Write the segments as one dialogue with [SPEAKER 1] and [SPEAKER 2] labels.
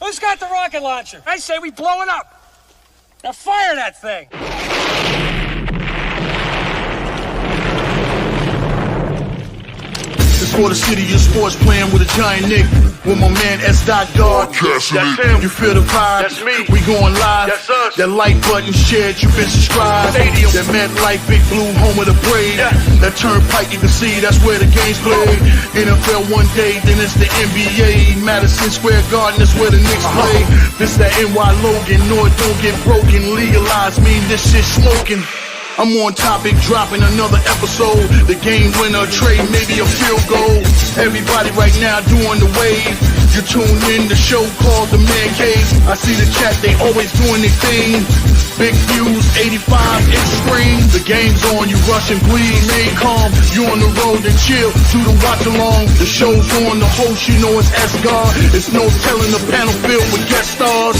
[SPEAKER 1] Who's got the rocket launcher? I say we blow it up. Now fire that thing.
[SPEAKER 2] It's for the city of sports, playing with a giant Nick. With my man S. Guard.
[SPEAKER 3] That's him.
[SPEAKER 2] You feel the vibe?
[SPEAKER 3] That's me.
[SPEAKER 2] We going live.
[SPEAKER 3] That's us.
[SPEAKER 2] That like button shared, you been subscribed.
[SPEAKER 3] Stadium.
[SPEAKER 2] That MetLife, Big Blue, home of the Braves.
[SPEAKER 3] Yeah.
[SPEAKER 2] That turnpike, you can see that's where the game's played. NFL one day, then it's the NBA. Madison Square Garden, that's where the Knicks play. This that NY Logan, no it don't get broken. Legalize, mean this shit smoking. I'm on topic, dropping another episode. The game winner, trade, maybe a field goal. Everybody right now doing the wave. You tune in the show called TheMan-Cave. I see the chat, they always doing their thing. Big views, 85-inch screen. The game's on, you rush and bleed. Stay calm, you on the road and chill. Do the watch along. The show's on, the host, you know it's S-God. It's no telling the panel filled with guest stars.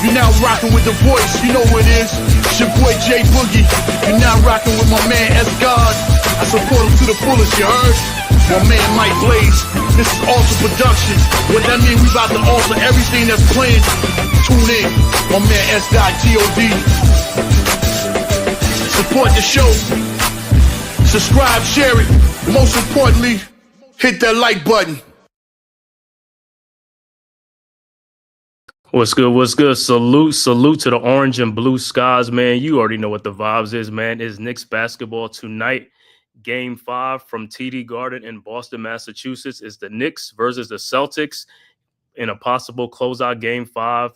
[SPEAKER 2] You're now rocking with the voice, you know who it is. It's your boy J Boogie. You're now rocking with my man S-God. I support him to the fullest, you heard? My man Mike Blaze. This is Alter Production. What that mean, we about to alter everything that's playing. Tune in. My man S.God. Support the show. Subscribe, share it. Most importantly, hit that like button.
[SPEAKER 4] What's good? What's good? Salute to the orange and blue skies, man. You already know what the vibes is, man. It's Knicks basketball tonight. Game 5 from TD Garden in Boston, Massachusetts. Is the Knicks versus the Celtics in a possible closeout Game 5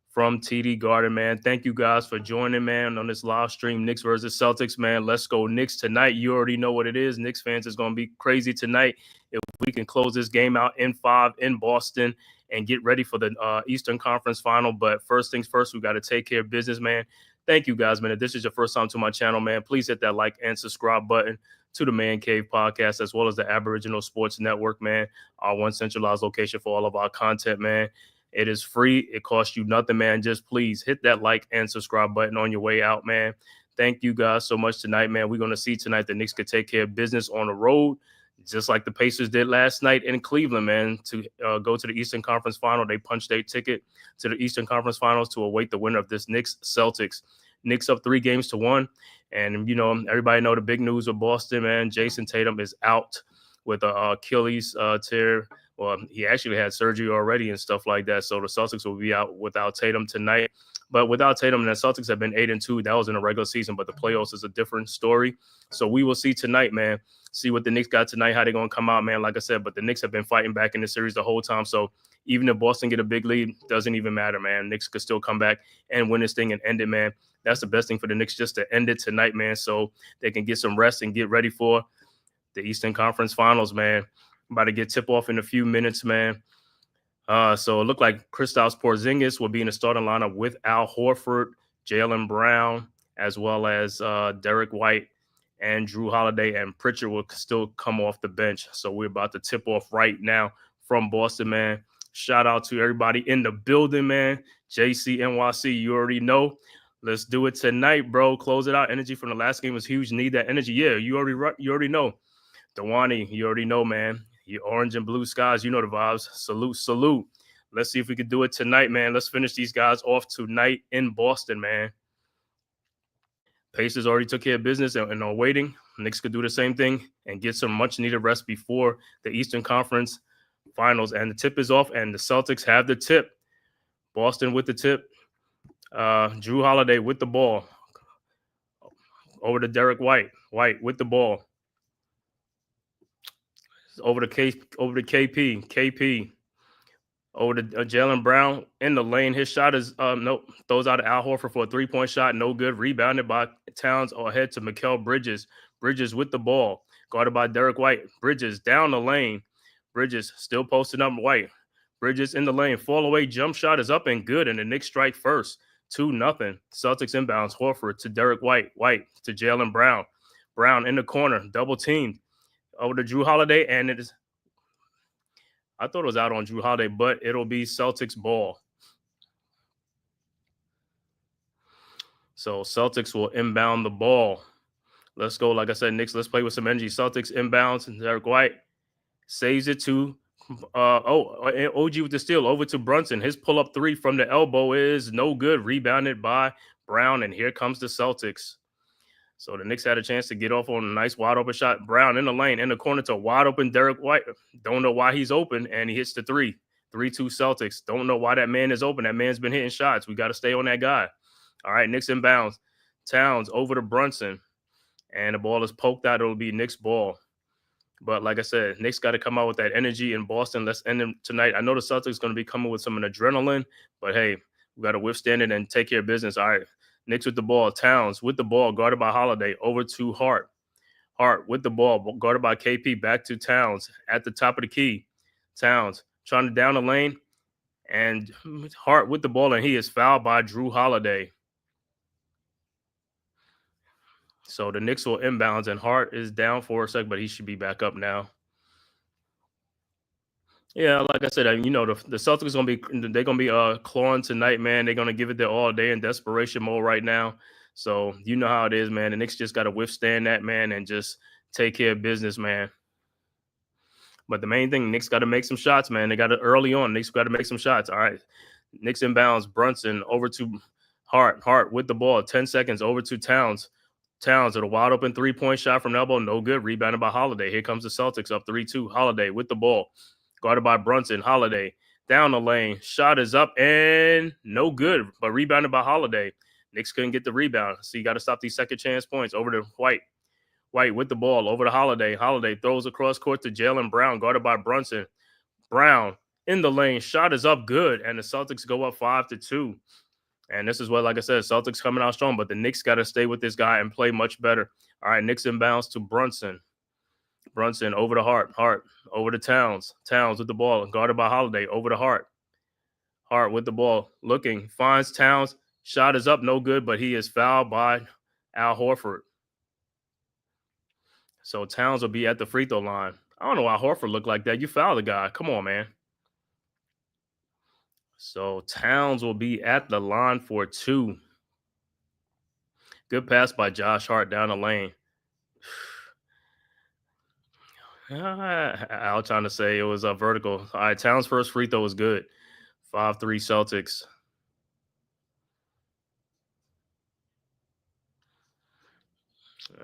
[SPEAKER 4] from TD Garden, man. Thank you guys for joining, man, on this live stream. Knicks versus Celtics, man. Let's go Knicks tonight. You already know what it is. Knicks fans is going to be crazy tonight if we can close this game out in 5 in Boston and get ready for the Eastern Conference Final. But first things first, we got to take care of business, man. Thank you guys, man. If this is your first time to my channel, man, please hit that like and subscribe button to the Man-Cave podcast, as well as the Aboriginal Sports Network, man, our one centralized location for all of our content, man. It is free. It costs you nothing, man. Just please hit that like and subscribe button on your way out, man. Thank you guys so much tonight, man. We're going to see tonight the Knicks could take care of business on the road, just like the Pacers did last night in Cleveland, man, to go to the Eastern Conference Final. They punched their ticket to the Eastern Conference Finals to await the winner of this Knicks-Celtics. Knicks up 3-1. And, you know, everybody know the big news with Boston, man. Jason Tatum is out with a Achilles tear. Well, he actually had surgery already and stuff like that. So the Celtics will be out without Tatum tonight. But without Tatum, the Celtics have been 8-2. That was in the regular season, but the playoffs is a different story. So we will see tonight, man. See what the Knicks got tonight, how they're going to come out, man. Like I said, but the Knicks have been fighting back in the series the whole time. So even if Boston get a big lead, doesn't even matter, man. Knicks could still come back and win this thing and end it, man. That's the best thing for the Knicks, just to end it tonight, man, so they can get some rest and get ready for the Eastern Conference Finals, man. About to get tip-off in a few minutes, man. So it looked like Kristaps Porzingis will be in the starting lineup with Al Horford, Jaylen Brown, as well as Derek White and Drew Holiday, and Pritchard will still come off the bench. So we're about to tip off right now from Boston, man. Shout out to everybody in the building, man. JCNYC, you already know. Let's do it tonight, bro. Close it out. Energy from the last game was huge. Need that energy. Yeah, you already know. Dewani, you already know, man. Your orange and blue skies, you know the vibes. Salute. Let's see if we can do it tonight, man. Let's finish these guys off tonight in Boston, man. Pacers already took care of business and are waiting. Knicks could do the same thing and get some much-needed rest before the Eastern Conference Finals. And the tip is off, and the Celtics have the tip. Boston with the tip. Drew Holiday with the ball. Over to Derek White. White with the ball. Over to KP. KP. Over to Jaylen Brown in the lane. His shot is nope. Throws out to Al Horford for a three-point shot. No good. Rebounded by Towns ahead to Mikal Bridges. Bridges with the ball. Guarded by Derek White. Bridges down the lane. Bridges still posting up White. Bridges in the lane. Fall away jump shot is up and good. And the Knicks strike first. 2-0. Celtics inbounds. Horford to Derek White. White to Jaylen Brown. Brown in the corner. Double teamed. Over to Drew Holiday. And it is, I thought it was out on Drew Holiday, but it'll be Celtics ball. So Celtics will inbound the ball. Let's go. Like I said, Knicks, let's play with some energy. Celtics inbounds. And Derek White saves it to OG with the steal over to Brunson. His pull-up three from the elbow is no good. Rebounded by Brown, and here comes the Celtics. So the Knicks had a chance to get off on a nice wide open shot. Brown in the lane, in the corner to wide open Derek White. Don't know why he's open, and he hits the three. 3-2 Celtics. Don't know why that man is open. That man's been hitting shots. We got to stay on that guy. All right, Knicks inbounds. Towns over to Brunson, and the ball is poked out. It'll be Knicks ball. But like I said, Knicks got to come out with that energy in Boston. Let's end them tonight. I know the Celtics going to be coming with some adrenaline, but hey, we got to withstand it and take care of business. All right, Knicks with the ball. Towns with the ball, guarded by Holiday, over to Hart. Hart with the ball, guarded by KP, back to Towns at the top of the key. Towns trying to down the lane, and Hart with the ball, and he is fouled by Drew Holiday. So the Knicks will inbounds, and Hart is down for a sec, but he should be back up now. Yeah, like I said, the Celtics they're gonna be clawing tonight, man. They're gonna give it their all day in desperation mode right now. So you know how it is, man. The Knicks just got to withstand that, man, and just take care of business, man. But the main thing, Knicks got to make some shots, man. They got it early on. Knicks got to make some shots. All right, Knicks inbounds. Brunson over to Hart. Hart with the ball. 10 seconds over to Towns. Towns with a wide open 3-point shot from elbow. No good. Rebounded by Holiday. Here comes the Celtics up 3-2. Holiday with the ball. Guarded by Brunson. Holiday down the lane. Shot is up and no good, but rebounded by Holiday. Knicks couldn't get the rebound. So you got to stop these second chance points. Over to White. White with the ball. Over to Holiday. Holiday throws across court to Jaylen Brown. Guarded by Brunson. Brown in the lane. Shot is up good. And the Celtics go up 5-2. And this is what, like I said, Celtics coming out strong, but the Knicks got to stay with this guy and play much better. All right, Knicks inbounds to Brunson. Brunson over to Hart. Hart over to Towns. Towns with the ball, guarded by Holiday. Over to Hart. Hart with the ball, looking, finds Towns. Shot is up, no good, but he is fouled by Al Horford. So Towns will be at the free throw line. I don't know why Horford looked like that. You fouled the guy. Come on, man. So Towns will be at the line for 2. Good pass by Josh Hart down the lane. I was trying to say it was a vertical. All right, Towns' first free throw was good. 5-3 Celtics.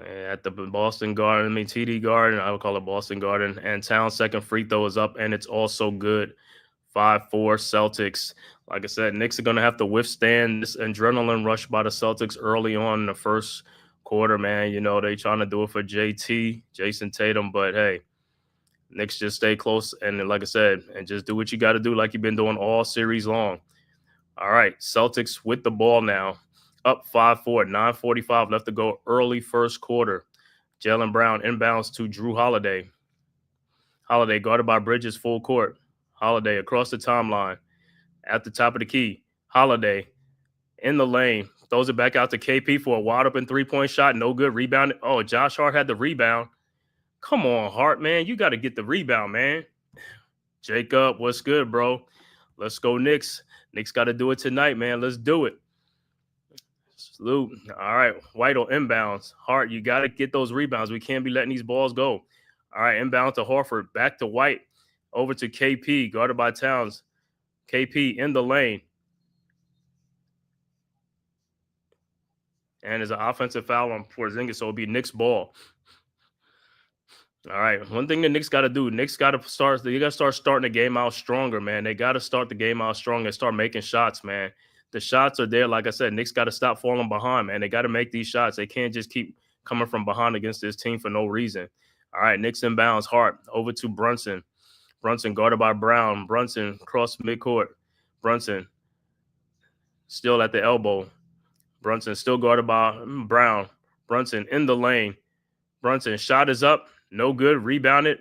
[SPEAKER 4] At the Boston Garden, TD Garden, I would call it Boston Garden. And Towns' second free throw is up, and it's also good. 5-4 Celtics. Like I said, Knicks are going to have to withstand this adrenaline rush by the Celtics early on in the first quarter, man. You know, they trying to do it for JT, Jason Tatum, but hey, Knicks just stay close and, like I said, and just do what you got to do like you've been doing all series long. All right, Celtics with the ball now. Up 5-4, 9:45 left to go early first quarter. Jaylen Brown inbounds to Drew Holiday. Holiday guarded by Bridges full court. Holiday across the timeline at the top of the key. Holiday in the lane. Throws it back out to KP for a wide open 3-point shot. No good. Rebound. Oh, Josh Hart had the rebound. Come on, Hart, man. You got to get the rebound, man. Jacob, what's good, bro? Let's go, Knicks. Knicks got to do it tonight, man. Let's do it. Salute. All right. White on inbounds. Hart, you got to get those rebounds. We can't be letting these balls go. All right. Inbound to Horford. Back to White. Over to KP. Guarded by Towns. KP in the lane. And there's an offensive foul on Porzingis, so it'll be Knicks ball. All right. One thing the Knicks got to do, Knicks got to start. They got to start starting the game out stronger, man. They got to start the game out strong and start making shots, man. The shots are there. Like I said, Knicks got to stop falling behind, man. They got to make these shots. They can't just keep coming from behind against this team for no reason. All right. Knicks inbounds. Hart over to Brunson. Brunson guarded by Brown. Brunson cross midcourt. Brunson still at the elbow. Brunson still guarded by Brown. Brunson in the lane. Brunson shot is up. No good. Rebounded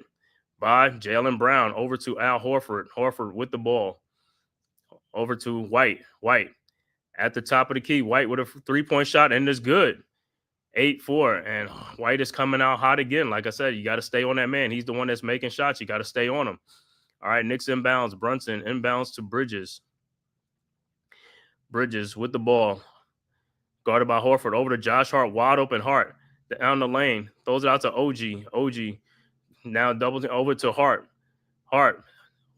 [SPEAKER 4] by Jaylen Brown. Over to Al Horford. Horford with the ball. Over to White. White at the top of the key. White with a 3-point shot, and it's good. 8-4. And White is coming out hot again. Like I said, you got to stay on that man. He's the one that's making shots. You got to stay on him. All right, Knicks inbounds. Brunson inbounds to Bridges. Bridges with the ball. Guarded by Horford. Over to Josh Hart. Wide open Hart. Down the lane. Throws it out to OG. OG now doubles over to Hart. Hart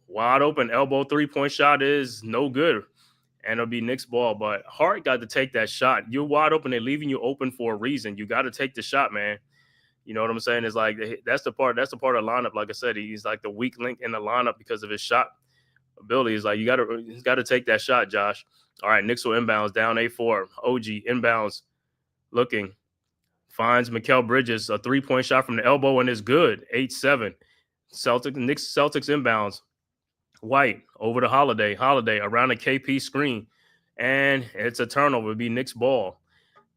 [SPEAKER 4] Wide open elbow 3-point shot is no good. And it'll be Knicks ball. But Hart got to take that shot. You're wide open. They're leaving you open for a reason. You got to take the shot, man. You know what I'm saying? It's like that's the part of the lineup. Like I said, he's like the weak link in the lineup because of his shot ability. He's like, he's got to take that shot, Josh. All right, Knicks will inbounds down 8-4. OG inbounds looking. Finds Mikal Bridges, a 3-point shot from the elbow, and is good. 8-7. Celtics inbounds. White over to Holiday around the KP screen. And it's a turnover. It'll be Knicks ball.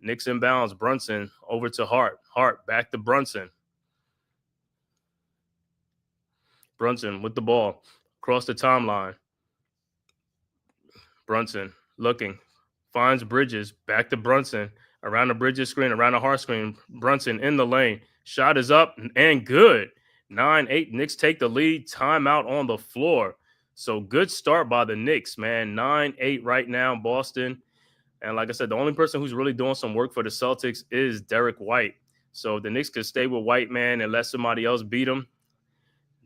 [SPEAKER 4] Knicks inbounds. Brunson over to Hart. Hart back to Brunson. Brunson with the ball across the timeline. Brunson looking. Finds Bridges. Back to Brunson. Around the Bridges screen, around the Hart screen. Brunson in the lane. Shot is up and good. 9-8. Knicks take the lead. Timeout on the floor. So good start by the Knicks, man. 9-8 right now, Boston. And like I said, the only person who's really doing some work for the Celtics is Derek White. So if the Knicks could stay with White, man, and let somebody else beat them,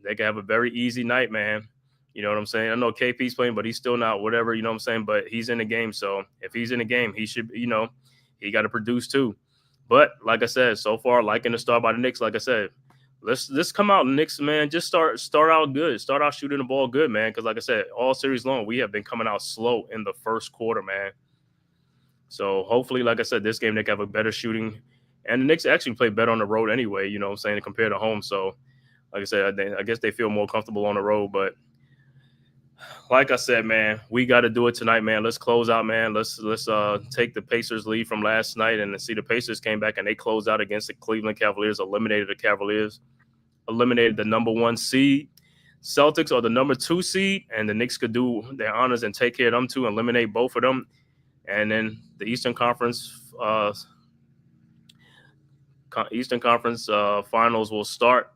[SPEAKER 4] they could have a very easy night, man. You know what I'm saying? I know KP's playing, but he's still not whatever, you know what I'm saying? But he's in the game. So if he's in the game, he should, he got to produce too. But like I said, so far, liking the start by the Knicks, like I said, let's come out, Knicks, man. Just start out good. Start out shooting the ball good, man. Because like I said, all series long, we have been coming out slow in the first quarter, man. So hopefully, like I said, this game they can have a better shooting. And the Knicks actually play better on the road anyway, you know what I'm saying, compared to home. So like I said, I guess they feel more comfortable on the road. But like I said, man, we got to do it tonight, man. Let's close out, man. Let's take the Pacers lead from last night and see the Pacers came back and they closed out against the Cleveland Cavaliers, eliminated the Cavaliers, eliminated the number 1 seed. Celtics are the number 2 seed, and the Knicks could do their honors and take care of them too, eliminate both of them. And then the Eastern Conference finals will start,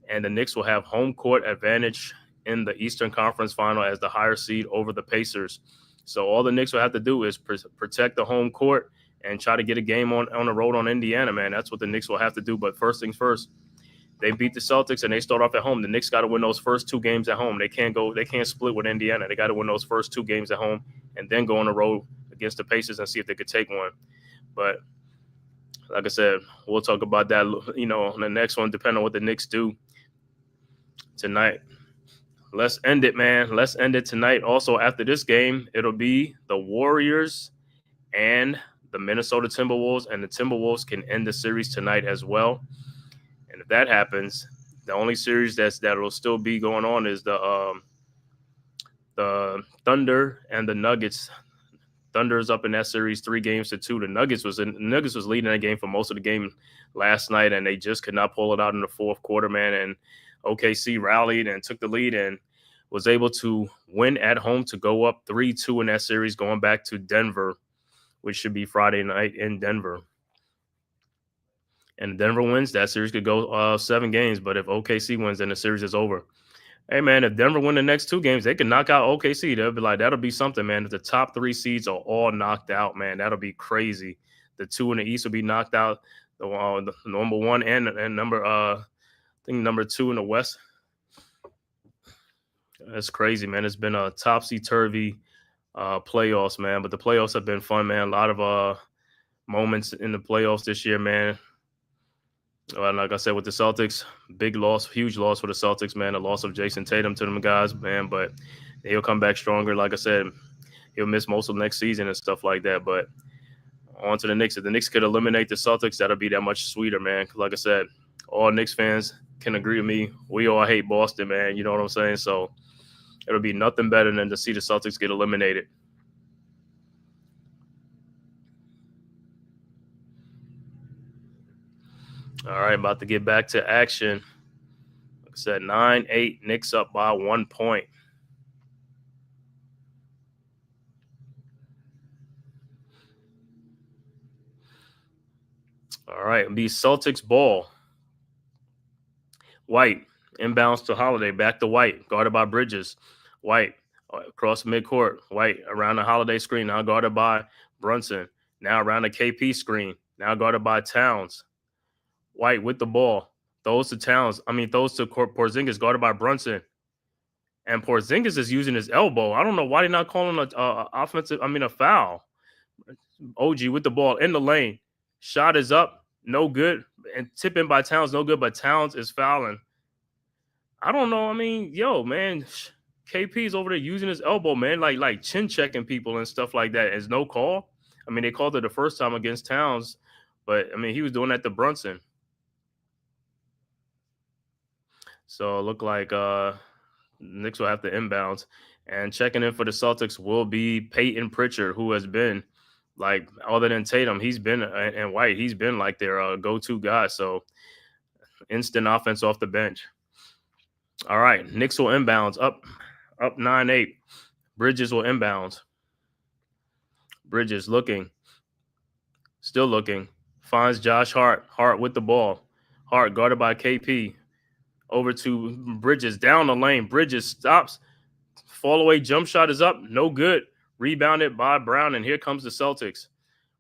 [SPEAKER 4] and the Knicks will have home court advantage in the Eastern Conference final as the higher seed over the Pacers. So all the Knicks will have to do is protect the home court and try to get a game on the road on Indiana, man. That's what the Knicks will have to do. But first things first, they beat the Celtics and they start off at home. The Knicks got to win those first 2 games at home. They can't split with Indiana. They got to win those first 2 games at home and then go on the road against the Pacers and see if they could take one. But like I said, we'll talk about that, on the next one, depending on what the Knicks do tonight. Let's end it, man. Let's end it tonight. Also, after this game, it'll be the Warriors and the Minnesota Timberwolves, and the Timberwolves can end the series tonight as well. And if that happens, the only series that'll still be going on is the Thunder and the Nuggets. Thunder's up in that series 3-2. The Nuggets was leading that game for most of the game last night, and they just could not pull it out in the fourth quarter, man. And OKC rallied and took the lead and was able to win at home to go up 3-2 in that series, going back to Denver, which should be Friday night in Denver. And Denver wins, that series could go 7 games. But if OKC wins, then the series is over. Hey, man, if Denver win the next 2 games, they can knock out OKC. They'll be like, that'll be something, man. If the top 3 seeds are all knocked out, man, that'll be crazy. The 2 in the East will be knocked out. The number 1 and number 2 in the West. That's crazy, man. It's been a topsy-turvy playoffs, man. But the playoffs have been fun, man. A lot of moments in the playoffs this year, man. Like I said, with the Celtics, big loss, huge loss for the Celtics, man. The loss of Jason Tatum to them guys, man. But he'll come back stronger. Like I said, he'll miss most of next season and stuff like that. But on to the Knicks. If the Knicks could eliminate the Celtics, that'll be that much sweeter, man. Like I said, all Knicks fans can agree with me. We all hate Boston, man. You know what I'm saying? So it'll be nothing better than to see the Celtics get eliminated. All right, about to get back to action. Like I said, 9-8, Knicks up by 1 point. All right, it'll be Celtics ball. White, inbounds to Holiday, back to White, guarded by Bridges. White, across midcourt. White, around the Holiday screen, now guarded by Brunson. Now around the KP screen, now guarded by Towns. White with the ball. Throws to Porzingis, guarded by Brunson. And Porzingis is using his elbow. I don't know why they're not calling a foul. OG with the ball in the lane. Shot is up, no good. And tip in by Towns, no good, but Towns is fouling. I don't know. I mean, yo, man, KP's over there using his elbow, man, like chin checking people and stuff like that. Is no call. I mean, they called it the first time against Towns, but I mean, he was doing that to Brunson. So it looked like Knicks will have to inbounds. And checking in for the Celtics will be Peyton Pritchard, who has been like, other than Tatum, he's been and White, he's been like their go-to guy. So instant offense off the bench. All right, Knicks will inbounds up 9-8. Bridges will inbounds. Bridges still looking, finds Josh Hart. Hart with the ball. Hart guarded by KP. Over to Bridges, down the lane. Bridges stops. Fall away jump shot is up. No good. Rebounded by Brown, and here comes the Celtics.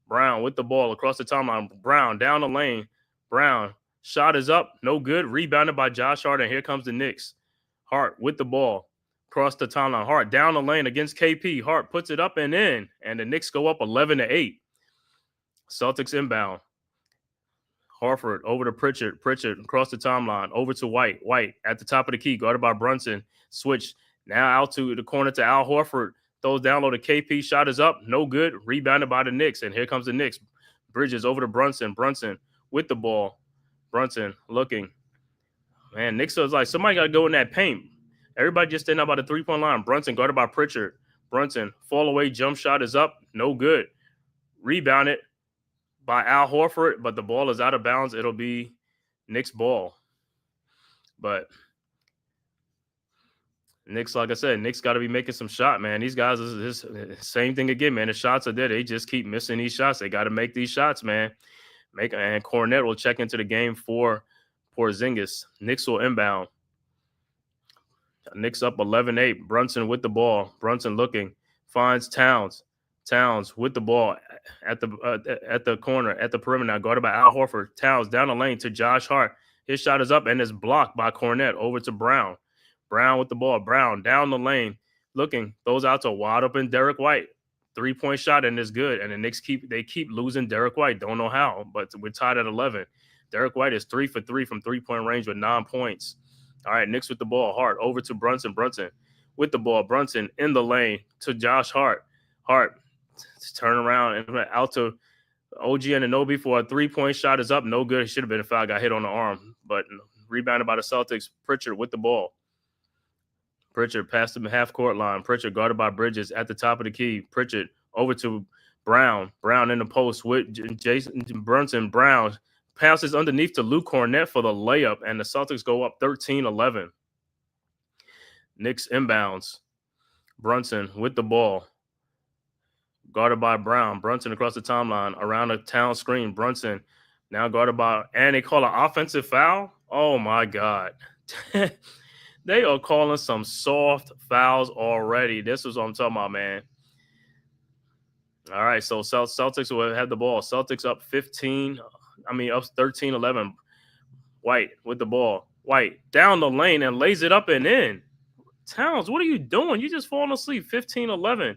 [SPEAKER 4] Brown with the ball across the timeline. Brown down the lane. Brown, shot is up. No good. Rebounded by Josh Hart, and here comes the Knicks. Hart with the ball across the timeline. Hart down the lane against KP. Hart puts it up and in, and the Knicks go up 11-8. Celtics inbound. Horford over to Pritchard. Pritchard across the timeline. Over to White. White at the top of the key, guarded by Brunson. Switch now out to the corner to Al Horford. Throws down low to KP. Shot is up. No good. Rebounded by the Knicks. And here comes the Knicks. Bridges over to Brunson. Brunson with the ball. Brunson looking. Man, Knicks was like, somebody got to go in that paint. Everybody just standing up by the three-point line. Brunson guarded by Pritchard. Brunson, fall away, jump shot is up. No good. Rebounded by Al Horford, but the ball is out of bounds. It'll be Knicks ball. But Knicks, like I said, Knicks got to be making some shot, man. These guys, is same thing again, man. The shots are there. They just keep missing these shots. They got to make these shots, man. And Cornette will check into the game for Porzingis. Knicks will inbound. Knicks up 11-8. Brunson with the ball. Brunson looking. Finds Towns. Towns with the ball at the corner, at the perimeter, guarded by Al Horford. Towns down the lane to Josh Hart. His shot is up and is blocked by Cornette. Over to Brown. Brown with the ball. Brown down the lane, looking. Throws out to wide open Derek White. 3-point shot and is good. And the Knicks keep losing Derek White. Don't know how, but we're tied at 11. Derek White is 3 for 3 from 3-point range with 9 points. All right, Knicks with the ball. Hart over to Brunson. Brunson with the ball. Brunson in the lane to Josh Hart. Hart turn around and out to OG Anunoby for a 3-point shot is up. No good. It should have been a foul. Got hit on the arm, but rebounded by the Celtics. Pritchard with the ball. Pritchard passed the half-court line. Pritchard guarded by Bridges at the top of the key. Pritchard over to Brown. Brown in the post with Jason Brunson. Brown passes underneath to Luke Cornette for the layup, and the Celtics go up 13-11. Knicks inbounds. Brunson with the ball. Guarded by Brown. Brunson across the timeline around the town screen. Brunson now guarded by, and they call an offensive foul. Oh my God. They are calling some soft fouls already. This is what I'm talking about, man. All right, so Celtics will have the ball. Celtics up 13-11. White with the ball. White down the lane and lays it up and in. Towns, what are you doing? You just falling asleep. 15-11.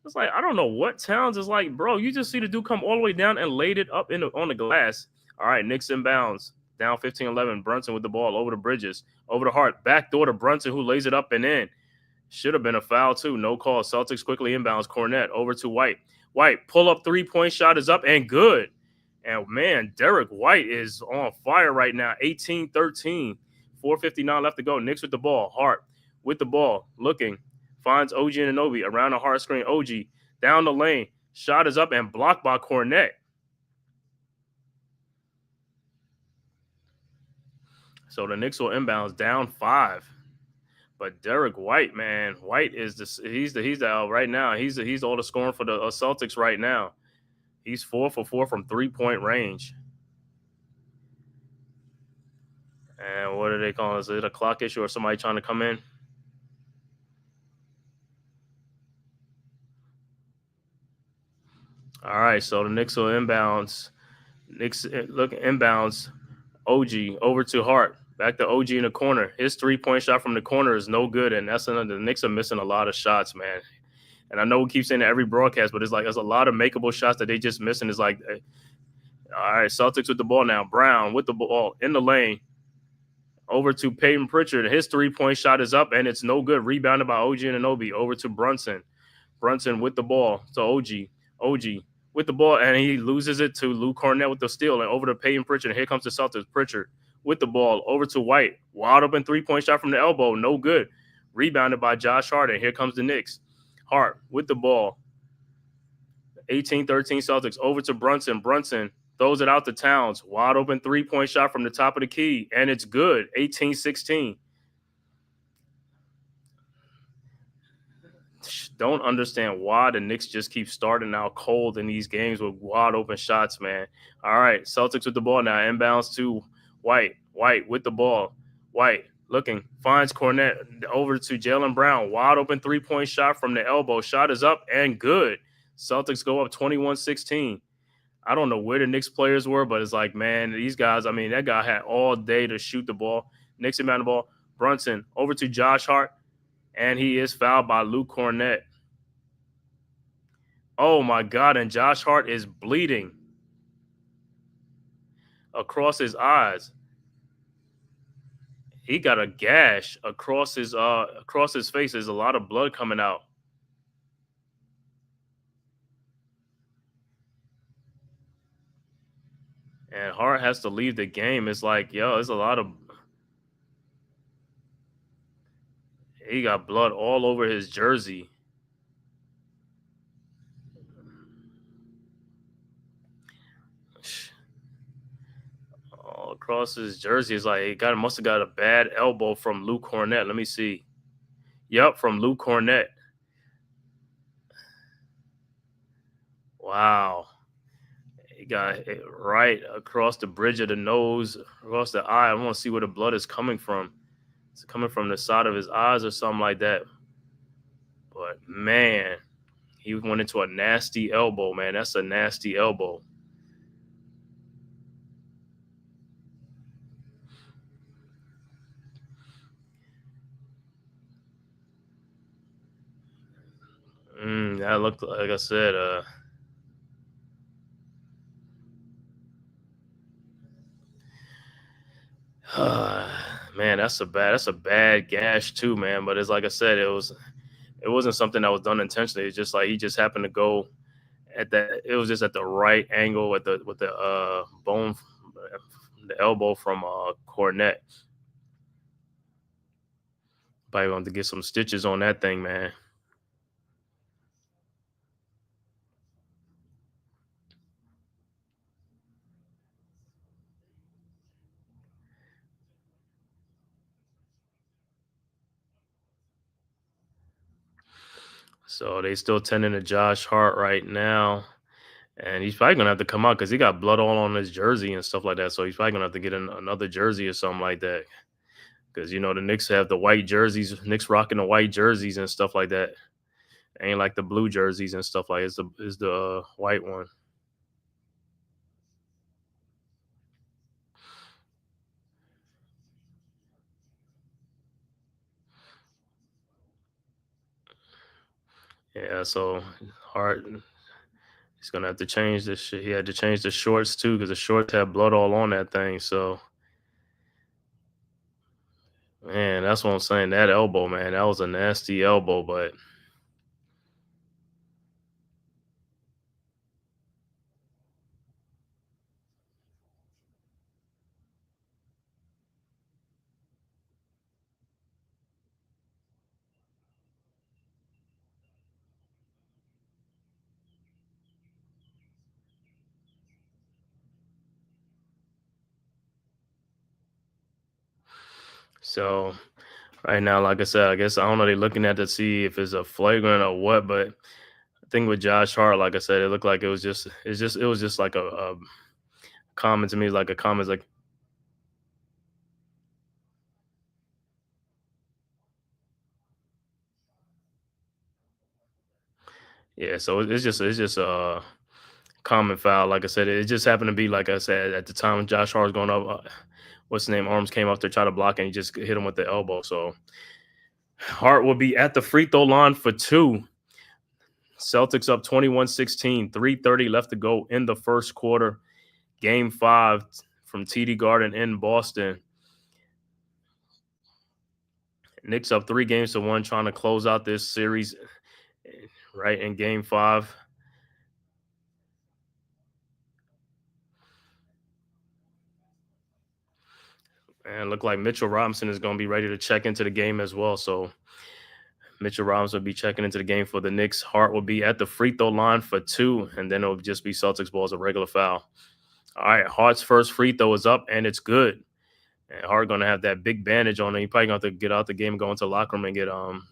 [SPEAKER 4] It's like, I don't know what Towns is like, bro. You just see the dude come all the way down and laid it up on the glass. All right, Knicks inbounds. Down 15-11. Brunson with the ball over to Bridges. Over to Hart. Backdoor to Brunson, who lays it up and in. Should have been a foul, too. No call. Celtics quickly inbounds. Cornette over to White. White, pull-up 3-point shot is up and good. And, man, Derek White is on fire right now. 18-13. 4:59 left to go. Knicks with the ball. Hart with the ball. Looking. Finds OG Anunoby around the hard screen. OG down the lane. Shot is up and blocked by Cornette. So the Knicks will inbounds down 5. But Derek White, man, White is he's the right now. He's all the scoring for the Celtics right now. He's 4 for 4 from 3-point range. And what are they calling? Is it a clock issue or somebody trying to come in? All right, so the Knicks will inbounds. Knicks look inbounds. OG over to Hart. Back to OG in the corner. His 3-point shot from the corner is no good, and that's another. The Knicks are missing a lot of shots, man. And I know we keep saying that every broadcast, but it's like there's a lot of makeable shots that they just missing. It's like, all right, Celtics with the ball now. Brown with the ball in the lane. Over to Peyton Pritchard. His 3-point shot is up, and it's no good. Rebounded by OG Anunoby. Over to Brunson. Brunson with the ball to OG. OG with the ball, and he loses it to Lou Cornett with the steal, and over to Peyton Pritchard. And here comes the Celtics. Pritchard with the ball over to White. Wide open 3-point shot from the elbow. No good. Rebounded by Josh Hart, and here comes the Knicks. Hart with the ball. 18-13 Celtics. Over to Brunson. Brunson throws it out to Towns. Wide open 3-point shot from the top of the key, and it's good. 18-16. Don't understand why the Knicks just keep starting out cold in these games with wide open shots, man. All right, Celtics with the ball now. Inbounds to White. White with the ball. White looking, finds Cornett over to Jaylen Brown. Wide open 3-point shot from the elbow. Shot is up and good. Celtics go up 21-16. I don't know where the Knicks players were, but it's like, man, these guys, I mean, that guy had all day to shoot the ball. Knicks inbound the ball. Brunson over to Josh Hart, and he is fouled by Luke Cornett. Oh, my God, and Josh Hart is bleeding across his eyes. He got a gash across his face. There's a lot of blood coming out. And Hart has to leave the game. It's like, yo, there's a lot of... He got blood all over his jersey. All across his jersey. It's like he must have got a bad elbow from Luke Cornett. Let me see. Yep, from Luke Cornett. Wow. He got it right across the bridge of the nose, across the eye. I want to see where the blood is coming from. It's coming from the side of his eyes or something like that. But, man, he went into a nasty elbow, man. That's a nasty elbow. That looked like I said, man, that's a bad gash too, man. But it's like I said, it wasn't something that was done intentionally. It's just like he just happened to go at that. It was just at the right angle with the bone, the elbow from Cornett. Probably want to get some stitches on that thing, man. So they still tending to Josh Hart right now. And he's probably going to have to come out because he got blood all on his jersey and stuff like that. So he's probably going to have to get another jersey or something like that. Because, you know, the Knicks have the white jerseys. Knicks rocking the white jerseys and stuff like that. Ain't like the blue jerseys and stuff like it. It's the white one. Yeah, so Hart, he's going to have to change this shit. He had to change the shorts too because the shorts have blood all on that thing. So, man, that's what I'm saying. That elbow, man, that was a nasty elbow, but so right now, like I said, I guess I don't know. They're looking at to see if it's a flagrant or what, but I think with Josh Hart, like I said, it looked like it was just like a comment to me, like a comment, like yeah. So it's just common foul. Like I said, it just happened to be, like I said, at the time Josh Hart was going up. What's his name? Arms came up to try to block, and he just hit him with the elbow. So Hart will be at the free throw line for 2. Celtics up 21-16, 3:30 left to go in the first quarter. Game 5 from TD Garden in Boston. Knicks up 3-1, trying to close out this series right in Game 5. And look like Mitchell Robinson is going to be ready to check into the game as well. So Mitchell Robinson will be checking into the game for the Knicks. Hart will be at the free throw line for 2, and then it'll just be Celtics ball as a regular foul. All right, Hart's first free throw is up, and it's good. And Hart going to have that big bandage on him. He probably going to have to get out the game and go into the locker room and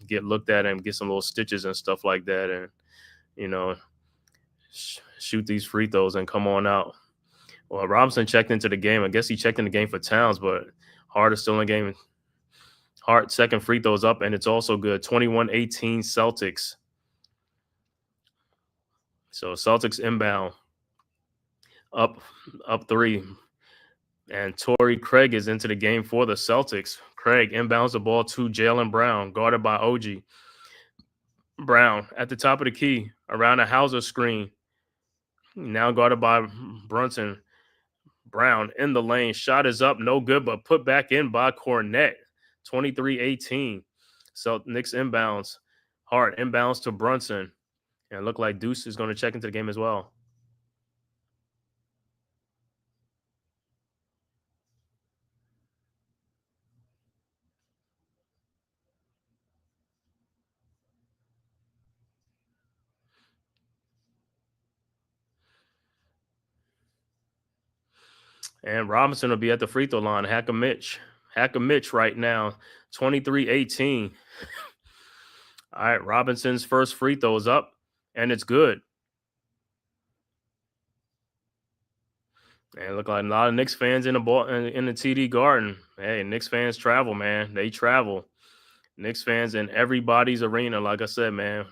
[SPEAKER 4] get looked at and get some little stitches and stuff like that, and shoot these free throws and come on out. Well, Robinson checked into the game. I guess he checked in the game for Towns, but Hart is still in the game. Hart second free throws up, and it's also good. 21-18 Celtics. So Celtics inbound up 3. And Torrey Craig is into the game for the Celtics. Craig inbounds the ball to Jaylen Brown, guarded by OG. Brown at the top of the key, around a Hauser screen. Now guarded by Brunson. Brown in the lane. Shot is up, no good, but put back in by Cornette. 23-18. So Knicks inbounds. Hart inbounds to Brunson. And it looked like Deuce is going to check into the game as well. And Robinson will be at the free throw line. Hack a Mitch right now. 23-18. All right, Robinson's first free throw is up, and it's good. And look like a lot of Knicks fans in the TD Garden. Hey, Knicks fans travel, man. They travel. Knicks fans in everybody's arena. Like I said, man,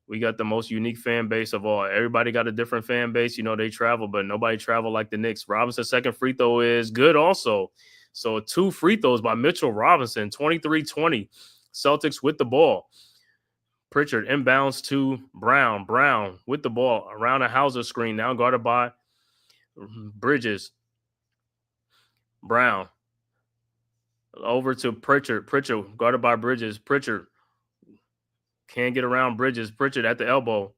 [SPEAKER 4] we got the most unique fan base of all. Everybody got a different fan base. They travel, but nobody travel like the Knicks. Robinson's second free throw is good also. So 2 free throws by Mitchell Robinson, 23-20. Celtics with the ball. Pritchard inbounds to Brown. Brown with the ball around a Hauser screen, now guarded by Bridges. Brown over to Pritchard. Pritchard guarded by Bridges. Pritchard can't get around Bridges. Pritchard at the elbow.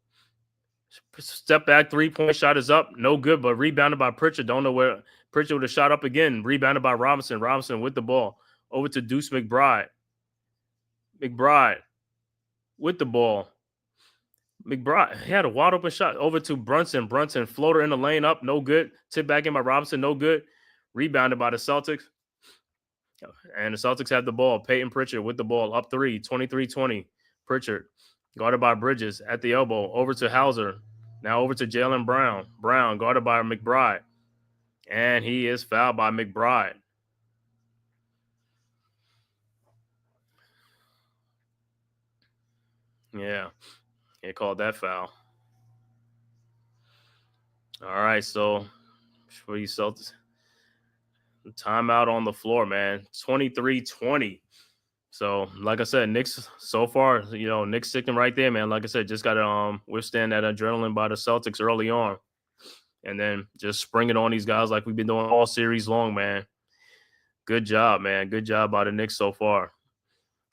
[SPEAKER 4] Step back, 3-point shot is up. No good, but rebounded by Pritchard. Don't know where. Pritchard would have shot up again. Rebounded by Robinson. Robinson with the ball. Over to Deuce McBride. McBride with the ball. McBride had a wide open shot. Over to Brunson. Brunson floater in the lane up. No good. Tip back in by Robinson. No good. Rebounded by the Celtics. And the Celtics have the ball. Peyton Pritchard with the ball. Up 3. 23-20. Pritchard guarded by Bridges at the elbow. Over to Hauser. Now over to Jaylen Brown. Brown guarded by McBride. And he is fouled by McBride. Yeah, he called that foul. All right, so for you Celtics, timeout on the floor, man. 23-20. So, like I said, Knicks so far, Knicks sticking right there, man. Like I said, just got to withstand that adrenaline by the Celtics early on. And then just spring it on these guys like we've been doing all series long, man. Good job, man. Good job by the Knicks so far.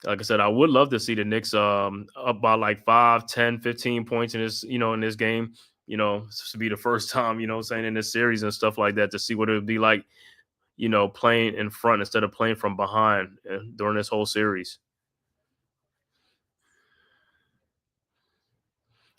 [SPEAKER 4] Like I said, I would love to see the Knicks up by like 5, 10, 15 points in this, in this game. This would be the first time, saying in this series and stuff like that, to see what it would be like, playing in front instead of playing from behind during this whole series.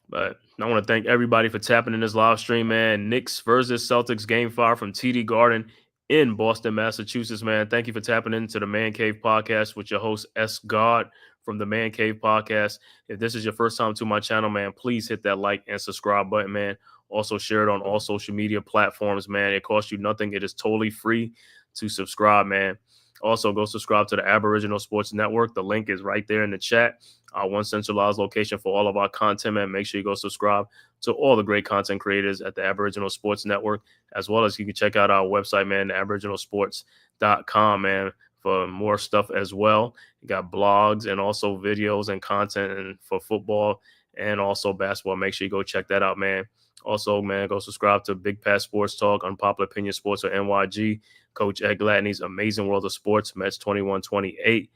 [SPEAKER 4] But I want to thank everybody for tapping in this live stream, man. Knicks versus Celtics Game 5 from TD Garden in Boston, Massachusetts, man. Thank you for tapping into the Man-Cave podcast with your host, S. God from the Man-Cave podcast. If this is your first time to my channel, man, please hit that like and subscribe button, man. Also share it on all social media platforms, man. It costs you nothing. It is totally free to subscribe, man. Also, go subscribe to the Aboriginal Sports Network. The link is right there in the chat. our one centralized location for all of our content, man. Make sure you go subscribe to all the great content creators at the Aboriginal Sports Network, as well as you can check out our website, man, aboriginalsports.com, man, for more stuff as well. You got blogs and also videos and content and for football and also basketball. Make sure you go check that out, man. Also, man, go subscribe to Big Pat Sports Talk, Unpopular Opinion Sports, or NYG. Coach Ed Gladney's Amazing World of Sports, Mets 21-28,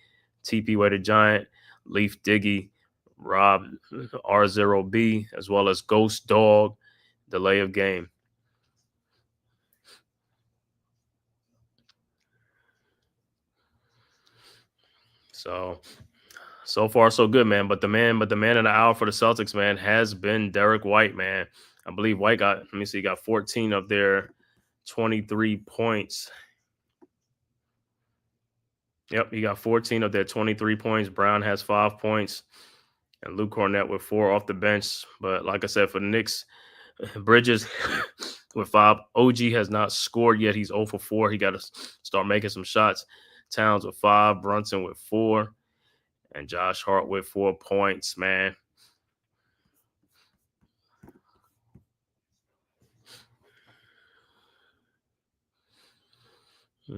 [SPEAKER 4] TP Way the Giant, Leaf Diggy, Rob R0B, as well as Ghost Dog, Delay of Game. So far so good, man. But the man of the hour for the Celtics, man, has been Derek White, man. I believe White got 14 of their 23 points. Yep, he got 14 of their 23 points. Brown has 5 points. And Luke Cornett with 4 off the bench. But like I said, for the Knicks, Bridges with 5. OG has not scored yet. He's 0 for 4. He got to start making some shots. Towns with 5. Brunson with 4. And Josh Hart with 4 points, man.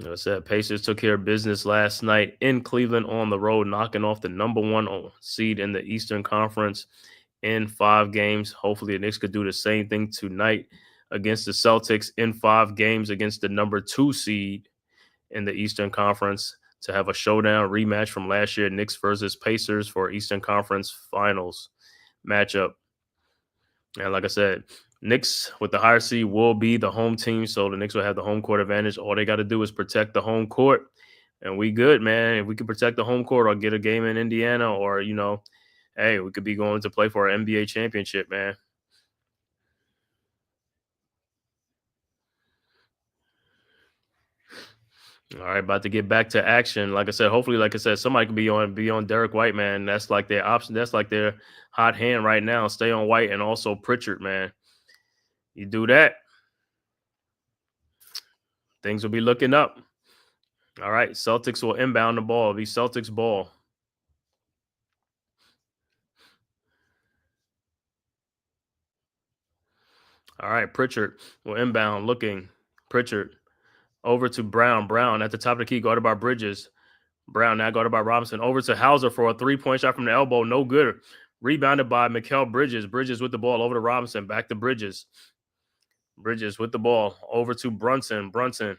[SPEAKER 4] I said Pacers took care of business last night in Cleveland on the road, knocking off the number 1 seed in the Eastern Conference in 5 games. Hopefully the Knicks could do the same thing tonight against the Celtics in 5 games against the number 2 seed in the Eastern Conference to have a showdown rematch from last year, Knicks versus Pacers for Eastern Conference Finals matchup. And like I said, Knicks with the higher seed will be the home team, so the Knicks will have the home court advantage. All they got to do is protect the home court, and we good, man. If we can protect the home court or get a game in Indiana or, hey, we could be going to play for an NBA championship, man. All right, about to get back to action. Like I said, hopefully, somebody can be on Derek White, man. That's like their option. That's like their hot hand right now. Stay on White and also Pritchard, man. You do that, things will be looking up. All right, Celtics will inbound the ball. It'll be Celtics ball. All right, Pritchard will inbound, looking. Pritchard over to Brown. Brown at the top of the key, guarded by Bridges. Brown now guarded by Robinson. Over to Hauser for a 3-point shot from the elbow. No good. Rebounded by Mikal Bridges. Bridges with the ball over to Robinson. Back to Bridges. Bridges with the ball over to Brunson. Brunson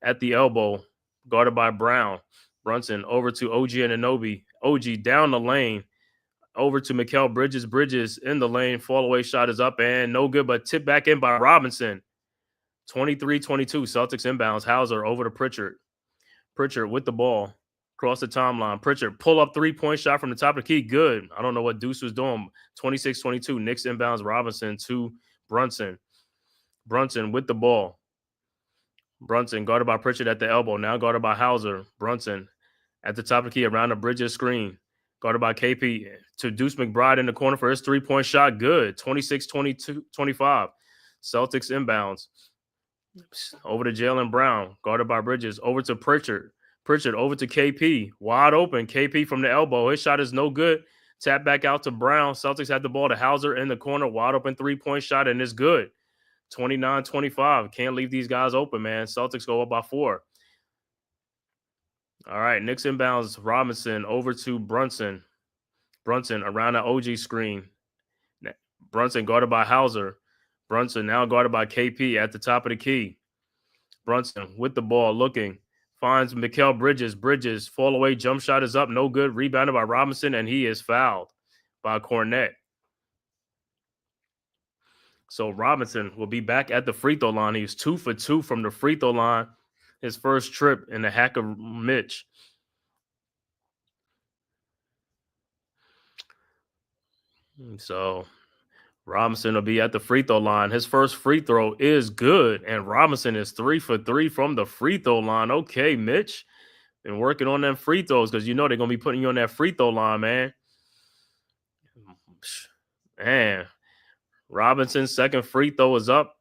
[SPEAKER 4] at the elbow, guarded by Brown. Brunson over to OG Anunoby. OG down the lane. Over to Mikal Bridges. Bridges in the lane. Fall away shot is up and no good, but tipped back in by Robinson. 23-22. Celtics inbounds. Hauser over to Pritchard. Pritchard with the ball. Across the timeline. Pritchard pull up 3-point shot from the top of the key. Good. I don't know what Deuce was doing. 26-22. Knicks inbounds. Robinson to Brunson. Brunson with the ball. Brunson guarded by Pritchard at the elbow. Now guarded by Hauser. Brunson at the top of the key around the Bridges screen. Guarded by KP to Deuce McBride in the corner for his 3-point shot. Good. 26-25. Celtics inbounds. Over to Jaylen Brown. Guarded by Bridges. Over to Pritchard. Pritchard over to KP. Wide open. KP from the elbow. His shot is no good. Tap back out to Brown. Celtics had the ball to Hauser in the corner. Wide open 3-point shot, and it's good. 29-25. Can't leave these guys open, man. Celtics go up by 4. All right, Knicks inbounds. Robinson over to Brunson. Brunson around the OG screen. Brunson guarded by Hauser. Brunson now guarded by KP at the top of the key. Brunson with the ball looking. Finds Mikal Bridges. Bridges fall away. Jump shot is up. No good. Rebounded by Robinson, and he is fouled by Cornett. So Robinson will be back at the free throw line. He's 2 for 2 from the free throw line. His first trip in the hack of Mitch. So Robinson will be at the free throw line. His first free throw is good, and Robinson is 3 for 3 from the free throw line. Okay, Mitch, been working on them free throws because you know they're going to be putting you on that free throw line, man. Man, Robinson's second free throw is up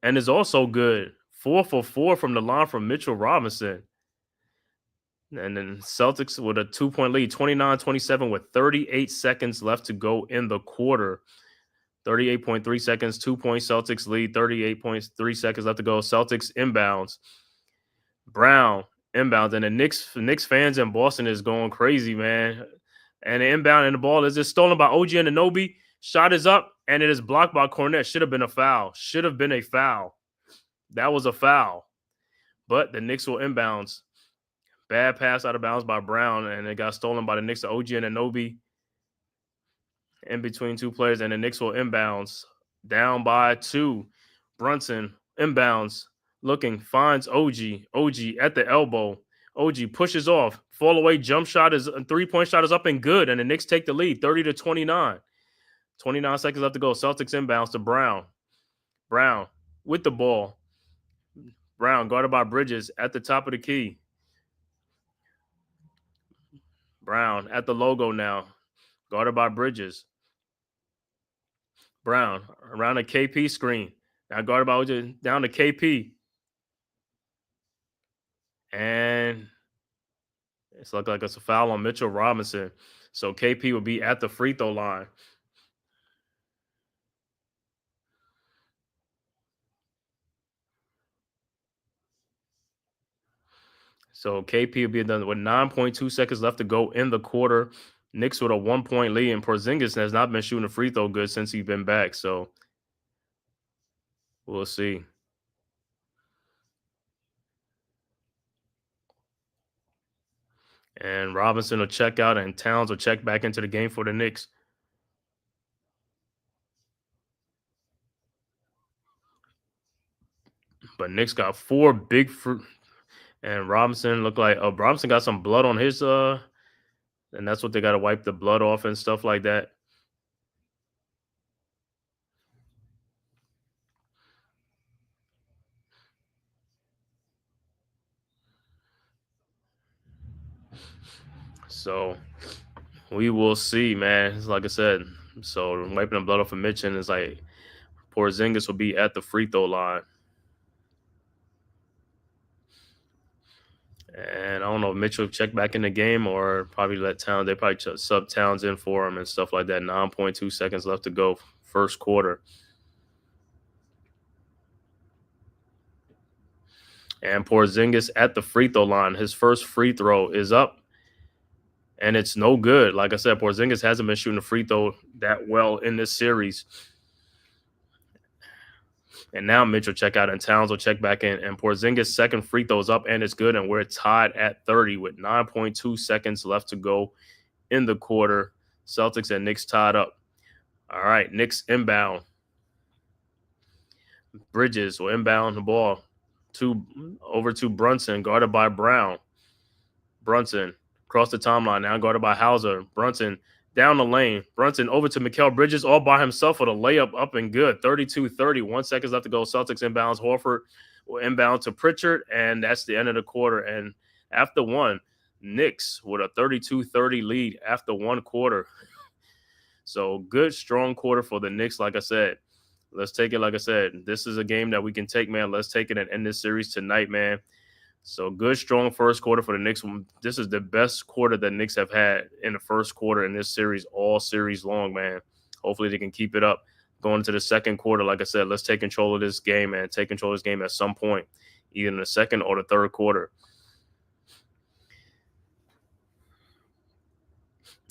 [SPEAKER 4] and is also good. 4 for 4 from the line from Mitchell Robinson. And then Celtics with a 2-point lead, 29-27 with 38 seconds left to go in the quarter. 38.3 seconds, 2-point Celtics lead, 38.3 seconds left to go. Celtics inbounds. Brown inbounds. And the Knicks fans in Boston is going crazy, man. And the inbound and the ball is just stolen by OG Anunoby. Shot is up, and it is blocked by Cornette. Should have been a foul. Should have been a foul. That was a foul. But the Knicks will inbounds. Bad pass out of bounds by Brown, and it got stolen by the Knicks to OG Anunoby in between two players, and the Knicks will inbounds. Down by 2. Brunson inbounds. Looking, finds OG. OG at the elbow. OG pushes off. Fall away jump shot is a 3-point shot is up and good, and the Knicks take the lead 30-29. 29 seconds left to go. Celtics inbounds to Brown. Brown with the ball. Brown guarded by Bridges at the top of the key. Brown at the logo now. Guarded by Bridges. Brown around the KP screen. Now guarded by OJ down to KP. And it's looked like it's a foul on Mitchell Robinson. So KP will be at the free throw line. So KP will be done with 9.2 seconds left to go in the quarter. Knicks with a 1-point lead, and Porzingis has not been shooting a free throw good since he's been back. So we'll see. And Robinson will check out, and Towns will check back into the game for the Knicks. But Knicks got 4 big and Robinson looked like Robinson got some blood on his and that's what they got to wipe the blood off and stuff like that. So we will see, man. It's like I said, so wiping the blood off of Mitchell is like Porzingis will be at the free throw line. And I don't know if Mitchell check back in the game or probably let Towns. They probably sub Towns in for him and stuff like that. 9.2 seconds left to go, first quarter. And Porzingis at the free throw line. His first free throw is up, and it's no good. Like I said, Porzingis hasn't been shooting a free throw that well in this series. And now Mitchell check out, and Towns will check back in. And Porzingis' second free throw is up, and it's good. And we're tied at 30 with 9.2 seconds left to go in the quarter. Celtics and Knicks tied up. All right, Knicks inbound. Bridges will inbound the ball over to Brunson, guarded by Brown. Brunson across the timeline, now guarded by Hauser. Brunson down the lane. Brunson over to Mikal Bridges all by himself with a layup up and good. 32-30. 1 second left to go. Celtics inbounds. Horford will inbound to Pritchard, and that's the end of the quarter. And after one, Knicks with a 32-30 lead after one quarter. So good, strong quarter for the Knicks, like I said. Let's take it, like I said. This is a game that we can take, man. Let's take it and end this series tonight, man. So good, strong first quarter for the Knicks. This is the best quarter that Knicks have had in the first quarter in this series, all series long, man. Hopefully they can keep it up going into the second quarter. Like I said, let's take control of this game, man. Take control of this game at some point, either in the second or the third quarter.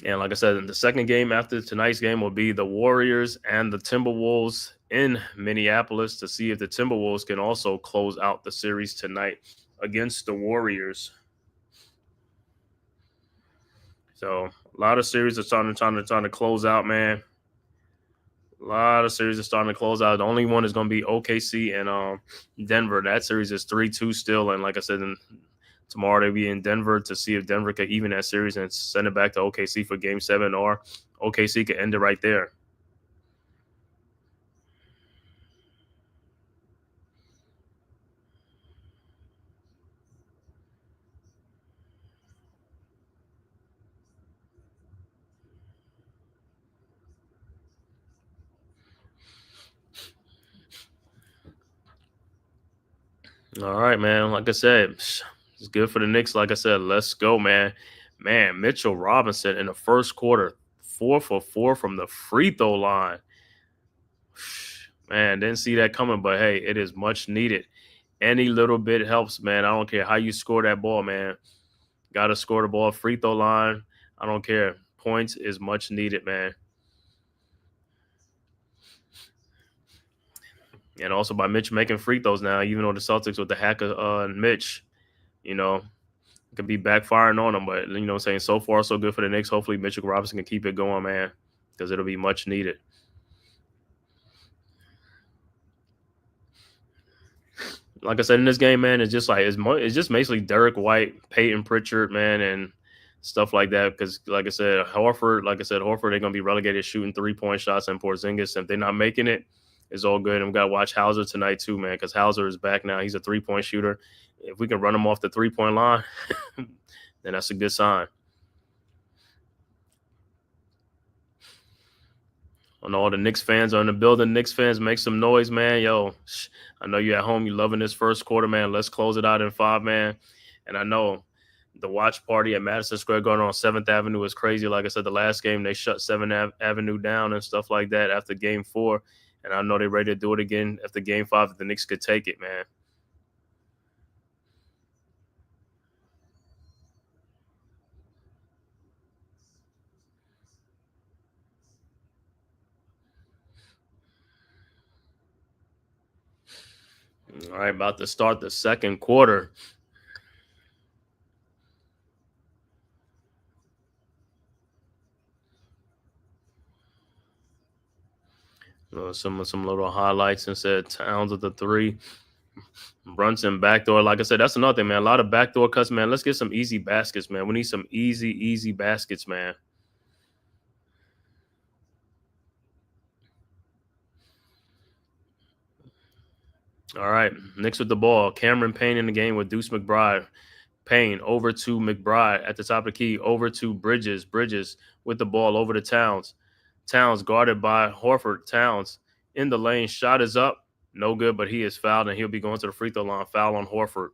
[SPEAKER 4] And like I said, in the second game after tonight's game will be the Warriors and the Timberwolves in Minneapolis to see if the Timberwolves can also close out the series tonight against the Warriors. So a lot of series are trying to close out, man. A lot of series are starting to close out. The only one is going to be OKC and Denver. That series is 3-2 still. And like I said, tomorrow they'll be in Denver to see if Denver can even that series and send it back to OKC for Game 7, or OKC can end it right there. All right, man. Like I said, It's good for the Knicks. Like I said, let's go, man. Man, Mitchell Robinson in the first quarter, 4 for 4 from the free throw line. Man, didn't see that coming, but hey, it is much needed. Any little bit helps, man. I don't care how you score that ball, man. Got to score the ball, free throw line. I don't care. Points is much needed, man. And also by Mitch making free throws now, even though the Celtics with the hack of Mitch, you know, could be backfiring on them. But, you know what I'm saying, so far so good for the Knicks. Hopefully Mitchell Robinson can keep it going, man, because it'll be much needed. Like I said, in this game, man, it's just like it's just basically Derek White, Peyton Pritchard, man, and stuff like that. Because, like I said, Horford, they're gonna be relegated shooting 3-point shots, and Porzingis, if they're not making it, it's all good. And we gotta watch Hauser tonight too, man, because Hauser is back now. He's a 3-point shooter. If we can run him off the 3-point line, then that's a good sign. And all the Knicks fans are in the building. Knicks fans, make some noise, man. Yo, I know you're at home. You're loving this first quarter, man. Let's close it out in 5, man. And I know the watch party at Madison Square Garden on 7th Avenue is crazy. Like I said, the last game, they shut 7th Avenue down and stuff like that after Game 4. And I know they're ready to do it again after Game 5 if the Knicks could take it, man. All right, about to start the second quarter. Some little highlights instead. Towns with the 3. Brunson backdoor. Like I said, that's another thing, man. A lot of backdoor cuts, man. Let's get some easy baskets, man. We need some easy baskets, man. All right, Knicks with the ball. Cameron Payne in the game with Deuce McBride. Payne over to McBride at the top of the key. Over to Bridges. Bridges with the ball over to Towns. Towns guarded by Horford. Towns in the lane. Shot is up. No good, but he is fouled, and he'll be going to the free throw line. Foul on Horford.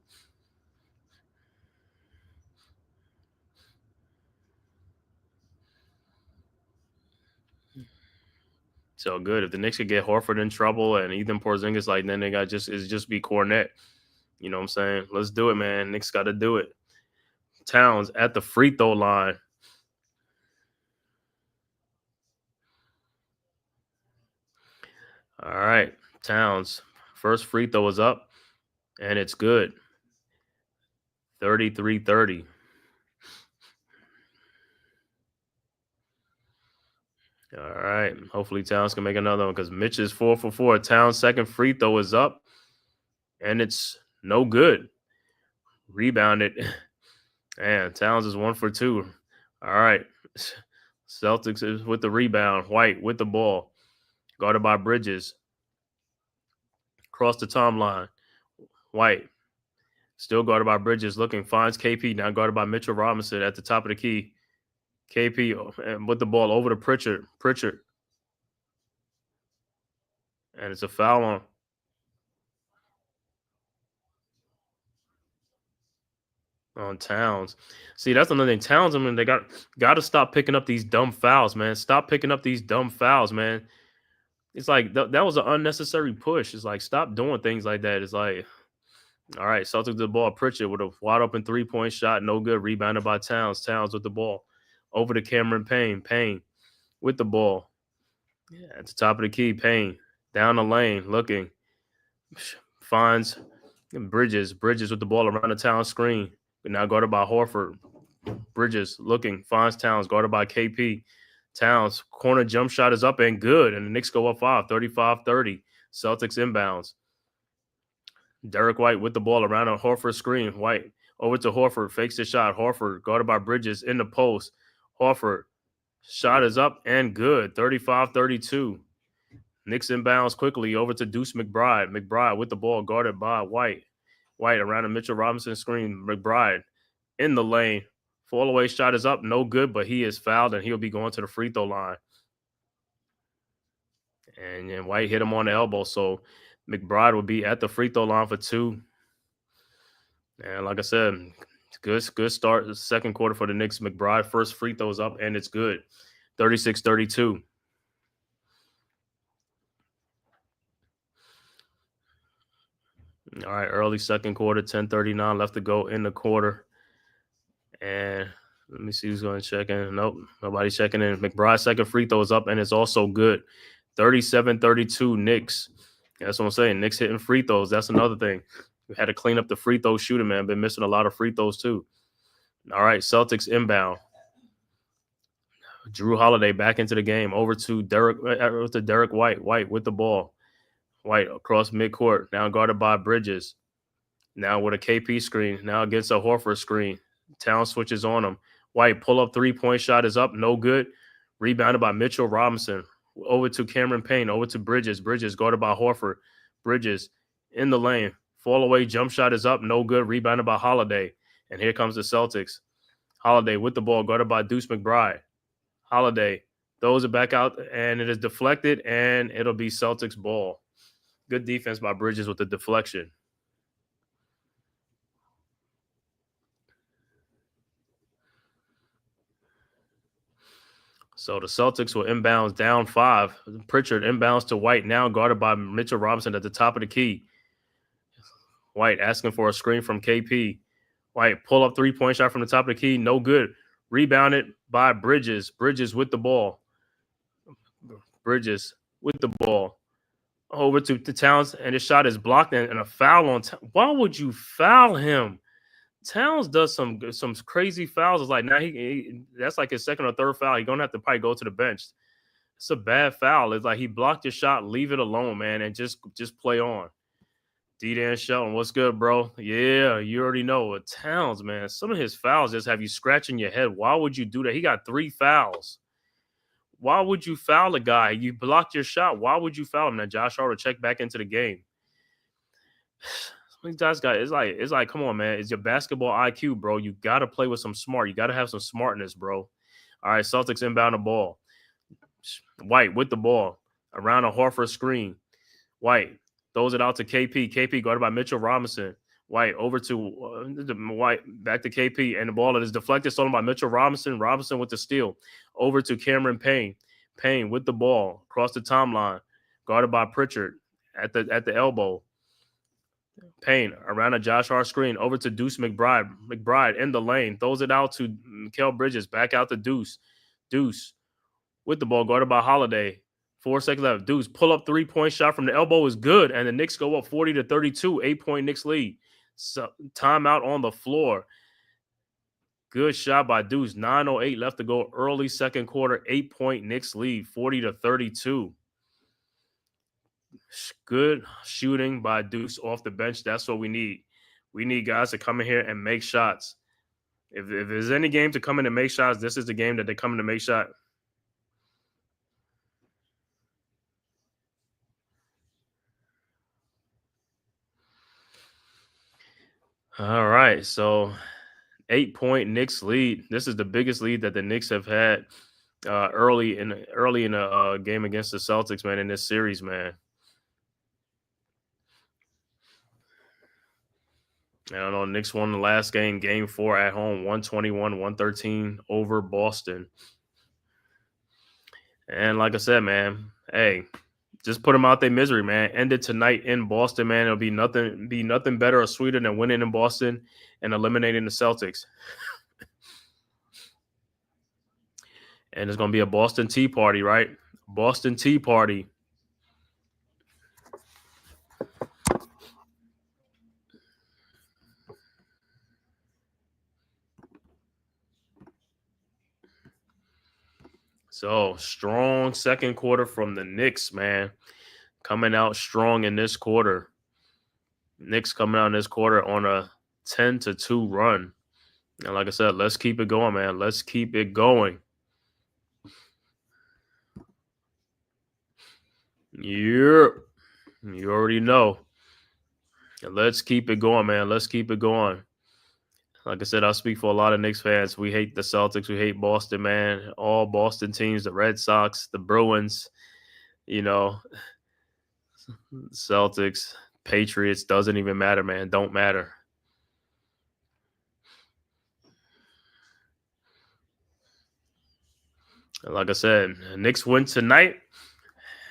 [SPEAKER 4] So good. If the Knicks could get Horford in trouble and Ethan Porzingis, like, then they got just be Cornette. You know what I'm saying? Let's do it, man. Knicks got to do it. Towns at the free throw line. All right, Towns. First free throw is up, and it's good. 33-30. All right. Hopefully Towns can make another one because Mitch is 4 for 4. Towns' second free throw is up, and it's no good. Rebounded. And Towns is 1 for 2. All right. Celtics is with the rebound. White with the ball. Guarded by Bridges. Across the timeline. White. Still guarded by Bridges. Looking. Finds KP. Now guarded by Mitchell Robinson at the top of the key. KP with the ball over to Pritchard. Pritchard. And it's a foul on Towns. See, that's another thing. Towns, I mean, they got to stop picking up these dumb fouls, man. Stop picking up these dumb fouls, man. It's like that was an unnecessary push. It's like, stop doing things like that. It's like, all right, Celtics the ball. Pritchard with a wide open 3-point shot. No good. Rebounded by Towns. Towns with the ball. Over to Cameron Payne. Payne with the ball. Yeah, at the top of the key. Payne down the lane looking. Finds Bridges. Bridges with the ball around the Towns screen. But now guarded by Horford. Bridges looking. Finds Towns. Guarded by KP. Towns. Corner jump shot is up and good. And the Knicks go up 5. 35-30. Celtics inbounds. Derek White with the ball around a Horford screen. White over to Horford. Fakes the shot. Horford guarded by Bridges in the post. Horford. Shot is up and good. 35-32. Knicks inbounds quickly over to Deuce McBride. McBride with the ball guarded by White. White around a Mitchell Robinson screen. McBride in the lane. Fall-away shot is up. No good, but he is fouled, and he'll be going to the free throw line. And then White hit him on the elbow, so McBride will be at the free throw line for 2. And like I said, good start the second quarter for the Knicks. McBride first free throws up, and it's good. 36-32. All right, early second quarter, 10:39 left to go in the quarter. And let me see who's going to check in. Nope, nobody's checking in. McBride's second free throw is up, and it's also good. 37-32 Knicks. That's what I'm saying. Knicks hitting free throws. That's another thing. We had to clean up the free throw shooting, man. Been missing a lot of free throws, too. All right, Celtics inbound. Drew Holiday back into the game. Over to Derek White. White with the ball. White across midcourt. Now guarded by Bridges. Now with a KP screen. Now against a Horford screen. Town switches on him. White pull-up three-point shot is up. No good. Rebounded by Mitchell Robinson. Over to Cameron Payne. Over to Bridges. Bridges guarded by Horford. Bridges in the lane. Fall away jump shot is up. No good. Rebounded by Holiday. And here comes the Celtics. Holiday with the ball guarded by Deuce McBride. Holiday throws it back out, and it is deflected, and it'll be Celtics ball. Good defense by Bridges with the deflection. So the Celtics will inbounds down 5. Pritchard inbounds to White, now guarded by Mitchell Robinson at the top of the key. White asking for a screen from KP. White pull up three-point shot from the top of the key. No good. Rebounded by Bridges. Bridges with the ball. Bridges with the ball. Over to Towns, and his shot is blocked, and a foul on Towns. Why would you foul him? Towns does some crazy fouls. It's like now he that's like his second or third foul. He's gonna have to probably go to the bench. It's a bad foul. It's like he blocked your shot. Leave it alone, man, and just play on. D-Dan Shelton, what's good, bro? Yeah, you already know. Towns, man, some of his fouls just have you scratching your head. Why would you do that? He got 3 fouls. Why would you foul a guy? You blocked your shot. Why would you foul him? Now Josh Hart will check back into the game. It's like, come on, man. It's your basketball IQ, bro. You got to play with some smart. You got to have some smartness, bro. All right, Celtics inbound the ball. White with the ball around a Horford screen. White throws it out to KP. KP guarded by Mitchell Robinson. White over to White, back to KP, and the ball is deflected, stolen by Mitchell Robinson. Robinson with the steal. Over to Cameron Payne. Payne with the ball across the timeline, guarded by Pritchard at the elbow. Payne around a Josh Hart screen. Over to Deuce McBride. McBride in the lane. Throws it out to Mikal Bridges. Back out to Deuce. Deuce with the ball, guarded by Holiday. 4 seconds left. Deuce pull up three-point shot from the elbow is good, and the Knicks go up 40-32. 8-point Knicks lead. So, timeout on the floor. Good shot by Deuce. 9:08 left to go. Early second quarter. 8-point Knicks lead. 40-32. Good shooting by Deuce off the bench. That's what we need. We need guys to come in here and make shots. If there's any game to come in and make shots, this is the game that they come in to make shots. All right, so 8-point Knicks lead. This is the biggest lead that the Knicks have had early in a game against the Celtics, man, in this series, man. I don't know. Knicks won the last game, game 4 at home, 121-113 over Boston. And like I said, man, hey, just put them out their misery, man. End it tonight in Boston, man. It'll be nothing better or sweeter than winning in Boston and eliminating the Celtics. And it's going to be a Boston Tea Party, right? Boston Tea Party. So, strong second quarter from the Knicks, man. Coming out strong in this quarter. Knicks coming out in this quarter on a 10-2 run. And like I said, let's keep it going, man. Let's keep it going. Yeah. You already know. Let's keep it going, man. Let's keep it going. Like I said, I speak for a lot of Knicks fans. We hate the Celtics. We hate Boston, man. All Boston teams, the Red Sox, the Bruins, Celtics, Patriots, doesn't even matter, man. Don't matter. Like I said, the Knicks win tonight,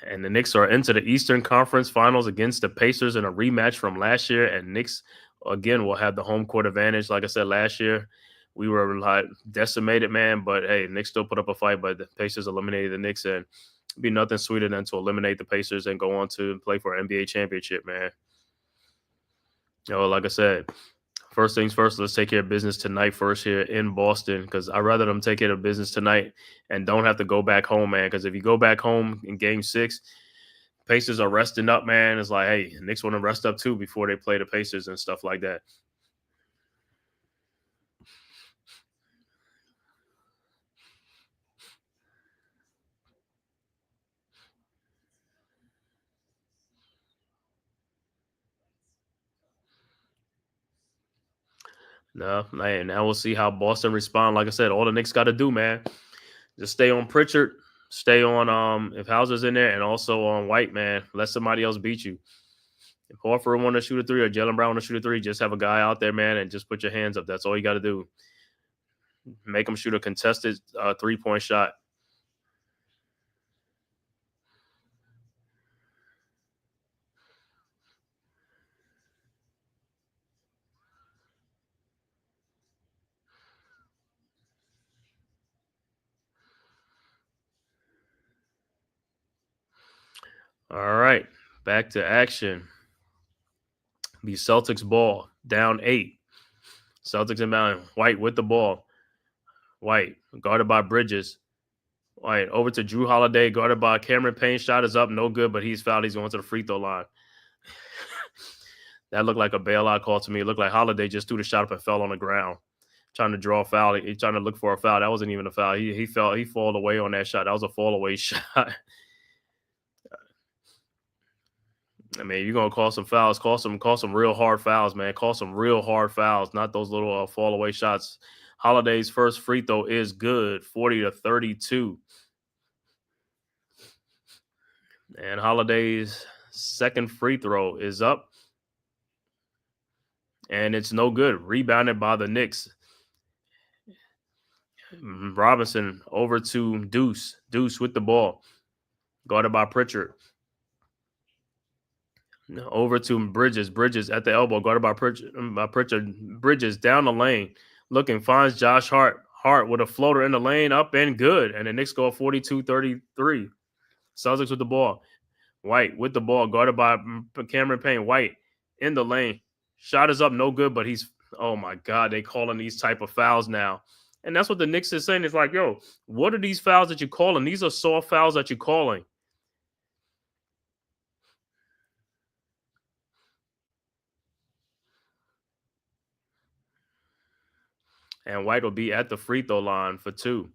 [SPEAKER 4] and the Knicks are into the Eastern Conference Finals against the Pacers in a rematch from last year. And Knicks, again, will have the home court advantage. Like I said, last year, we were like decimated, man. But hey, Knicks still put up a fight, but the Pacers eliminated the Knicks, and it'd be nothing sweeter than to eliminate the Pacers and go on to play for an NBA championship, man. Like I said, first things first, let's take care of business tonight first here in Boston, because I'd rather them take care of business tonight and don't have to go back home, man. Because if you go back home in game 6, Pacers are resting up, man. It's like, hey, Knicks want to rest up too before they play the Pacers and stuff like that. No, man, now we'll see how Boston respond. Like I said, all the Knicks got to do, man, just stay on Pritchard, stay on if Hauser's in there, and also on White, man. Let somebody else beat you. If Horford want to shoot a 3 or Jaylen Brown want to shoot a 3, just have a guy out there, man, and just put your hands up. That's all you got to do. Make them shoot a contested 3-point shot. All right, back to action. Be Celtics ball, down 8. Celtics inbound. White with the ball. White guarded by Bridges. White over to Drew Holiday, guarded by Cameron Payne. Shot is up, no good, but he's fouled. He's going to the free throw line. That looked like a bailout call to me. It looked like Holiday just threw the shot up and fell on the ground, trying to draw a foul. He's trying to look for a foul. That wasn't even a foul. He fell. He falled away on that shot. That was a fall away shot. I mean, you're gonna call some fouls. Call some real hard fouls, man. Call some real hard fouls, not those little fall away shots. Holiday's first free throw is good, 40-32. And Holiday's second free throw is up, and it's no good. Rebounded by the Knicks. Robinson over to Deuce. Deuce with the ball, guarded by Pritchard. Over to Bridges. Bridges at the elbow, guarded by Pritchard. Bridges down the lane, looking, finds Josh Hart. Hart with a floater in the lane, up and good. And the Knicks go 42-33. Celtics with the ball. White with the ball, guarded by Cameron Payne. White in the lane. Shot is up, no good, but he's, oh my God, they calling these type of fouls now. And that's what the Knicks is saying. It's like, yo, what are these fouls that you're calling? These are soft fouls that you're calling. And White will be at the free throw line for 2.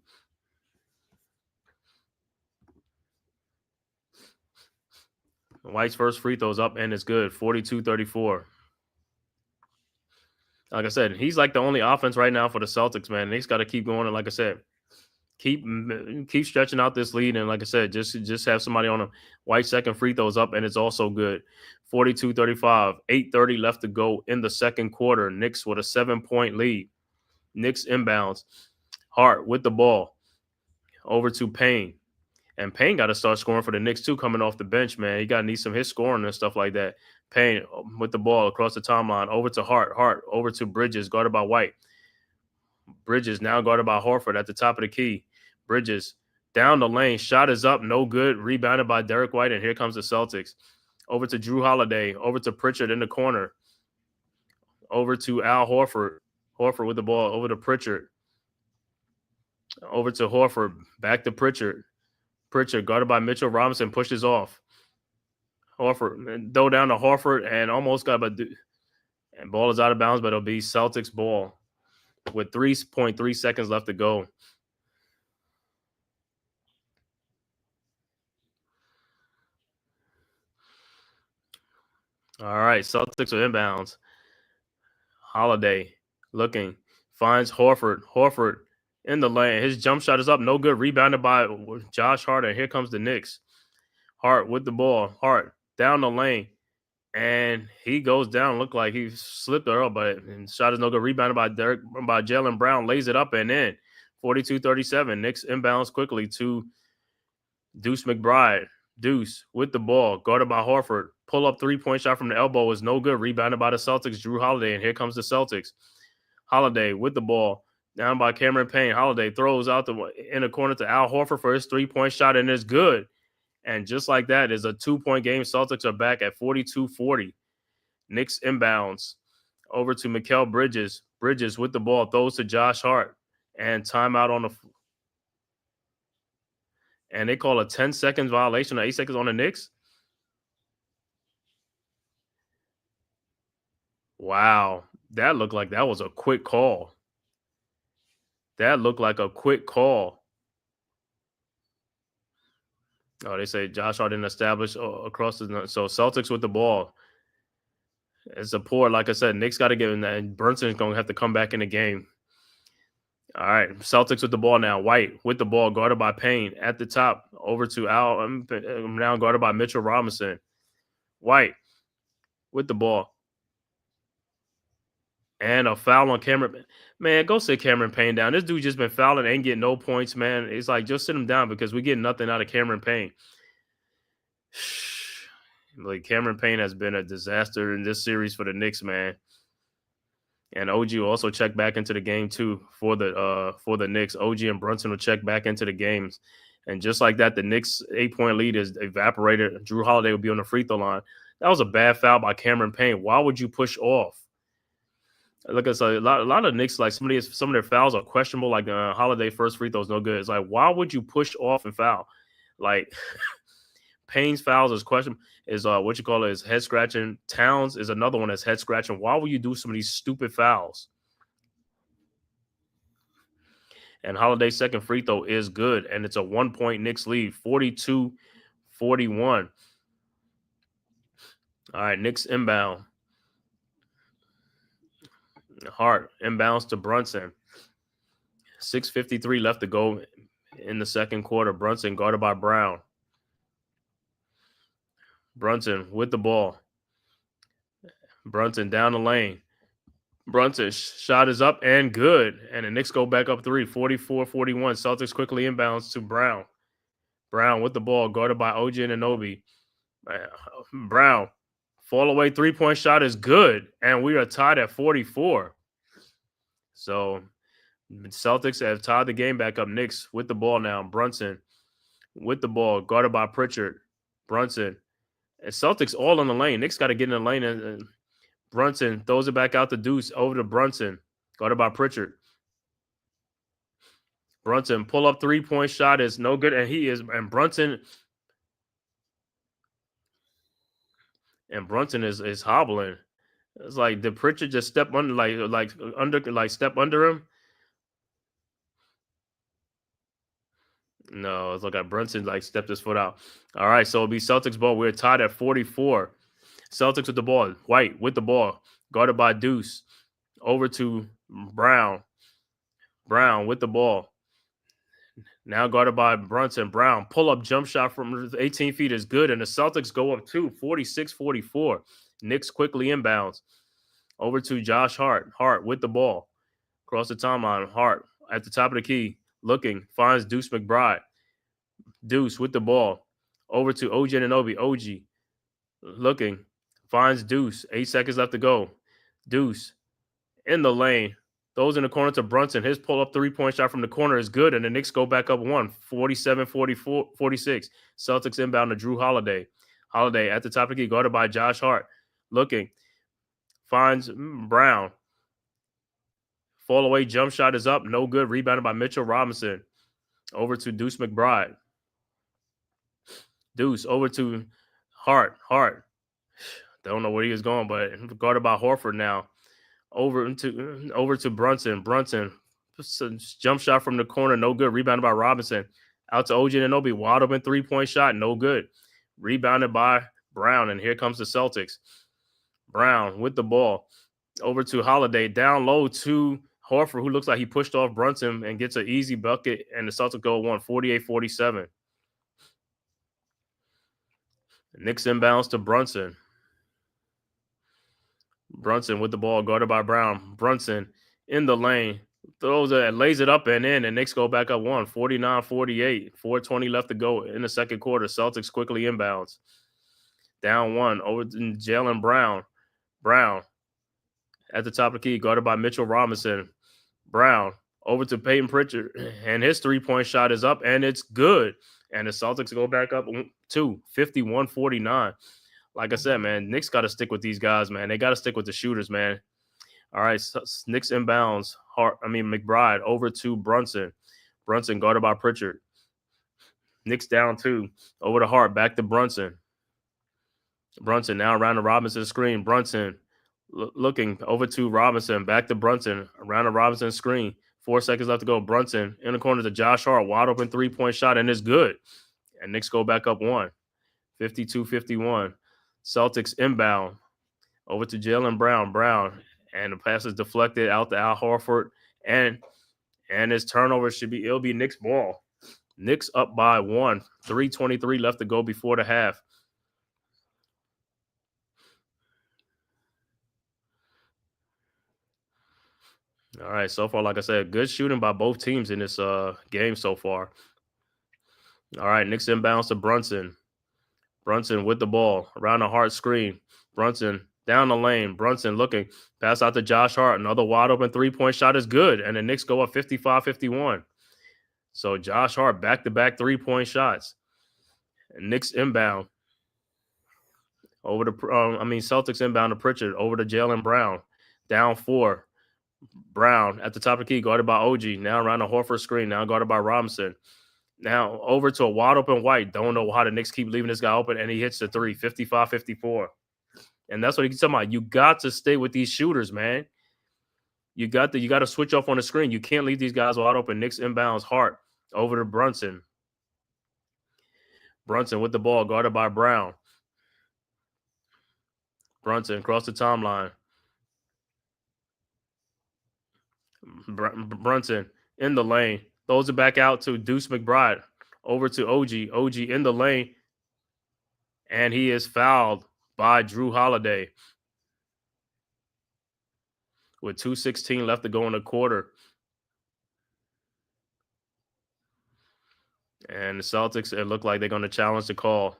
[SPEAKER 4] White's first free throw's up and it's good, 42-34. Like I said, he's like the only offense right now for the Celtics, man. They just got to keep going. And like I said, keep stretching out this lead. And like I said, just have somebody on him. White's second free throw's up and it's also good, 42-35. 8:30 left to go in the second quarter. Knicks with a 7-point lead. Knicks inbounds. Hart with the ball. Over to Payne. And Payne got to start scoring for the Knicks too, coming off the bench, man. He got to need some his scoring and stuff like that. Payne with the ball across the timeline. Over to Hart. Hart over to Bridges, guarded by White. Bridges now guarded by Horford at the top of the key. Bridges down the lane. Shot is up, no good. Rebounded by Derek White, and here comes the Celtics. Over to Drew Holiday. Over to Pritchard in the corner. Over to Al Horford. Horford with the ball. Over to Pritchard. Over to Horford. Back to Pritchard. Pritchard guarded by Mitchell Robinson pushes off. Horford throw down to Horford and almost got and ball is out of bounds, but it'll be Celtics ball with 3.3 seconds left to go. All right, Celtics are inbounds. Holiday looking, finds Horford. Horford in the lane. His jump shot is up, no good. Rebounded by Josh Hart, and here comes the Knicks. Hart with the ball. Hart down the lane, and he goes down. Looked like he slipped early, but shot is no good. Rebounded by Jaylen Brown, lays it up and in. 42-37. Knicks inbounds quickly to Deuce McBride. Deuce with the ball, guarded by Horford. Pull up 3-point shot from the elbow is no good. Rebounded by the Celtics, Drew Holiday, and here comes the Celtics. Holiday with the ball, down by Cameron Payne. Holiday throws out in the corner to Al Horford for his 3-point shot, and it's good. And just like that, is a 2-point game. Celtics are back at 42-40. Knicks inbounds over to Mikal Bridges. Bridges with the ball, throws to Josh Hart, and timeout on the. And they call a 10 seconds violation, or 8 seconds on the Knicks. Wow, that looked like that was a quick call. That looked like a quick call. Oh, they say Josh Hart didn't establish across the. So Celtics with the ball. It's a poor, like I said, Knicks got to get in that. And Brunson's going to have to come back in the game. All right, Celtics with the ball now. White with the ball, guarded by Payne at the top. Over to Al, now guarded by Mitchell Robinson. White with the ball. And a foul on Cameron. Man, go sit Cameron Payne down. This dude just been fouling and ain't getting no points, man. It's like, just sit him down because we get nothing out of Cameron Payne. Like, Cameron Payne has been a disaster in this series for the Knicks, man. And OG will also check back into the game too for the Knicks. OG and Brunson will check back into the games. And just like that, the Knicks' 8-point lead is evaporated. Drew Holiday will be on the free throw line. That was a bad foul by Cameron Payne. Why would you push off? Look, it's a lot of Knicks, like some of their fouls are questionable. Like Holiday first free throw is no good. It's like, why would you push off and foul? Like Payne's fouls is questionable. Is is head scratching. Towns is another one that's head scratching. Why would you do some of these stupid fouls? And Holiday's second free throw is good, and it's a 1-point Knicks lead, 42-41. All right, Knicks inbound. Hart inbounds to Brunson. 6:53 left to go in the second quarter. Brunson guarded by Brown. Brunson with the ball. Brunson down the lane. Brunson shot is up and good. And the Knicks go back up 3, 44-41. Celtics quickly inbounds to Brown. Brown with the ball, guarded by OG Anunoby. Brown, fall away 3-point shot is good. And we are tied at 44. So Celtics have tied the game back up. Knicks with the ball now. Brunson with the ball, guarded by Pritchard. Brunson. And Celtics all on the lane. Knicks got to get in the lane. And Brunson throws it back out to Deuce over to Brunson, guarded by Pritchard. Brunson pull up 3-point shot is no good, and Brunson is hobbling. It's like, did Pritchard just step under, step under him? No, it's like Brunson stepped his foot out. All right, so it'll be Celtics ball. We're tied at 44. Celtics with the ball. White with the ball, guarded by Deuce. Over to Brown. Brown with the ball. Now guarded by Brunson. Brown, pull-up jump shot from 18 feet is good, and the Celtics go up 2, 46-44. Knicks quickly inbounds. Over to Josh Hart. Hart with the ball. Across the timeline. Hart at the top of the key. Looking. Finds Deuce McBride. Deuce with the ball. Over to OG Anunoby. OG. Looking. Finds Deuce. 8 seconds left to go. Deuce in the lane. Those in the corner to Brunson. His pull-up 3-point shot from the corner is good, and the Knicks go back up 1, 47-46. Celtics inbound to Drew Holiday. Holiday at the top of the key, guarded by Josh Hart. Looking. Finds Brown. Fall away jump shot is up. No good. Rebounded by Mitchell Robinson. Over to Deuce McBride. Deuce over to Hart. Hart. Don't know where he was going, but guarded by Horford now. Over to Brunson. Brunson, jump shot from the corner, no good. Rebounded by Robinson. Out to OG Anunoby, wide open 3-point shot, no good. Rebounded by Brown, and here comes the Celtics. Brown with the ball. Over to Holiday, down low to Horford, who looks like he pushed off Brunson and gets an easy bucket, and the Celtics go 1, 48-47. Knicks inbounds to Brunson. Brunson with the ball, guarded by Brown. Brunson in the lane. throws it, lays it up and in, and Knicks go back up 49-48. 4:20 left to go in the second quarter. Celtics quickly inbounds. Down one over to Jalen Brown. Brown at the top of the key, guarded by Mitchell Robinson. Brown over to Peyton Pritchard, and his 3-point shot is up, and it's good. And the Celtics go back up 51-49. Like I said, man, Knicks got to stick with these guys, man. They got to stick with the shooters, man. All right, so Knicks inbounds. McBride over to Brunson. Brunson guarded by Pritchard. Knicks down 2. Over to Hart, back to Brunson. Brunson now around the Robinson screen. Brunson looking over to Robinson, back to Brunson, around the Robinson screen. 4 seconds left to go. Brunson in the corner to Josh Hart, wide open 3-point shot, and it's good. And Knicks go back up 1, 52-51. Celtics inbound over to Jalen Brown. Brown, and the pass is deflected out to Al Horford, and his turnover it'll be Knicks ball. Knicks up by 1, 3:23 left to go before the half. All right, so far, like I said, good shooting by both teams in this game so far. All right, Knicks inbounds to Brunson. Brunson with the ball around the Hart screen. Brunson down the lane. Brunson looking. Pass out to Josh Hart. Another wide open 3-point shot is good. And the Knicks go up 55-51. So Josh Hart back-to-back 3-point shots. And Knicks inbound. Celtics inbound to Pritchard. Over to Jalen Brown. Down 4. Brown at the top of the key, guarded by OG. Now around the Horford screen. Now guarded by Robinson. Now over to a wide open White. Don't know how the Knicks keep leaving this guy open, and he hits the 3, 55-54. And that's what he's talking about. You got to stay with these shooters, man. You got to switch off on the screen. You can't leave these guys wide open. Knicks inbounds Hart over to Brunson. Brunson with the ball, guarded by Brown. Brunson across the timeline. Brunson in the lane. Throws it back out to Deuce McBride. Over to OG. OG in the lane. And he is fouled by Drew Holiday. With 2:16 left to go in the quarter. And the Celtics, it looked like they're going to challenge the call.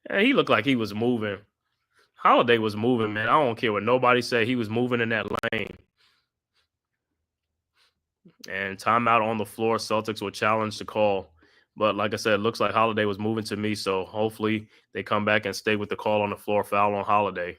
[SPEAKER 4] And he looked like he was moving. Holiday was moving, man. I don't care what nobody said. He was moving in that lane. And timeout on the floor. Celtics will challenge the call. But like I said, it looks like Holiday was moving to me. So hopefully they come back and stay with the call on the floor. Foul on Holiday.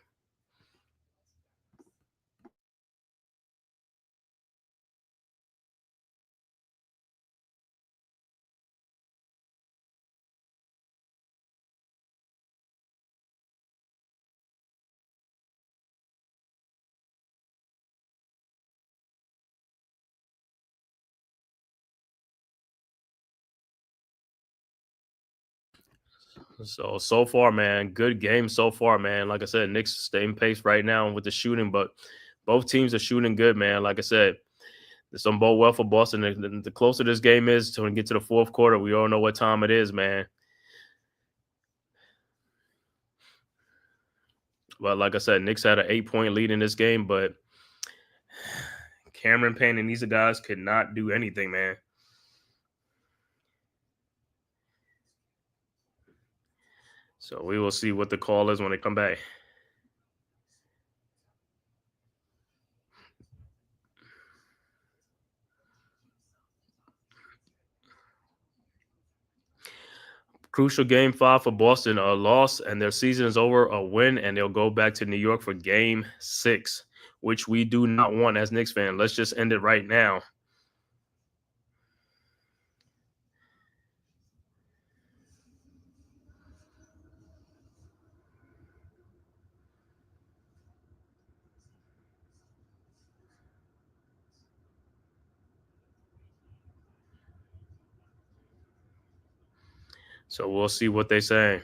[SPEAKER 4] So far, man, good game so far, man. Like I said, Knicks staying pace right now with the shooting, but both teams are shooting good, man. Like I said, it's on both well for Boston. The closer this game is to get to the fourth quarter, we all know what time it is, man. But like I said, Knicks had an 8-point lead in this game, but Cameron Payne and these guys could not do anything, man. So we will see what the call is when they come back. Crucial game 5 for Boston, a loss, and their season is over. A win, and they'll go back to New York for game 6, which we do not want as Knicks fans. Let's just end it right now. So we'll see what they say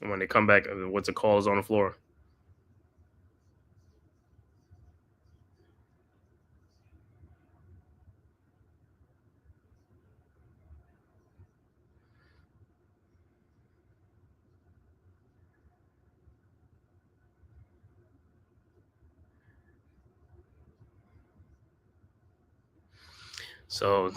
[SPEAKER 4] when they come back and what the call is on the floor. So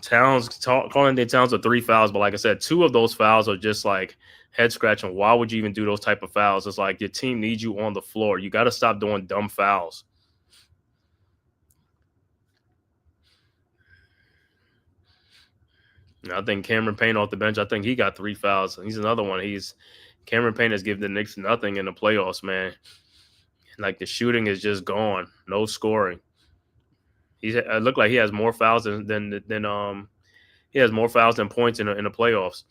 [SPEAKER 4] calling their Towns are 3 fouls, but like I said, 2 of those fouls are just like head scratching. Why would you even do those type of fouls? It's like your team needs you on the floor. You got to stop doing dumb fouls. And I think Cameron Payne off the bench, I think he got 3 fouls. He's another one. Cameron Payne has given the Knicks nothing in the playoffs, man. Like the shooting is just gone. No scoring. It looked like he has more fouls than he has more fouls than points in the playoffs.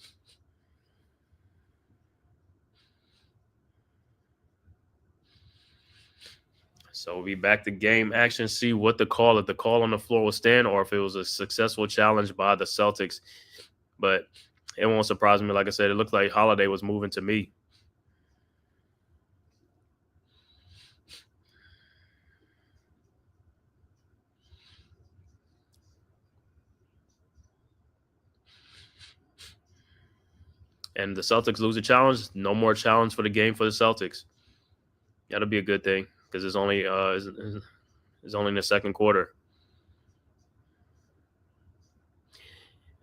[SPEAKER 4] So we'll be back to game action, see what if the call on the floor will stand or if it was a successful challenge by the Celtics. But it won't surprise me. Like I said, it looked like Holiday was moving to me. And the Celtics lose a challenge. No more challenge for the game for the Celtics. That'll be a good thing because it's only in the second quarter.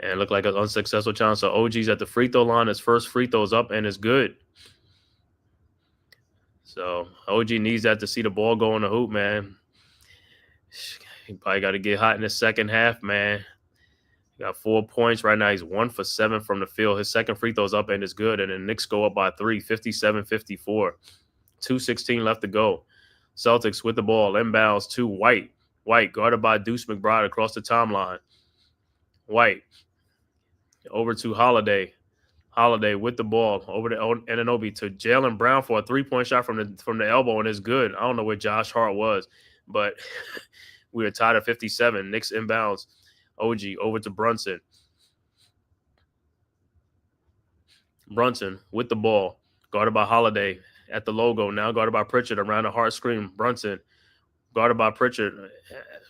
[SPEAKER 4] And it looked like an unsuccessful challenge. So OG's at the free throw line. His first free throw is up and it's good. So OG needs that to see the ball go in the hoop, man. He probably got to get hot in the second half, man. He got 4 points right now. He's 1 for 7 from the field. His second free throw's up and it's good. And then Knicks go up by 3, 57-54. 2:16 left to go. Celtics with the ball. Inbounds to White. White guarded by Deuce McBride across the timeline. White over to Holiday. Holiday with the ball over to Anunoby to Jaylen Brown for a 3-point shot from the elbow, and it's good. I don't know where Josh Hart was, but we are tied at 57. Knicks inbounds. OG over to Brunson. Brunson with the ball, guarded by Holiday at the logo. Now guarded by Pritchard around the Hart screen. Brunson guarded by Pritchard.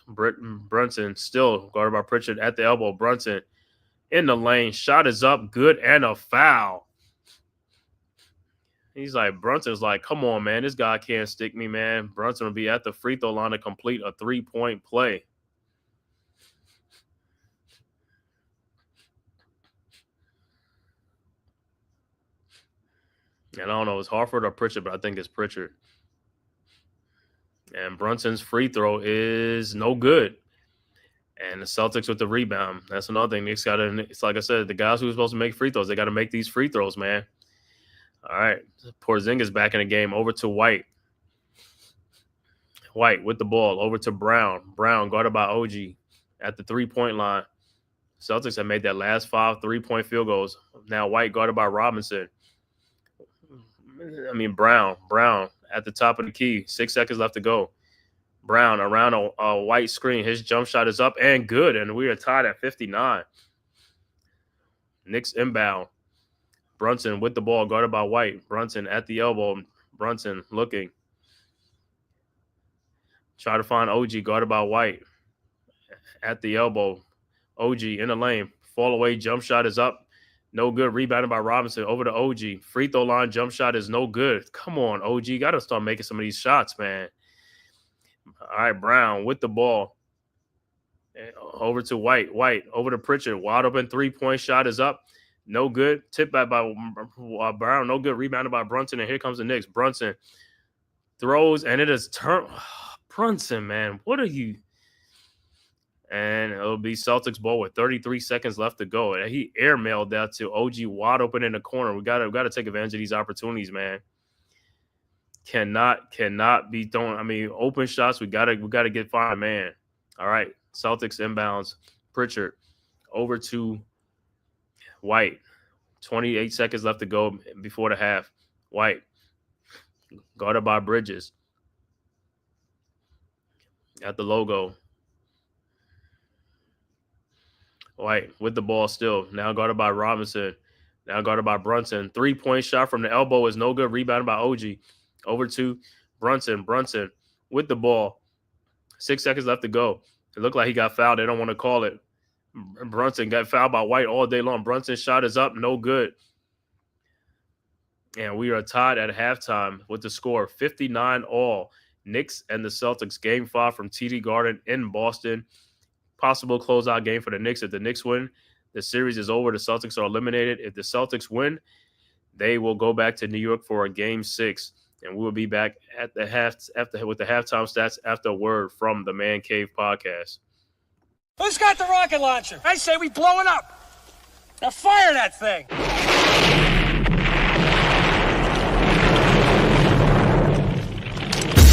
[SPEAKER 4] Brunson still guarded by Pritchard at the elbow. Brunson in the lane. Shot is up. Good and a foul. He's like, Brunson's like, come on, man. This guy can't stick me, man. Brunson will be at the free throw line to complete a 3-point play. And I don't know, it's Harford or Pritchard, but I think it's Pritchard. And Brunson's free throw is no good. And the Celtics with the rebound. That's another thing. It's like I said, the guys who are supposed to make free throws, they got to make these free throws, man. All right. Porzingis back in the game. Over to White. White with the ball. Over to Brown. Brown guarded by OG at the 3-point line. Celtics have made that last 5 3-point field goals. Now White guarded by Robinson. Brown at the top of the key. 6 seconds left to go. Brown around a White screen. His jump shot is up and good, and we are tied at 59. Knicks inbound. Brunson with the ball, guarded by White. Brunson at the elbow. Brunson looking. Try to find OG, guarded by White. At the elbow. OG in the lane. Fall away, jump shot is up. No good. Rebounded by Robinson. Over to OG. Free throw line jump shot is no good. Come on, OG. Got to start making some of these shots, man. All right, Brown with the ball. Over to White. White over to Pritchard. Wide open 3-point shot is up. No good. Tipped back by Brown. No good. Rebounded by Brunson. And here comes the Knicks. Brunson throws, and it is turned. Brunson, man. What are you? And it'll be Celtics ball with 33 seconds left to go. And he airmailed that to OG wide open in the corner. We gotta take advantage of these opportunities, man. Cannot be throwing. Open shots. We gotta get fine, man. All right. Celtics inbounds. Pritchard over to White. 28 seconds left to go before the half. White guarded by Bridges at the logo. White with the ball still. Now guarded by Robinson. Now guarded by Brunson. 3-point shot from the elbow is no good. Rebounded by OG. Over to Brunson. Brunson with the ball. 6 seconds left to go. It looked like he got fouled. They don't want to call it. Brunson got fouled by White all day long. Brunson's shot is up. No good. And we are tied at halftime with the score 59-all. Knicks and the Celtics, Game 5 from TD Garden in Boston. possible closeout game for the Knicks. If the Knicks win, the series is over. The Celtics are eliminated. If the Celtics win, they will go back to New York for a game 6. And we will be back at the with the halftime stats after a word from the Man-Cave podcast.
[SPEAKER 1] Who's got the rocket launcher? I say we blow it up. Now fire that thing.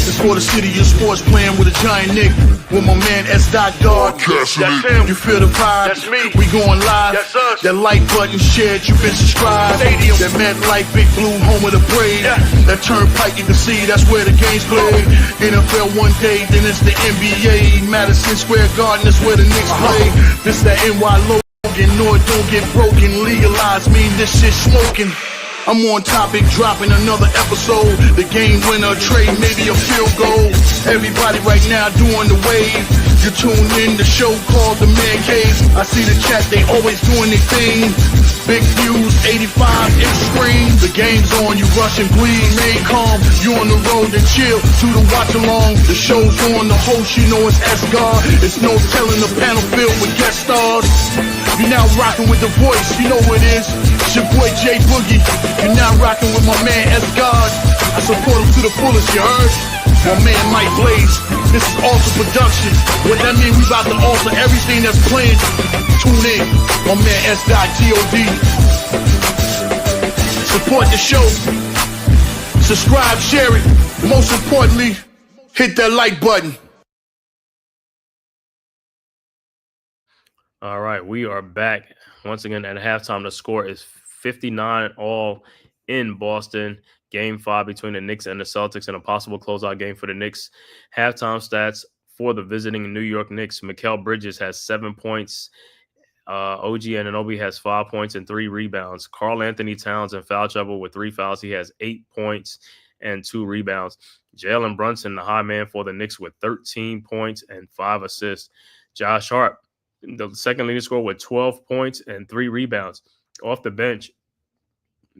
[SPEAKER 2] It's for the city of sports, playing with a giant Nick. With my man S. Dot Dog.
[SPEAKER 3] That's him.
[SPEAKER 2] You feel the vibe?
[SPEAKER 3] That's me.
[SPEAKER 2] We going live.
[SPEAKER 3] That's us.
[SPEAKER 2] That like button shared, you been subscribed.
[SPEAKER 3] Stadium.
[SPEAKER 2] That MetLife Big Blue, home of the Braves.
[SPEAKER 3] Yeah.
[SPEAKER 2] That turnpike you can see, that's where the game's played. NFL one day, then it's the NBA. Madison Square Garden, that's where the Knicks play. This that NY Logan, no it don't get broken. Legalize, mean this shit smoking. I'm on topic, dropping another episode. The game winner, trade, maybe a field goal. Everybody right now doing the wave. You tune in the show called The Man-Cave. I see the chat, they always doing their thing. Big views, 85 inch screen. The game's on, you rush and bleed. Remain calm, you on the road and chill. Do the watch along. The show's on, the host, you know it's S-God. It's no telling the panel filled with guest stars. You're now rocking with the voice, you know who it is. It's your boy J Boogie. You're now rocking with my man S-God. I support him to the fullest, you heard? My man Mike Blaze. This is Alter Production. What that mean, we about to alter everything that's playing. Tune in. My man S.God. Support the show. Subscribe, share it. Most importantly, hit that like button.
[SPEAKER 4] All right, we are back once again at halftime. The score is 59-all in Boston. Game 5 between the Knicks and the Celtics, and a possible closeout game for the Knicks. Halftime stats for the visiting New York Knicks: Mikal Bridges has 7 points. OG Anunoby has 5 points and 3 rebounds. Karl Anthony Towns in foul trouble with 3 fouls. He has 8 points and 2 rebounds. Jalen Brunson, the high man for the Knicks, with 13 points and 5 assists. Josh Hart, the second leading scorer, with 12 points and 3 rebounds. Off the bench,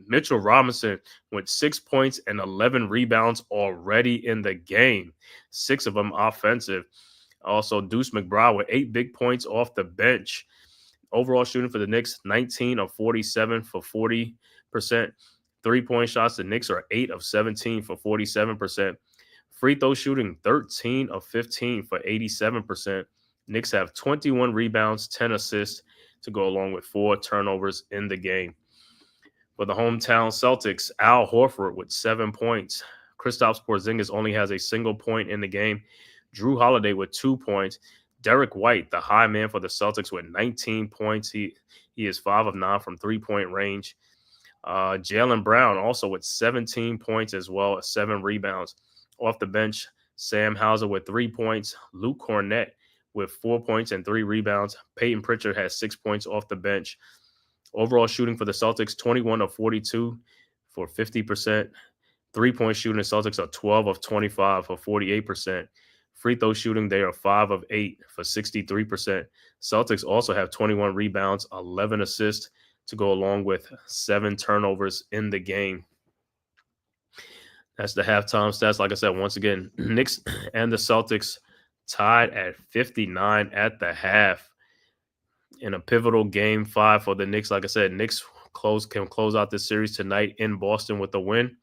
[SPEAKER 4] Mitchell Robinson with 6 points and 11 rebounds already in the game, 6 of them offensive. Also, Deuce McBride with 8 big points off the bench. Overall shooting for the Knicks, 19 of 47 for 40%. 3-point shots, the Knicks are 8 of 17 for 47%. Free throw shooting, 13 of 15 for 87%. Knicks have 21 rebounds, 10 assists to go along with 4 turnovers in the game. For the hometown Celtics, Al Horford with 7 points. Kristaps Porzingis only has a single point in the game. Drew Holiday with 2 points. Derek White, the high man for the Celtics, with 19 points. He is 5 of 9 from 3-point range. Jaylen Brown also with 17 points as well as 7 rebounds. Off the bench, Sam Hauser with 3 points. Luke Cornett with 4 points and 3 rebounds. Peyton Pritchard has 6 points off the bench. Overall shooting for the Celtics, 21 of 42 for 50%. 3-point shooting, the Celtics are 12 of 25 for 48%. Free throw shooting, they are 5 of 8 for 63%. Celtics also have 21 rebounds, 11 assists to go along with 7 turnovers in the game. That's the halftime stats. Like I said, once again, Knicks and the Celtics tied at 59 at the half. In a pivotal game 5 for the Knicks. Like I said, Knicks can close out this series tonight in Boston with a win.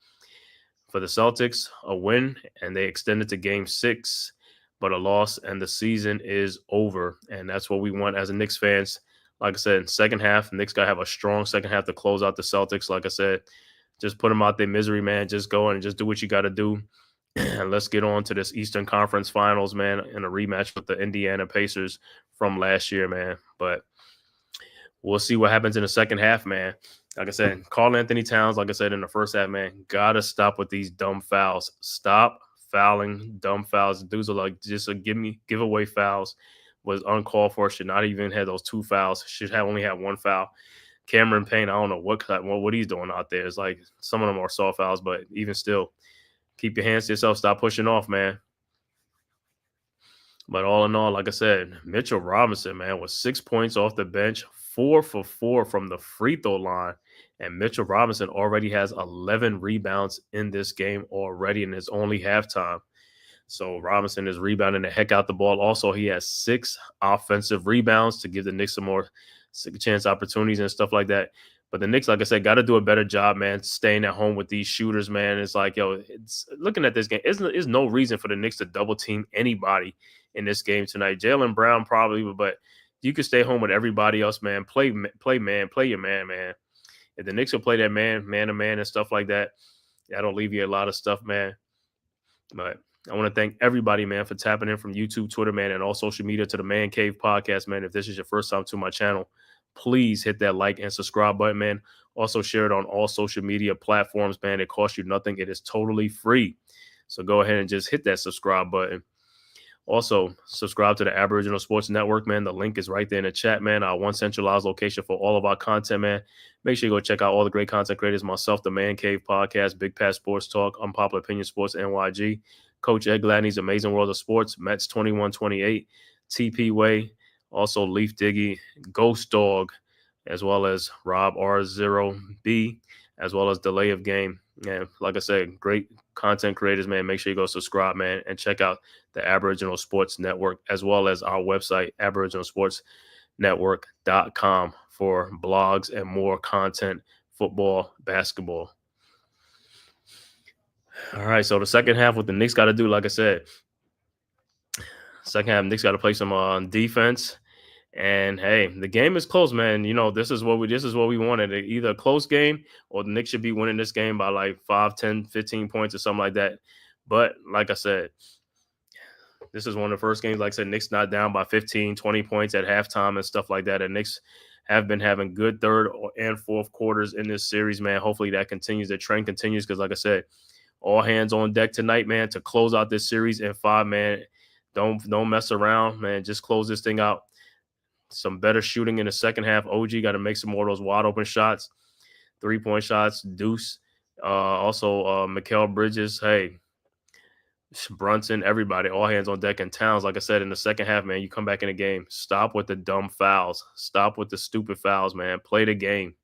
[SPEAKER 4] For the Celtics, a win, and they extend it to game 6, but a loss, and the season is over. And that's what we want as a Knicks fans. Like I said, second half, Knicks got to have a strong second half to close out the Celtics. Like I said, just put them out their misery, man. Just go and just do what you got to do. And let's get on to this Eastern Conference Finals, man, in a rematch with the Indiana Pacers from last year, man. But we'll see what happens in the second half, man. Like I said, Karl Anthony Towns, like I said in the first half, man, got to stop with these dumb fouls. Stop fouling dumb fouls. Dudes are like, just giveaway fouls was uncalled for. Should not even have those 2 fouls. Should have only had 1 foul. Cameron Payne, I don't know what he's doing out there. It's like some of them are soft fouls, but even still, keep your hands to yourself. Stop pushing off, man. But all in all, like I said, Mitchell Robinson, man, was 6 points off the bench, 4 for 4 from the free throw line. And Mitchell Robinson already has 11 rebounds in this game already, and it's only halftime. So Robinson is rebounding the heck out the ball. Also, he has 6 offensive rebounds to give the Knicks some more second chance opportunities and stuff like that. But the Knicks, like I said, got to do a better job, man, staying at home with these shooters, man. It's like, it's looking at this game, there's no reason for the Knicks to double team anybody in this game tonight. Jaylen Brown probably, but you can stay home with everybody else, man. Play your man. If the Knicks will play that man to man and stuff like that, that'll alleviate a lot of stuff, man. But I want to thank everybody, man, for tapping in from YouTube, Twitter, man, and all social media to the Man-Cave podcast, man. If this is your first time to my channel, please hit that like and subscribe button, man. Also share it on all social media platforms, man. It costs you nothing. It is totally free. So go ahead and just hit that subscribe button. Also, subscribe to the Aboriginal Sports Network, man. The link is right there in the chat, man. Our one centralized location for all of our content, man. Make sure you go check out all the great content creators, myself, the Man-Cave podcast, Big Pat Sports Talk, Unpopular Opinion Sports, NYG, Coach Ed Gladney's Amazing World of Sports, Mets 2128, TP Way, also Leaf Diggy, Ghost Dog, as well as Rob R0B, as well as Delay of Game. And like I said, great content creators, man. Make sure you go subscribe, man, and check out the Aboriginal Sports Network, as well as our website, aboriginalsportsnetwork.com, for blogs and more content, football, basketball. All right, so the second half, what the Knicks got to do, like I said, second half, Knicks got to play some defense. And hey, the game is close, man. You know, this is what we wanted. Either a close game or the Knicks should be winning this game by like 5, 10, 15 points or something like that. But like I said, this is one of the first games, like I said, Knicks not down by 15, 20 points at halftime and stuff like that. And Knicks have been having good third and fourth quarters in this series, man. Hopefully that continues. The trend continues because, like I said, all hands on deck tonight, man, to close out this series in 5, man. Don't mess around, man. Just close this thing out. Some better shooting in the second half. OG got to make some more of those wide open shots, 3-point shots, Deuce. Also, Mikal Bridges. Hey, Brunson, everybody, all hands on deck. And Towns, like I said, in the second half, man, you come back in the game. Stop with the dumb fouls. Stop with the stupid fouls, man. Play the game.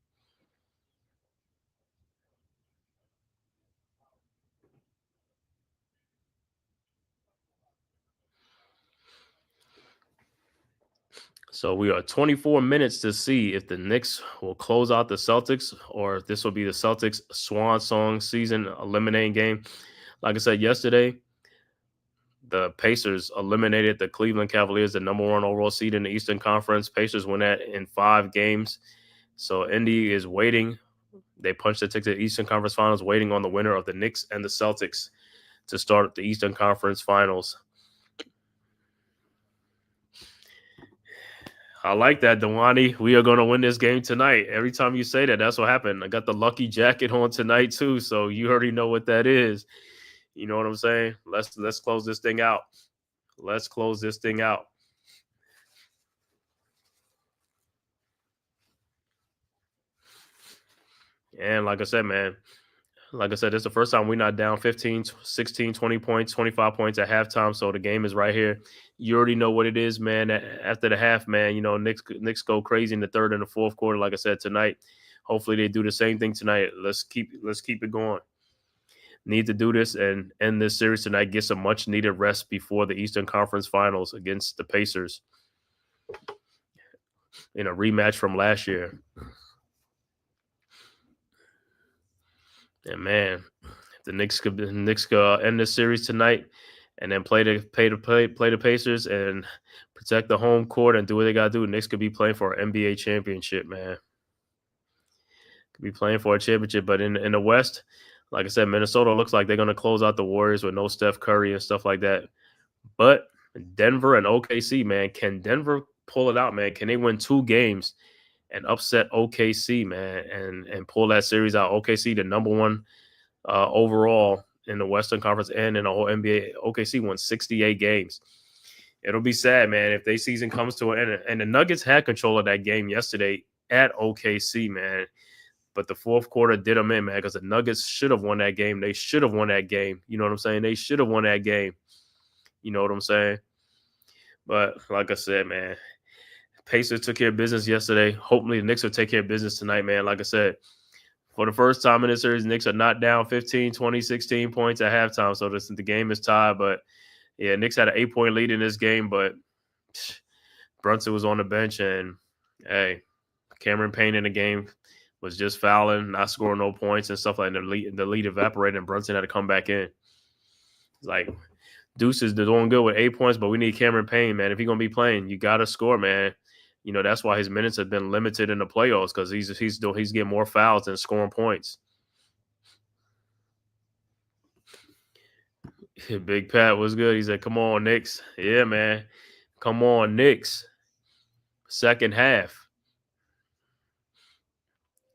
[SPEAKER 4] So we are 24 minutes to see if the Knicks will close out the Celtics or if this will be the Celtics' swan song season eliminating game. Like I said yesterday, the Pacers eliminated the Cleveland Cavaliers, the number 1 overall seed in the Eastern Conference. Pacers win that in 5 games. So Indy is waiting. They punched the ticket to the Eastern Conference Finals, waiting on the winner of the Knicks and the Celtics to start the Eastern Conference Finals. I like that, Dewani. We are going to win this game tonight. Every time you say that, that's what happened. I got the lucky jacket on tonight too, so you already know what that is. You know what I'm saying? Let's close this thing out. Let's close this thing out. And like I said, man, this is the first time we're not down 15, 16, 20 points, 25 points at halftime. So the game is right here. You already know what it is, man. After the half, man, you know, Knicks go crazy in the third and the fourth quarter, like I said, tonight. Hopefully they do the same thing tonight. Let's keep it going. Need to do this and end this series tonight. Get some much needed rest before the Eastern Conference Finals against the Pacers in a rematch from last year. And man, if the Knicks could end this series tonight and then play the Pacers and protect the home court and do what they gotta do, Knicks could be playing for an NBA championship, man. Could be playing for a championship. But in the West, like I said, Minnesota looks like they're gonna close out the Warriors with no Steph Curry and stuff like that. But Denver and OKC, man, can Denver pull it out, man? Can they win 2 games and upset OKC, man, and pull that series out? OKC, the number 1 overall in the Western Conference and in the whole NBA. OKC won 68 games. It'll be sad, man, if their season comes to an end. And the Nuggets had control of that game yesterday at OKC, man. But the fourth quarter did them in, man, because the Nuggets should have won that game. They should have won that game. You know what I'm saying? They should have won that game. You know what I'm saying? But like I said, man, Pacers took care of business yesterday. Hopefully the Knicks will take care of business tonight, man. Like I said, for the first time in this series, Knicks are not down 15, 20, 16 points at halftime. So the game is tied. But Yeah, Knicks had an 8-point lead in this game, but Brunson was on the bench, and hey, Cameron Payne in the game was just fouling, not scoring no points and stuff like that. The lead evaporated, and Brunson had to come back in. It's like Deuce is doing good with 8 points, but we need Cameron Payne, man. If he's gonna be playing, you gotta score, man. You know that's why his minutes have been limited in the playoffs because he's getting more fouls than scoring points. Big Pat was good. He said, "Come on, Knicks." Yeah, man. Come on, Knicks. Second half.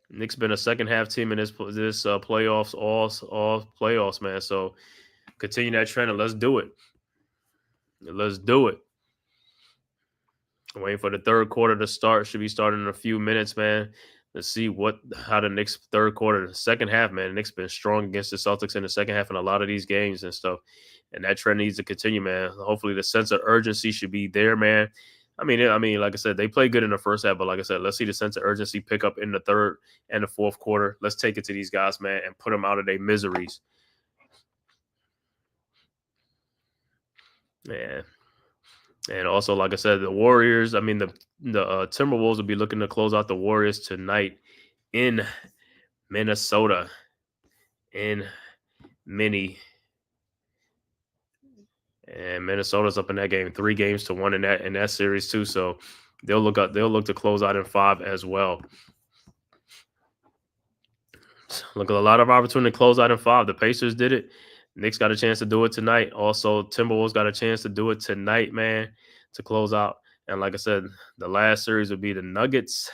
[SPEAKER 4] Knicks been a second half team in this playoffs, all playoffs, man. So continue that trend and let's do it. Let's do it. Waiting for the third quarter to start. Should be starting in a few minutes, man. Let's see how the Knicks third quarter, the second half, man. The Knicks been strong against the Celtics in the second half in a lot of these games and stuff. And that trend needs to continue, man. Hopefully the sense of urgency should be there, man. I mean, like I said, they played good in the first half, but like I said, let's see the sense of urgency pick up in the third and the fourth quarter. Let's take it to these guys, man, and put them out of their miseries. Man. And also, like I said, the Warriors, the Timberwolves will be looking to close out the Warriors tonight in Minnesota, in Minnie. And Minnesota's up in that game, 3-1 in that series too. So they'll look to close out in 5 as well. Look at a lot of opportunity to close out in 5. The Pacers did it. Knicks got a chance to do it tonight. Also, Timberwolves got a chance to do it tonight, man, to close out. And like I said, the last series would be the Nuggets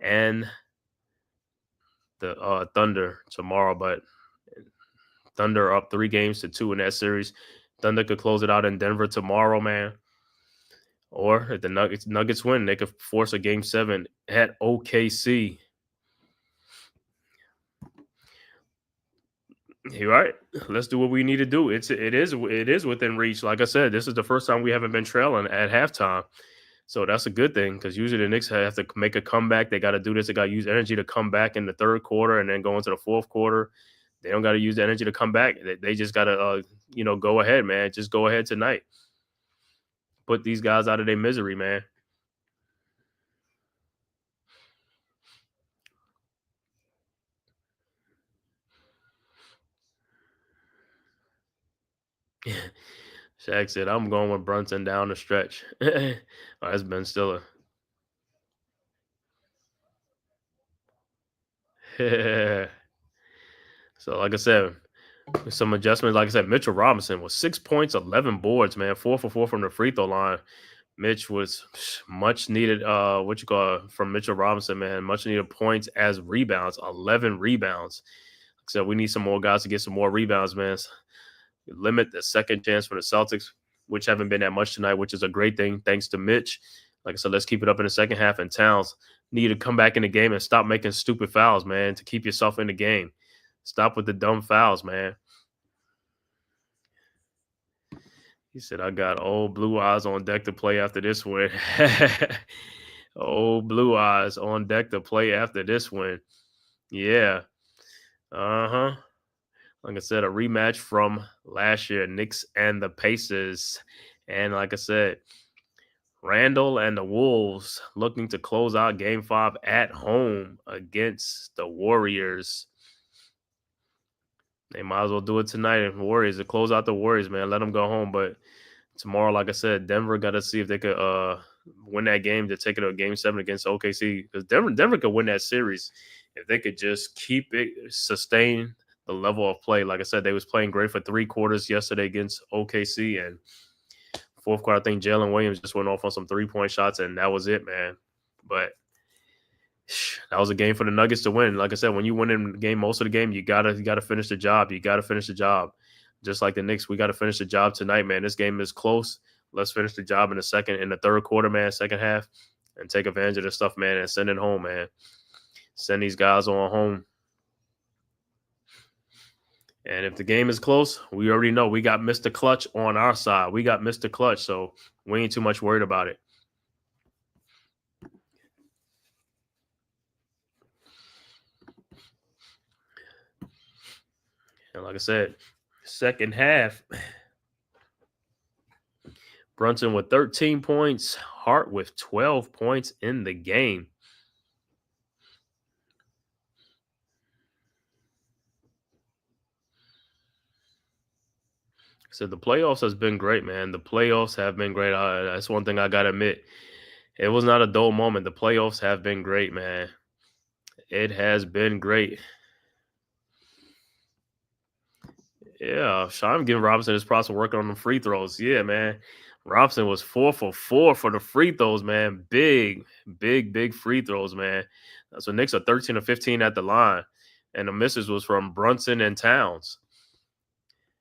[SPEAKER 4] and the Thunder tomorrow. But Thunder up 3-2 in that series. Thunder could close it out in Denver tomorrow, man. Or if the Nuggets win, they could force a Game 7 at OKC. You're right. Let's do what we need to do. It is within reach. Like I said, this is the first time we haven't been trailing at halftime. So that's a good thing because usually the Knicks have to make a comeback. They got to do this. They got to use energy to come back in the third quarter and then go into the fourth quarter. They don't got to use the energy to come back. They just got to, go ahead, man. Just go ahead tonight. Put these guys out of their misery, man. Shaq said, "I'm going with Brunson down the stretch." Oh, that's Ben Stiller. So, like I said, some adjustments. Like I said, Mitchell Robinson was 6 points, 11 boards, man. 4 for 4 from the free throw line. Mitch was much needed. From Mitchell Robinson, man. Much needed points as rebounds. 11 rebounds. So we need some more guys to get some more rebounds, man. Limit the second chance for the Celtics, which haven't been that much tonight, which is a great thing. Thanks to Mitch. Like I said, let's keep it up in the second half. And Towns need to come back in the game and stop making stupid fouls, man, to keep yourself in the game. Stop with the dumb fouls, man. He said, "I got old blue eyes on deck to play after this win." Old blue eyes on deck to play after this win. Yeah. Uh-huh. Like I said, a rematch from last year, Knicks and the Pacers. And like I said, Randall and the Wolves looking to close out Game 5 at home against the Warriors. They might as well do it tonight. And Warriors, to close out the Warriors, man. Let them go home. But tomorrow, like I said, Denver got to see if they could win that game to take it to Game 7 against OKC. Because Denver could win that series if they could just keep it, sustain the level of play. Like I said, they was playing great for 3 quarters yesterday against OKC. And fourth quarter, I think Jalen Williams just went off on some 3-point shots, and that was it, man. But that was a game for the Nuggets to win. Like I said, when you win in the game, most of the game, you gotta finish the job. You gotta finish the job. Just like the Knicks, we gotta finish the job tonight, man. This game is close. Let's finish the job in the third quarter, man, second half, and take advantage of this stuff, man, and send it home, man. Send these guys on home. And if the game is close, we already know we got Mr. Clutch on our side. We got Mr. Clutch, so we ain't too much worried about it. And like I said, second half, Brunson with 13 points. Hart with 12 points in the game. So the playoffs has been great, man. The playoffs have been great. That's one thing I gotta admit. It was not a dull moment. The playoffs have been great, man. It has been great. Yeah, Sean giving Robinson his props for working on the free throws. Yeah, man. Robinson was 4 for 4 for the free throws, man. Big free throws, man. So Knicks are 13 of 15 at the line. And the misses was from Brunson and Towns.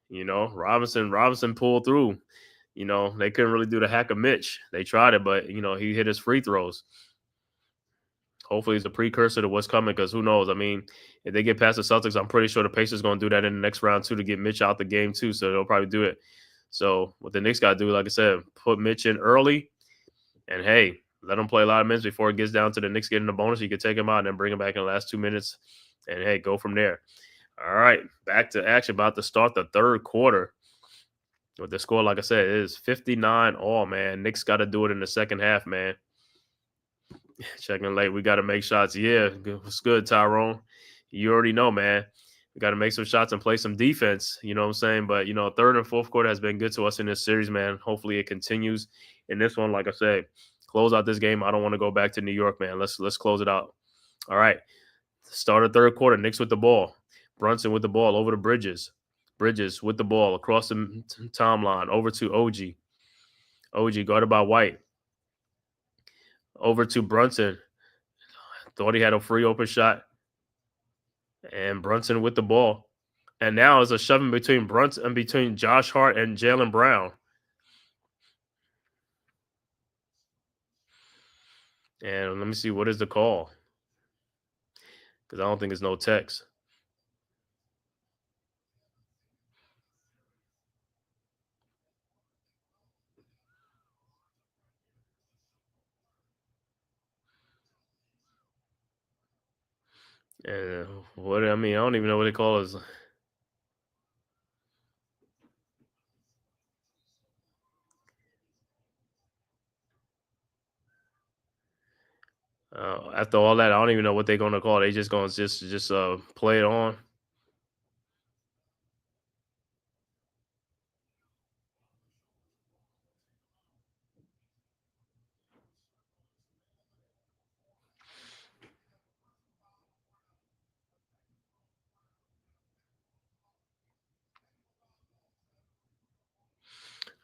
[SPEAKER 4] Robinson pulled through. They couldn't really do the hack of Mitch. They tried it, but he hit his free throws. Hopefully, it's a precursor to what's coming because who knows? I mean, if they get past the Celtics, I'm pretty sure the Pacers going to do that in the next round too to get Mitch out the game too. So they'll probably do it. So what the Knicks got to do, like I said, put Mitch in early, and hey, let him play a lot of minutes before it gets down to the Knicks getting the bonus. You could take him out and then bring him back in the last 2 minutes, and hey, go from there. All right, back to action. About to start the third quarter. With the score, like I said, it is 59 all, man. Knicks got to do it in the second half, man. Checking late. We got to make shots. Yeah, it's good, Tyrone. You already know, man. We got to make some shots and play some defense. You know what I'm saying? But, third and fourth quarter has been good to us in this series, man. Hopefully it continues in this one. Like I said, close out this game. I don't want to go back to New York, man. Let's close it out. All right. Start of third quarter. Knicks with the ball. Brunson with the ball over to Bridges. Bridges with the ball across the timeline over to OG. OG guarded by White. Over to Brunson. Thought he had a free open shot. And Brunson with the ball. And now it's a shoving between Brunson and between Josh Hart and Jaylen Brown. And let me see, what is the call? Because I don't think it's no text. And I don't even know what they call it. After all that, I don't even know what they're gonna call. They just gonna just play it on.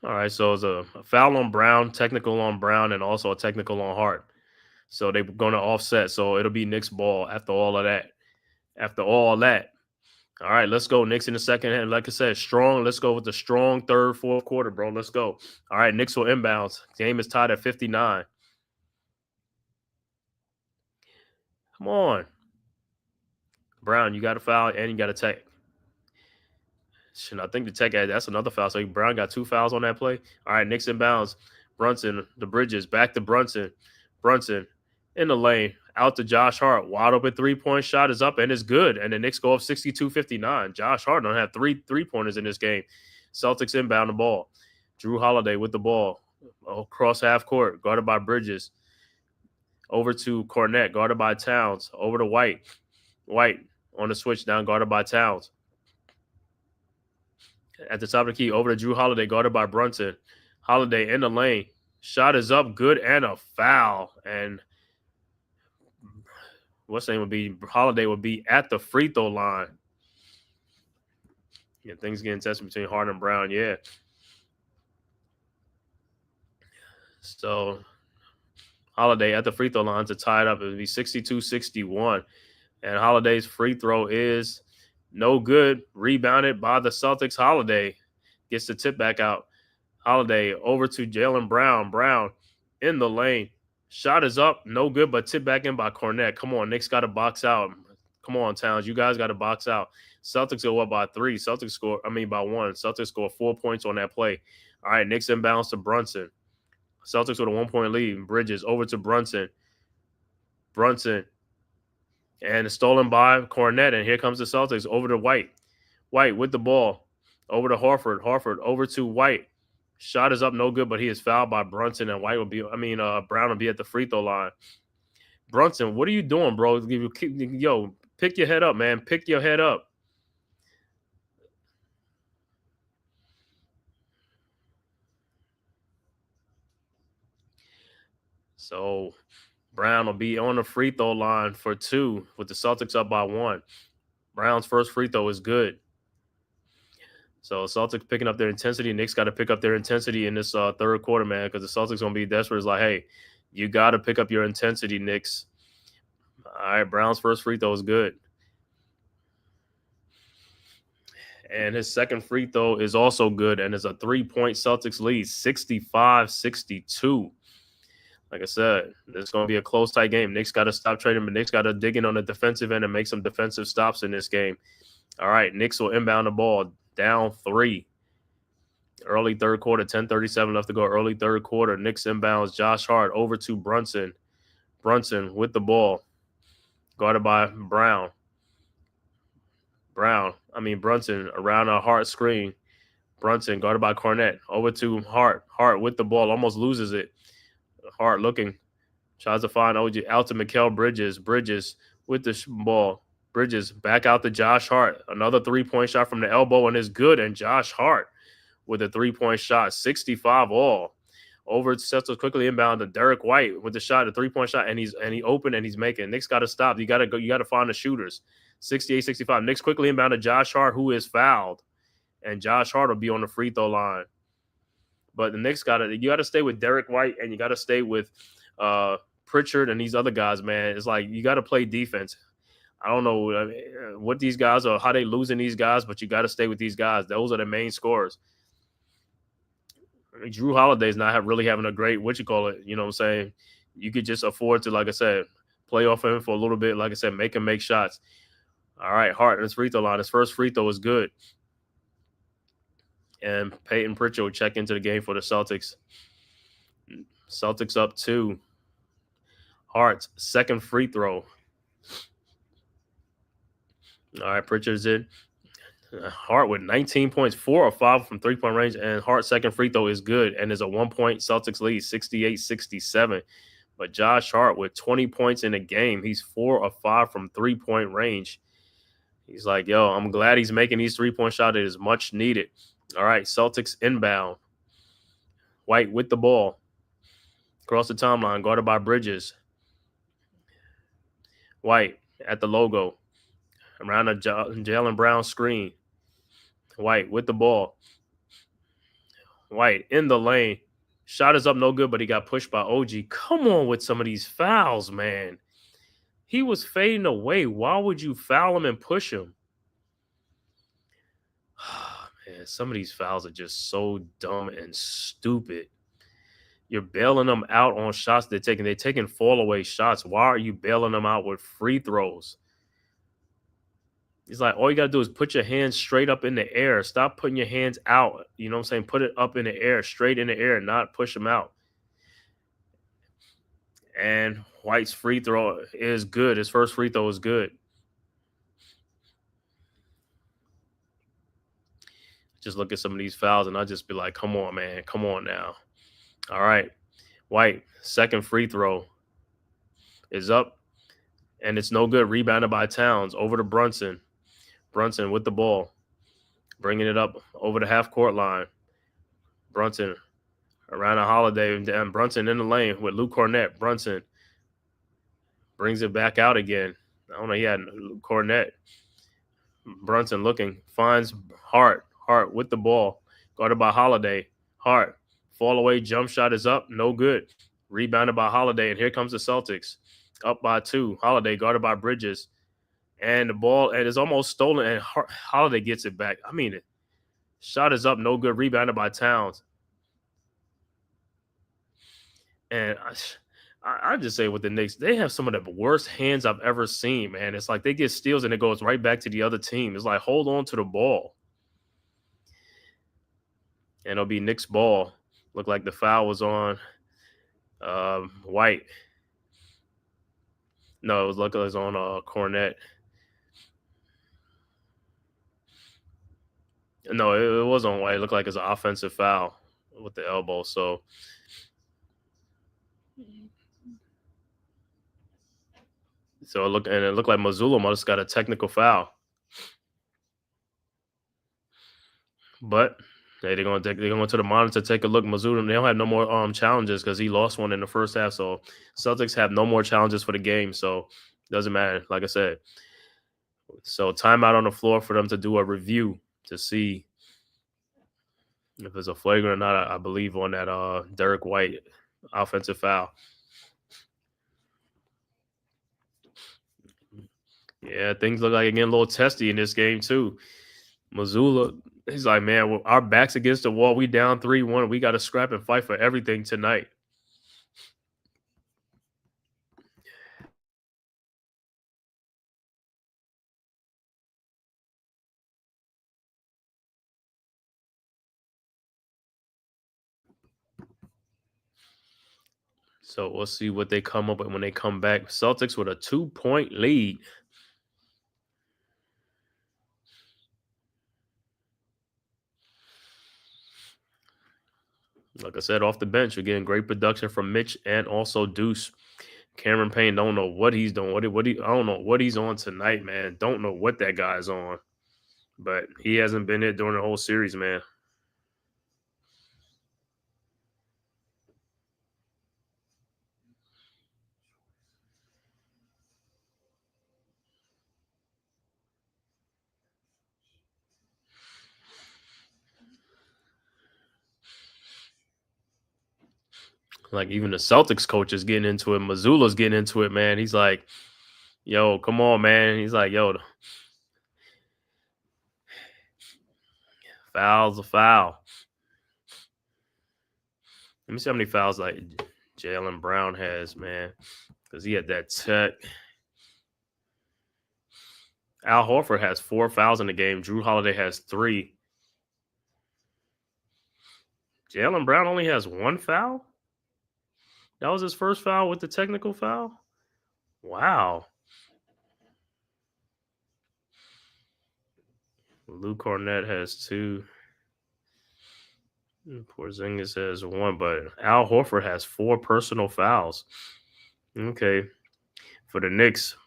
[SPEAKER 4] All right, so it's a foul on Brown, technical on Brown, and also a technical on Hart. So they're going to offset. So it'll be Knicks ball after all of that. All right, let's go. Knicks in the second hand. Like I said, strong. Let's go with the strong third, fourth quarter, bro. Let's go. All right, Knicks will inbounds. Game is tied at 59. Come on. Brown, you got a foul and you got a tech. I think the tech, that's another foul. So Brown got 2 fouls on that play. All right, Knicks inbounds. Brunson, the Bridges, back to Brunson. Brunson in the lane, out to Josh Hart. Wide open 3-point shot is up and it's good. And the Knicks go up 62-59. Josh Hart don't have three-pointers in this game. Celtics inbound the ball. Drew Holiday with the ball. Across half court, guarded by Bridges. Over to Cornette, guarded by Towns. Over to White. White on the switch down, guarded by Towns. At the top of the key, over to Drew Holiday, guarded by Brunson. Holiday in the lane. Shot is up, good, and a foul. And what's name would be Holiday would be at the free throw line. Yeah, things getting tested between Hart and Brown. Yeah. So Holiday at the free throw line to tie it up. It would be 62-61. And Holiday's free throw is no good. Rebounded by the Celtics. Holiday gets the tip back out. Holiday over to Jaylen Brown. Brown in the lane. Shot is up. No good, but tip back in by Cornette. Come on, Knicks got to box out. Come on, Towns. You guys got to box out. Celtics go up by 3. By 1. Celtics score 4 points on that play. All right, Knicks inbounds to Brunson. Celtics with a 1-point lead. Bridges over to Brunson. Brunson. And it's stolen by Cornette. And here comes the Celtics over to White. White with the ball. Over to Horford. Horford over to White. Shot is up, no good, but he is fouled by Brunson, and Brown will be at the free throw line. Brunson, what are you doing, bro? Yo, pick your head up, man. Pick your head up. So Brown will be on the free throw line for 2 with the Celtics up by 1. Brown's first free throw is good. So Celtics picking up their intensity. Knicks got to pick up their intensity in this third quarter, man, because the Celtics going to be desperate. It's like, hey, you got to pick up your intensity, Knicks. All right, Brown's first free throw is good. And his second free throw is also good, and it's a 3-point Celtics lead, 65-62. Like I said, it's going to be a close, tight game. Knicks got to stop trading, but Knicks got to dig in on the defensive end and make some defensive stops in this game. All right, Knicks will inbound the ball, down 3. Early third quarter, 10:37 left to go. Early third quarter, Knicks inbounds Josh Hart over to Brunson. Brunson with the ball, guarded by Brunson around a Hart screen. Brunson guarded by Cornette. Over to Hart. Hart with the ball, almost loses it. Hart looking, tries to find OG out to Mikal Bridges. Bridges with the ball. Bridges back out to Josh Hart. Another 3-point shot from the elbow and is good. And Josh Hart with a 3-point shot, 65 all. Over Celtics quickly inbound to Derek White with the shot, a 3-point shot, and he open and he's making. Knicks got to stop. You got to find the shooters. 68-65. Knicks quickly inbound to Josh Hart, who is fouled, and Josh Hart will be on the free throw line. But the Knicks you got to stay with Derek White, and you got to stay with Pritchard and these other guys, man. It's like you got to play defense. I don't know what these guys are, how they losing these guys, but you got to stay with these guys. Those are the main scorers. I mean, Drew Holiday's not really having a great, you know what I'm saying? You could just afford to, like I said, play off him for a little bit. Like I said, make him make shots. All right, Hart in his free throw line. His first free throw is good. And Peyton Pritchard will check into the game for the Celtics. Celtics up 2. Hart's second free throw. All right, Pritchard's in. Hart with 19 points, 4 or 5 from 3-point range, and Hart's second free throw is good and is a 1-point Celtics lead, 68-67. But Josh Hart with 20 points in the game, he's 4 or 5 from 3-point range. He's like, yo, I'm glad he's making these 3-point shots. It is much needed. All right, Celtics inbound. White with the ball. Across the timeline, guarded by Bridges. White at the logo. Around a Jaylen Brown screen. White with the ball. White in the lane. Shot is up, no good, but he got pushed by OG. Come on with some of these fouls, man. He was fading away. Why would you foul him and push him? Man, some of these fouls are just so dumb and stupid. You're bailing them out on shots they're taking. They're taking fall-away shots. Why are you bailing them out with free throws? It's like all you got to do is put your hands straight up in the air. Stop putting your hands out. You know what I'm saying? Put it up in the air, straight in the air, not push them out. And White's free throw is good. His first free throw is good. Just look at some of these fouls, and I'll just be like, come on, man. Come on now. All right. White, second free throw is up, and it's no good. Rebounded by Towns over to Brunson. Brunson with the ball, bringing it up over the half-court line. Brunson around a Holiday, and Brunson in the lane with Luke Cornette. Brunson brings it back out again. I don't know. He had Cornette. Brunson looking, finds Hart. Hart with the ball, guarded by Holiday. Hart, fall away, jump shot is up, no good. Rebounded by Holiday, and here comes the Celtics. Up by 2. Holiday guarded by Bridges. And the ball is almost stolen, and Holiday gets it back. I mean, shot is up, no good. Rebounded by Towns. And I just say with the Knicks, they have some of the worst hands I've ever seen, man. It's like they get steals, and it goes right back to the other team. It's like, hold on to the ball. And it'll be Knicks ball. Looked like the foul was on White. No, it was on Cornette. No, it was on White. It looked like it's an offensive foul. with the elbow. So it looked like Missoula must have got a technical foul. But they're going to the monitor to take a look. Missoula, they don't have no more challenges because he lost one in the first half. So Celtics have no more challenges for the game. So it doesn't matter. Like I said. So timeout on the floor for them to do a review to see if it's a flagrant or not. I believe on that Derek White offensive foul. Yeah, things look like getting a little testy in this game too. Missoula, he's like, man, our backs against the wall. We down 3-1. We got to scrap and fight for everything tonight. So we'll see what they come up with when they come back. Celtics with a 2-point lead. Like I said, off the bench, you're getting great production from Mitch and also Deuce. Cameron Payne don't know what he's doing. I don't know what he's on tonight, man. Don't know what that guy's on. But he hasn't been there during the whole series, man. Like even the Celtics coach is getting into it. Missoula's getting into it, man. He's like, yo, come on, man. He's like, yo, foul's a foul. Let me see how many fouls like Jaylen Brown has, man. Because he had that tech. Al Horford has 4 fouls in the game. Drew Holiday has 3. Jaylen Brown only has 1 foul? That was his first foul with the technical foul? Wow. Lou Cornett has 2. Porzingis has 1, but Al Horford has 4 personal fouls. Okay. For the Knicks,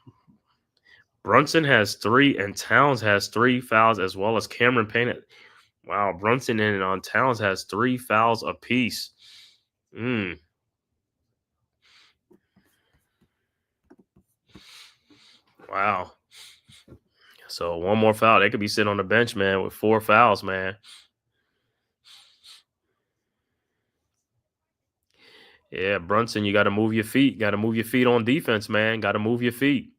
[SPEAKER 4] Brunson has 3 and Towns has 3 fouls as well as Cameron Payne. Wow, Brunson and Towns has 3 fouls apiece. Wow. So one more foul. They could be sitting on the bench, man, with 4 fouls, man. Yeah, Brunson, you got to move your feet. Got to move your feet on defense, man. Got to move your feet.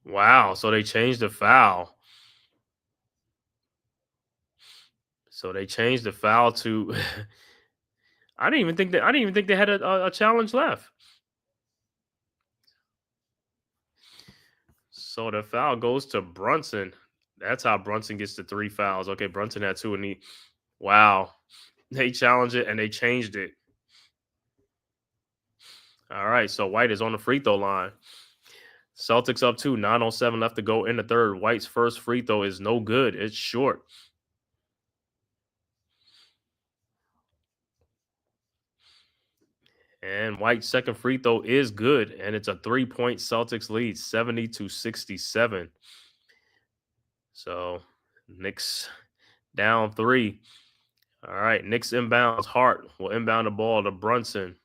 [SPEAKER 4] Wow. So they changed the foul. So they changed the foul to. I didn't even think they had a challenge left. So the foul goes to Brunson. That's how Brunson gets the 3 fouls. Okay, Brunson had 2 and wow. They challenged it and they changed it. All right, so White is on the free throw line. Celtics up 2, 9:07 left to go in the third. White's first free throw is no good. It's short. And White's second free throw is good, and it's a 3-point Celtics lead, 70-67. So Knicks down 3. All right, Knicks inbounds. Hart will inbound the ball to Brunson.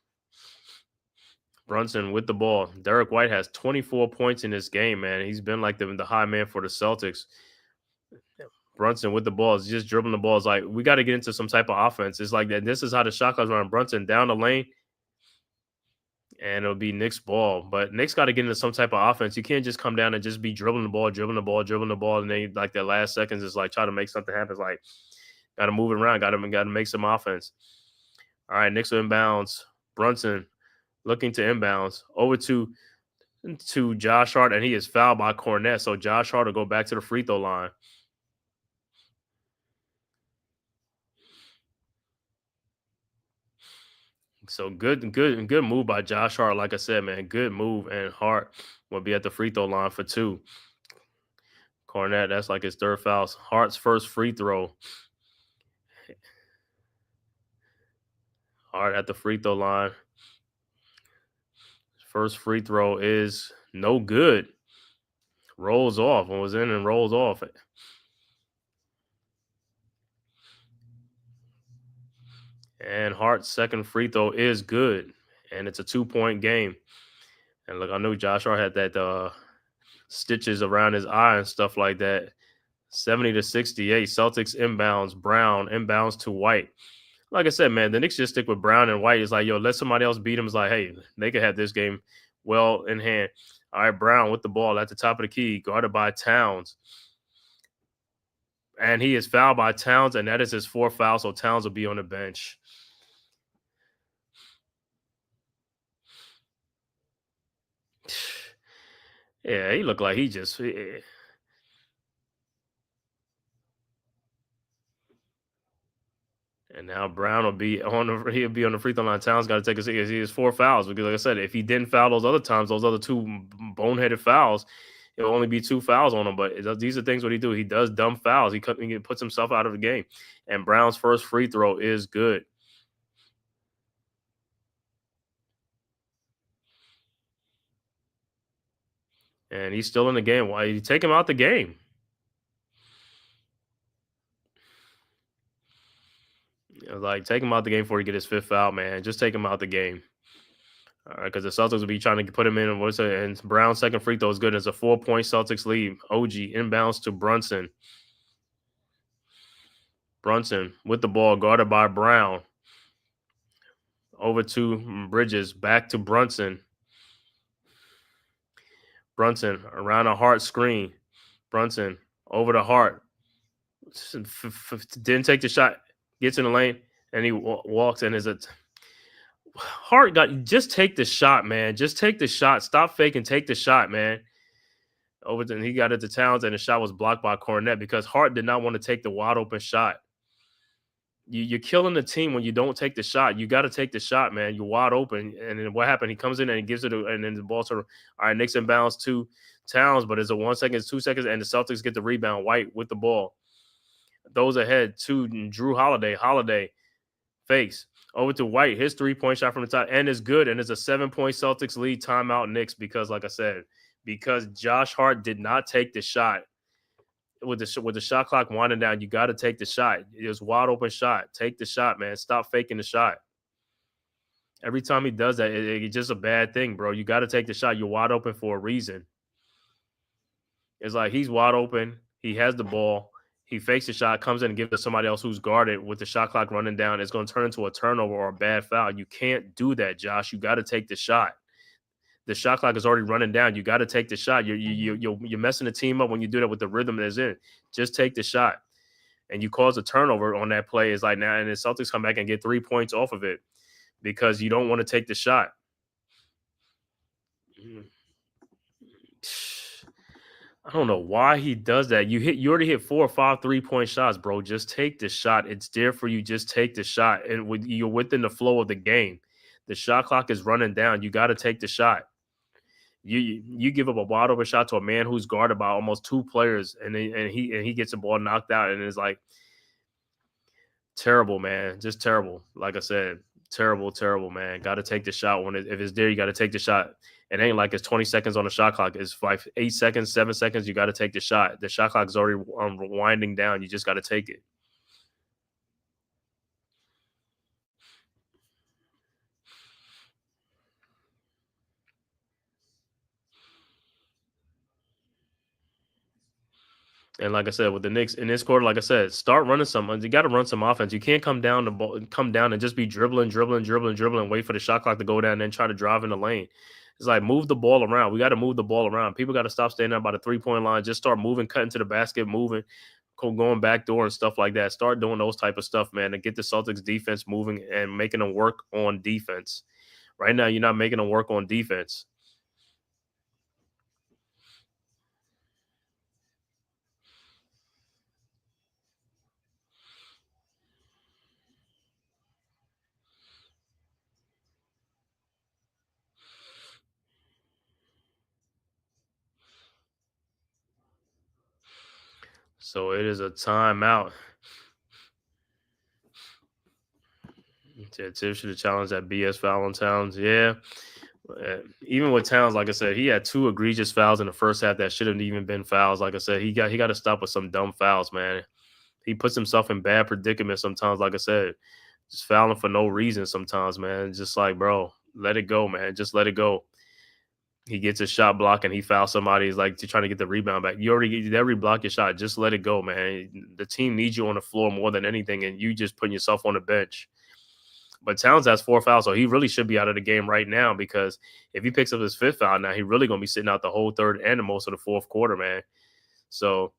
[SPEAKER 4] Brunson with the ball. Derek White has 24 points in this game, man. He's been like the high man for the Celtics. Brunson with the ball is just dribbling the ball. It's like, we got to get into some type of offense. It's like that. This is how the shot clock's running. Brunson down the lane, and it'll be Knicks ball. But Knicks got to get into some type of offense. You can't just come down and just be dribbling the ball, and then like the last seconds is like try to make something happen. It's like, got to move it around. Got to make some offense. All right, Knicks inbounds. Brunson looking to inbounds over to Josh Hart, and he is fouled by Cornett. So Josh Hart will go back to the free throw line. So good move by Josh Hart. Like I said, man, good move. And Hart will be at the free throw line for 2. Cornette, that's like his 3rd foul. Hart's first free throw. Hart at the free throw line. First free throw is no good. Rolls off and was in and rolls off. And Hart's second free throw is good. And it's a 2-point game. And look, I knew Josh Hart had that stitches around his eye and stuff like that. 70-68. Celtics inbounds. Brown inbounds to White. Like I said, man, the Knicks just stick with Brown and White. It's like, yo, let somebody else beat him. It's like, hey, they could have this game well in hand. All right, Brown with the ball at the top of the key, guarded by Towns. And he is fouled by Towns, and that is his 4th foul, so Towns will be on the bench. Yeah, he looked like he just... And now Brown will be he'll be on the free throw line. Towns got to take his 4 fouls because, like I said, if he didn't foul those other times, those other 2 boneheaded fouls, it'll only be 2 fouls on him. But these are things what he do. He does dumb fouls. He puts himself out of the game. And Brown's first free throw is good. And he's still in the game. Why you take him out the game? Like, take him out the game before he get his 5th foul, man. Just take him out the game. All right, because the Celtics will be trying to put him in. And Brown's second free throw is good. It's a 4-point Celtics lead. OG inbounds to Brunson. Brunson with the ball, guarded by Brown. Over to Bridges, back to Brunson. Brunson around a Hart screen. Brunson over to Hart. Didn't take the shot. Gets in the lane, and he walks in. Hart just take the shot, man. Just take the shot. Stop faking. Take the shot, man. He got it to Towns, and the shot was blocked by Cornette because Hart did not want to take the wide open shot. You're killing the team when you don't take the shot. You got to take the shot, man. You're wide open. And then what happened? He comes in and he gives it, and then the ball all right, Knicks inbounds to Towns, but it's a 1 second, 2 seconds, and the Celtics get the rebound. White with the ball. Those ahead to Drew Holiday. Holiday fakes. Over to White. His 3-point shot from the top, and it's good. And it's a 7-point Celtics lead. Timeout Knicks because, like I said, because Josh Hart did not take the shot. With the shot clock winding down, you got to take the shot. It was wide open shot. Take the shot, man. Stop faking the shot. Every time he does that, it's just a bad thing, bro. You got to take the shot. You're wide open for a reason. It's like he's wide open. He has the ball. He fakes the shot, comes in and gives it to somebody else who's guarded with the shot clock running down. It's going to turn into a turnover or a bad foul. You can't do that, Josh. You got to take the shot. The shot clock is already running down. You got to take the shot. You're messing the team up when you do that with the rhythm that's in. Just take the shot. And you cause a turnover on that play. It's like now, and the Celtics come back and get 3 points off of it because you don't want to take the shot. I don't know why he does that. You already hit 4 or 5 3-point shots, bro. Just take the shot. It's there for you. Just take the shot. And you're within the flow of the game. The shot clock is running down. You got to take the shot. You give up a wide open shot to a man who's guarded by almost 2 players, and he gets the ball knocked out, and it's like terrible, man. Just terrible. Like I said, terrible, man. Got to take the shot if it's there. You got to take the shot. It ain't like it's 20 seconds on the shot clock. It's 8 seconds, 7 seconds. You got to take the shot. The shot clock is already winding down. You just got to take it. And like I said, with the Knicks in this quarter, like I said, start running some. You got to run some offense. You can't come down and just be dribbling, wait for the shot clock to go down, and then try to drive in the lane. It's like move the ball around. We got to move the ball around. People got to stop standing up by the 3-point line. Just start moving, cutting to the basket, moving, going back door and stuff like that. Start doing those type of stuff, man, to get the Celtics defense moving and making them work on defense. Right now, you're not making them work on defense. So it is a timeout. Tibbs should have challenged that BS foul on Towns. Yeah. Even with Towns, like I said, he had 2 egregious fouls in the first half that shouldn't even been fouls. Like I said, he got to stop with some dumb fouls, man. He puts himself in bad predicaments sometimes. Like I said, just fouling for no reason sometimes, man. Just like, bro, let it go, man. Just let it go. He gets a shot block and he fouls somebody. He's like trying to get the rebound back. You already block your shot. Just let it go, man. The team needs you on the floor more than anything, and you just putting yourself on the bench. But Towns has 4 fouls, so he really should be out of the game right now, because if he picks up his 5th foul now, he really going to be sitting out the whole third and the most of the fourth quarter, man. So,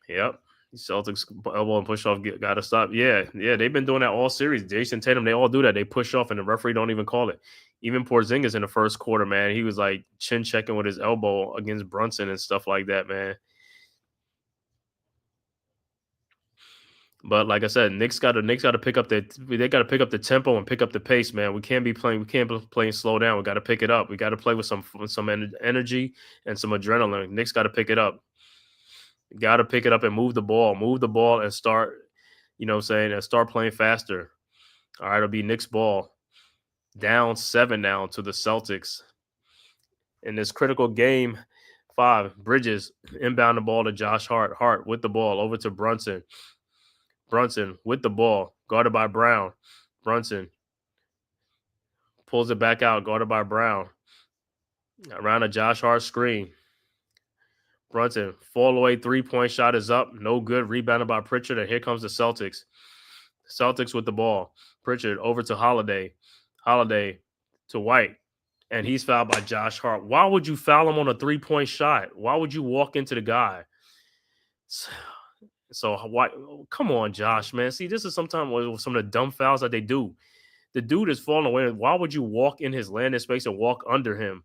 [SPEAKER 4] yep. Celtics elbow and push off got to stop. Yeah, they've been doing that all series. Jason Tatum, they all do that. They push off, and the referee don't even call it. Even Porzingis in the first quarter, man, he was like chin checking with his elbow against Brunson and stuff like that, man. But like I said, Knicks got to pick up the tempo and pick up the pace, man. We can't be playing slow down. We got to pick it up. We got to play with some energy and some adrenaline. Knicks got to pick it up. Got to pick it up and move the ball and start, and start playing faster. All right, it'll be Knicks ball. Down 7 now to the Celtics. In this critical game 5, Bridges inbound the ball to Josh Hart. Hart with the ball over to Brunson. Brunson with the ball, guarded by Brown. Brunson pulls it back out, guarded by Brown. Around a Josh Hart screen. Brunson, fall away 3-point shot is up. No good. Rebounded by Pritchard, and here comes the Celtics. Celtics with the ball. Pritchard over to Holiday. Holiday to White. And he's fouled by Josh Hart. Why would you foul him on a 3-point shot? Why would you walk into the guy? So why? Come on, Josh, man. See, this is sometimes some of the dumb fouls that they do. The dude is falling away. Why would you walk in his landing space and walk under him?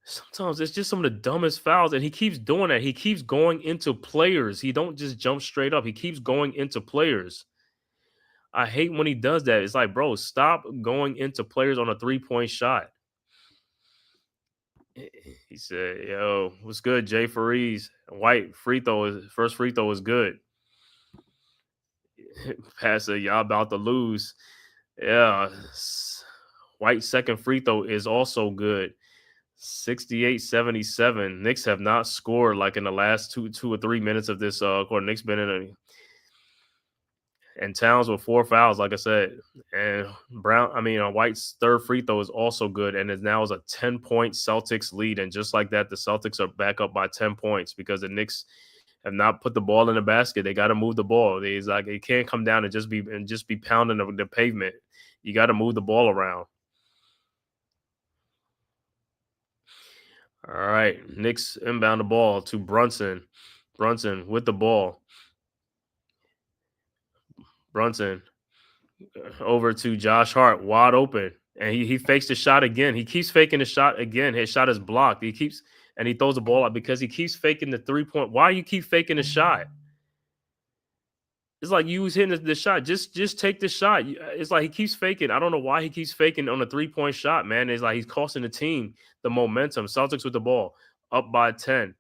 [SPEAKER 4] Sometimes it's just some of the dumbest fouls, and he keeps doing that. He keeps going into players. He don't just jump straight up. He keeps going into players. I hate when he does that. It's like, bro, stop going into players on a 3-point shot. He said, yo, what's good, Jay Farees? White first free throw is good. Passer, y'all about to lose. Yeah. White second free throw is also good. 68-77. Knicks have not scored like in the last two or 3 minutes of this quarter. Knicks been in and Towns with 4 fouls, like I said. And White's third free throw is also good, and it now is a 10-point Celtics lead. And just like that, the Celtics are back up by 10 points because the Knicks have not put the ball in the basket. They got to move the ball. It can't come down and just be pounding the pavement. You got to move the ball around. All right, Knicks inbound the ball to Brunson. Brunson with the ball. Brunson over to Josh Hart, wide open. And he fakes the shot again. He keeps faking the shot again. His shot is blocked. He throws the ball out because he keeps faking the 3-point. Why you keep faking the shot? It's like you was hitting the shot. Just take the shot. It's like he keeps faking. I don't know why he keeps faking on a 3-point shot, man. It's like he's costing the team the momentum. Celtics with the ball, up by 10.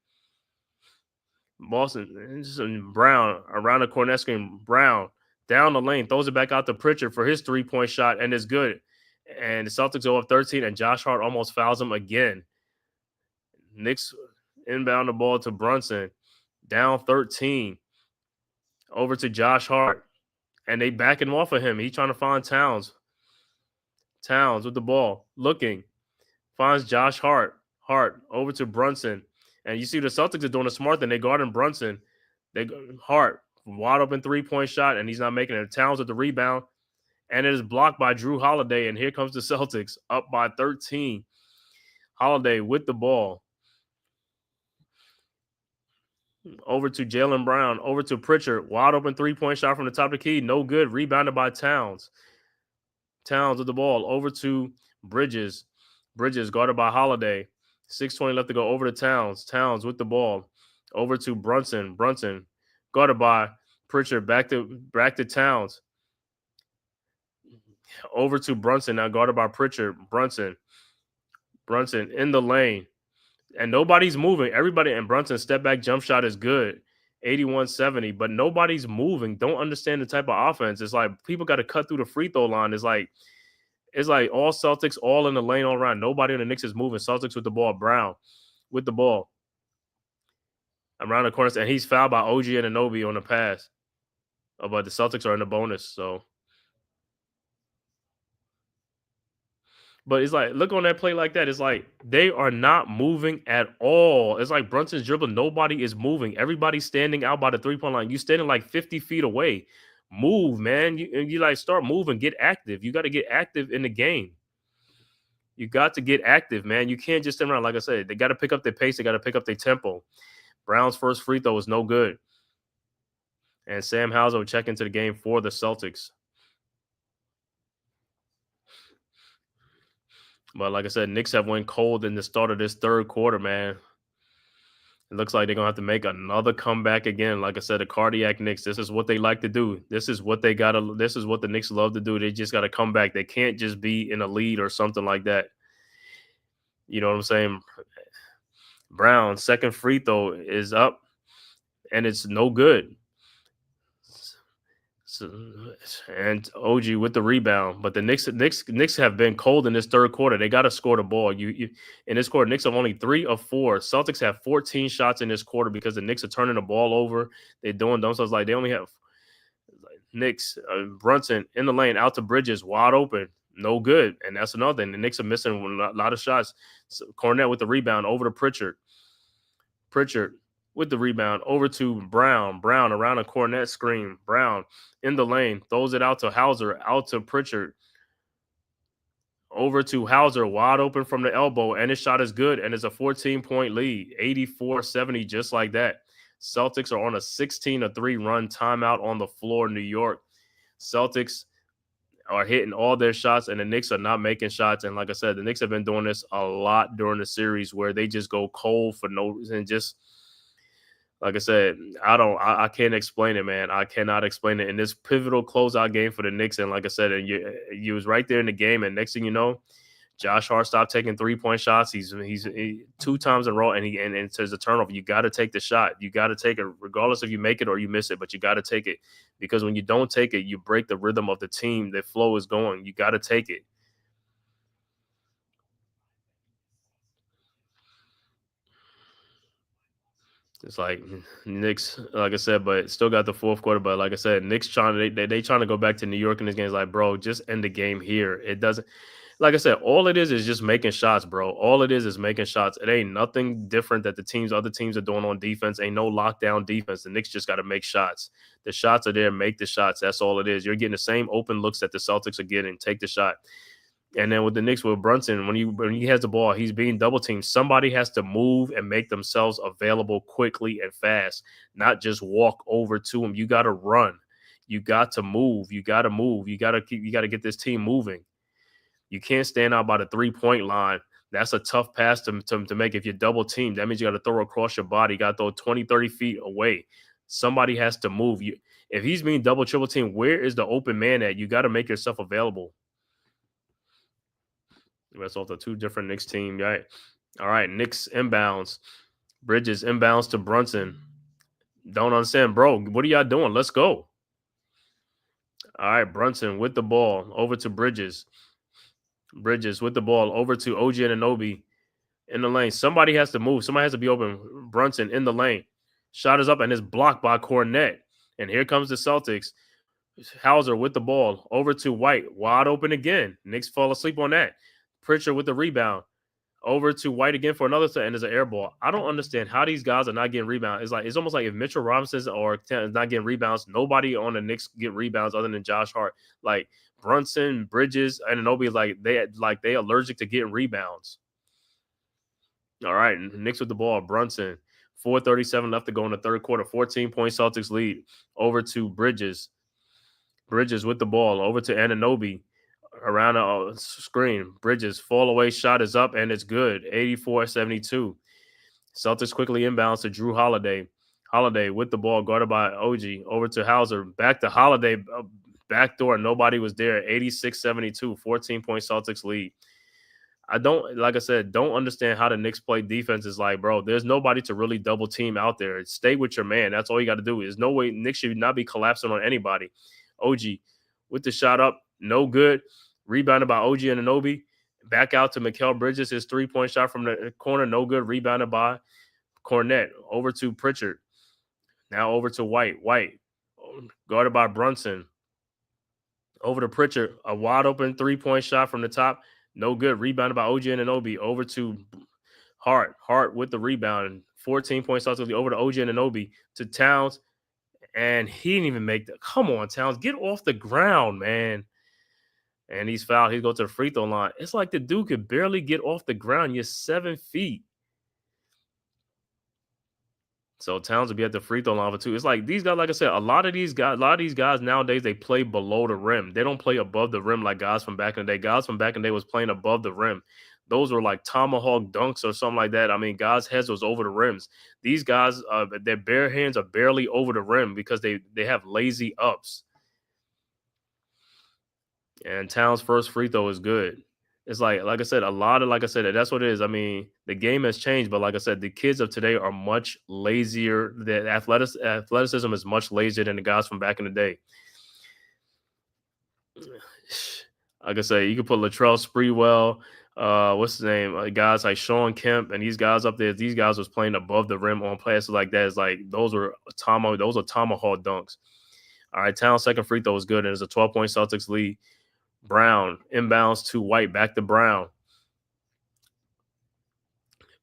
[SPEAKER 4] Boston, Brown around the corner screen. Brown down the lane, throws it back out to Pritchard for his 3-point shot, and it's good. And the Celtics go up 13, and Josh Hart almost fouls him again. Knicks inbound the ball to Brunson, down 13. Over to Josh Hart, and they backing off of him. He's trying to find Towns. Towns with the ball, looking, finds Josh Hart. Hart over to Brunson, and you see the Celtics are doing a smart thing. They guarding Brunson. Hart wide open 3-point shot, and he's not making it. Towns with the rebound, and it is blocked by Drew Holiday. And here comes the Celtics up by 13. Holiday with the ball. Over to Jaylen Brown, over to Pritchard. Wide open 3-point shot from the top of the key. No good. Rebounded by Towns. Towns with the ball. Over to Bridges. Bridges guarded by Holiday. 6:20 left to go. Over to Towns. Towns with the ball. Over to Brunson. Brunson guarded by Pritchard. Back to Towns. Over to Brunson. Now guarded by Pritchard. Brunson in the lane. And nobody's moving. Everybody and Brunson step back jump shot is good. 81-70, but nobody's moving. Don't understand the type of offense. It's like people got to cut through the free throw line. It's like all Celtics, all in the lane, all around. Nobody in the Knicks is moving. Celtics with the ball. Brown with the ball around the corners, and he's fouled by OG Anunoby on the pass. Oh, but the Celtics are in the bonus, so. But it's like, look on that play like that. It's like they are not moving at all. It's like Brunson's dribbling. Nobody is moving. Everybody's standing out by the 3-point line. You standing like 50 feet away. Move, man. You like start moving. Get active. You got to get active in the game. You got to get active, man. You can't just stand around. Like I said, they got to pick up their pace. They got to pick up their tempo. Brown's first free throw is no good. And Sam Hauser will check into the game for the Celtics. But like I said, Knicks have went cold in the start of this third quarter, man. It looks like they're going to have to make another comeback again. Like I said, the cardiac Knicks, this is what they like to do. This is what they got to – this is what the Knicks love to do. They just got to come back. They can't just be in a lead or something like that. You know what I'm saying? Brown, second free throw is up, and it's no good. And OG with the rebound, but the Knicks have been cold in this third quarter. They got to score the ball. You in this quarter, Knicks have only 3 of 4. Celtics have 14 shots in this quarter because the Knicks are turning the ball over. They're doing themselves like they only have Knicks Brunson in the lane out to Bridges wide open, no good, and that's another thing. The Knicks are missing a lot of shots. So Cornette with the rebound over to Pritchard. With the rebound over to Brown around a Cornette screen. Brown in the lane, throws it out to Hauser, out to Pritchard. Over to Hauser, wide open from the elbow, and his shot is good, and it's a 14-point lead, 84-70, just like that. Celtics are on a 16-3 run, timeout on the floor, New York. Celtics are hitting all their shots, and the Knicks are not making shots. And like I said, the Knicks have been doing this a lot during the series where they just go cold for no reason, just – like I said, I can't explain it, man. I cannot explain it in this pivotal closeout game for the Knicks. And like I said, and you was right there in the game. And next thing you know, Josh Hart stopped taking 3-point shots. He's 2 times in a row, and it says a turnover. You got to take the shot. You got to take it, regardless if you make it or you miss it. But you got to take it, because when you don't take it, you break the rhythm of the team. The flow is going. You got to take it. It's like Knicks, like I said, but still got the fourth quarter. But like I said, Knicks trying to go back to New York in this game. It's like, bro, just end the game here. It doesn't. Like I said, all it is just making shots, bro. All it is making shots. It ain't nothing different that other teams are doing on defense. Ain't no lockdown defense. The Knicks just got to make shots. The shots are there. Make the shots. That's all it is. You're getting the same open looks that the Celtics are getting. Take the shot. And then with the Knicks, with Brunson, when he has the ball, he's being double teamed. Somebody has to move and make themselves available quickly and fast, not just walk over to him. You got to run. You got to move. You got to move. You got to get this team moving. You can't stand out by the 3-point line. That's a tough pass to make. If you're double teamed, that means you got to throw across your body. You got to throw 20, 30 feet away. Somebody has to move. If he's being double, triple teamed, where is the open man at? You got to make yourself available. That's off the 2 different Knicks team. Right. All right. Knicks inbounds. Bridges inbounds to Brunson. Don't understand, bro. What are y'all doing? Let's go. All right. Brunson with the ball over to Bridges. Bridges with the ball over to OG Anunoby in the lane. Somebody has to move. Somebody has to be open. Brunson in the lane. Shot is up and is blocked by Cornette. And here comes the Celtics. Hauser with the ball over to White. Wide open again. Knicks fall asleep on that. Pritchard with the rebound over to White again for another set, and there's an air ball. I don't understand how these guys are not getting rebounds. It's almost like if Mitchell Robinson is not getting rebounds, nobody on the Knicks get rebounds other than Josh Hart. Like Brunson, Bridges, and Anunoby, they allergic to getting rebounds. All right, Knicks with the ball. Brunson, 4:37 left to go in the third quarter. 14-point Celtics lead. Over to Bridges. Bridges with the ball over to Anunoby. Around a screen. Bridges fall away shot is up and it's good. 84-72. Celtics quickly inbounds to Drew Holiday. Holiday with the ball guarded by OG over to Hauser. Back to Holiday. Backdoor. Nobody was there. 86-72. 14-point Celtics lead. I don't, like I said, don't understand how the Knicks play defense. Is like, bro, there's nobody to really double team out there. Stay with your man. That's all you got to do. There's no way Knicks should not be collapsing on anybody. OG with the shot up, no good. Rebounded by OG and Anunoby. Back out to Mikal Bridges. His 3-point shot from the corner, no good. Rebounded by Cornette. Over to Pritchard. Now over to White. White guarded by Brunson. Over to Pritchard. A wide open 3-point shot from the top. No good. Rebounded by OG and Anunoby. Over to Hart. Hart with the rebound. 14 points over to OG and Anunoby. To Towns. And he didn't even make that. Come on, Towns. Get off the ground, man. And he's fouled. He goes to the free throw line. It's like the dude could barely get off the ground. You're 7 feet. So Towns will be at the free throw line for 2. It's like these guys, like I said, a lot of these guys nowadays, they play below the rim. They don't play above the rim like guys from back in the day. Guys from back in the day was playing above the rim. Those were like tomahawk dunks or something like that. I mean, guys' heads was over the rims. These guys, their bare hands are barely over the rim because they have lazy ups. And Towns' first free throw is good. It's like I said, that's what it is. I mean, the game has changed, but like I said, the kids of today are much lazier. The athleticism is much lazier than the guys from back in the day. Like I said, you could put Latrell Sprewell, what's his name? Guys like Sean Kemp and these guys up there. These guys was playing above the rim on passes like that. It's like those are tomahawk dunks. All right, Towns' second free throw is good, and it's a 12-point Celtics lead. Brown inbounds to White, back to Brown.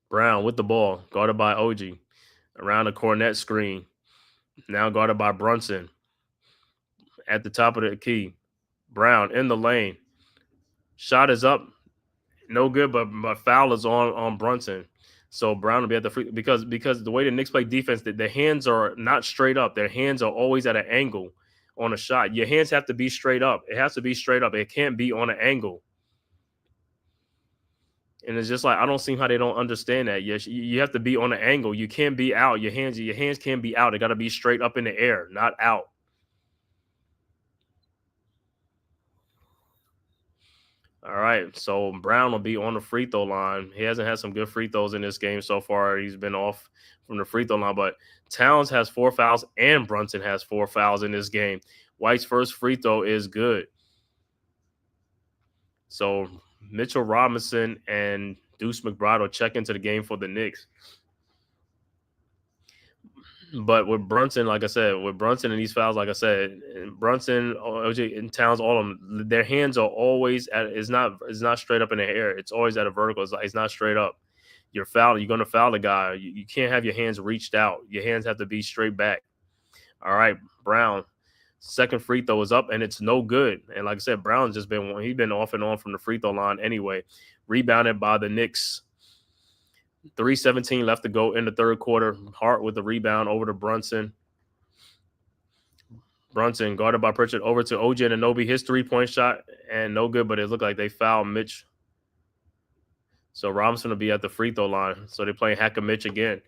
[SPEAKER 4] Brown with the ball, guarded by OG. Around the Cornette screen. Now guarded by Brunson. At the top of the key. Brown in the lane. Shot is up. No good, but foul is on Brunson. So Brown will be at the free because the way the Knicks play defense, their hands are not straight up. Their hands are always at an angle. On a shot, your hands have to be straight up. It has to be straight up. It can't be on an angle. And it's just like I don't see how they don't understand that. Yes, you have to be on an angle. You can't be out. Your hands can't be out. They got to be straight up in the air, not out. All right, so Brown will be on the free throw line. He hasn't had some good free throws in this game so far. He's been off from the free throw line, but Towns has 4 fouls and Brunson has 4 fouls in this game. White's first free throw is good. So Mitchell Robinson and Deuce McBride will check into the game for the Knicks. But with Brunson, like I said, with Brunson and these fouls, like I said, Brunson, OJ, and Towns, all of them, their hands are always it's not straight up in the air. It's always at a vertical. It's not straight up. You're going to foul the guy. You can't have your hands reached out. Your hands have to be straight back. All right, Brown, second free throw is up, and it's no good. And like I said, Brown's just he's been off and on from the free throw line anyway. Rebounded by the Knicks. 3:17 left to go in the third quarter. Hart with the rebound over to Brunson. Brunson guarded by Pritchard over to OG and Anunoby. His 3-point shot and no good, but it looked like they fouled Mitch. So Robinson will be at the free throw line. So they're playing Hacker Mitch again.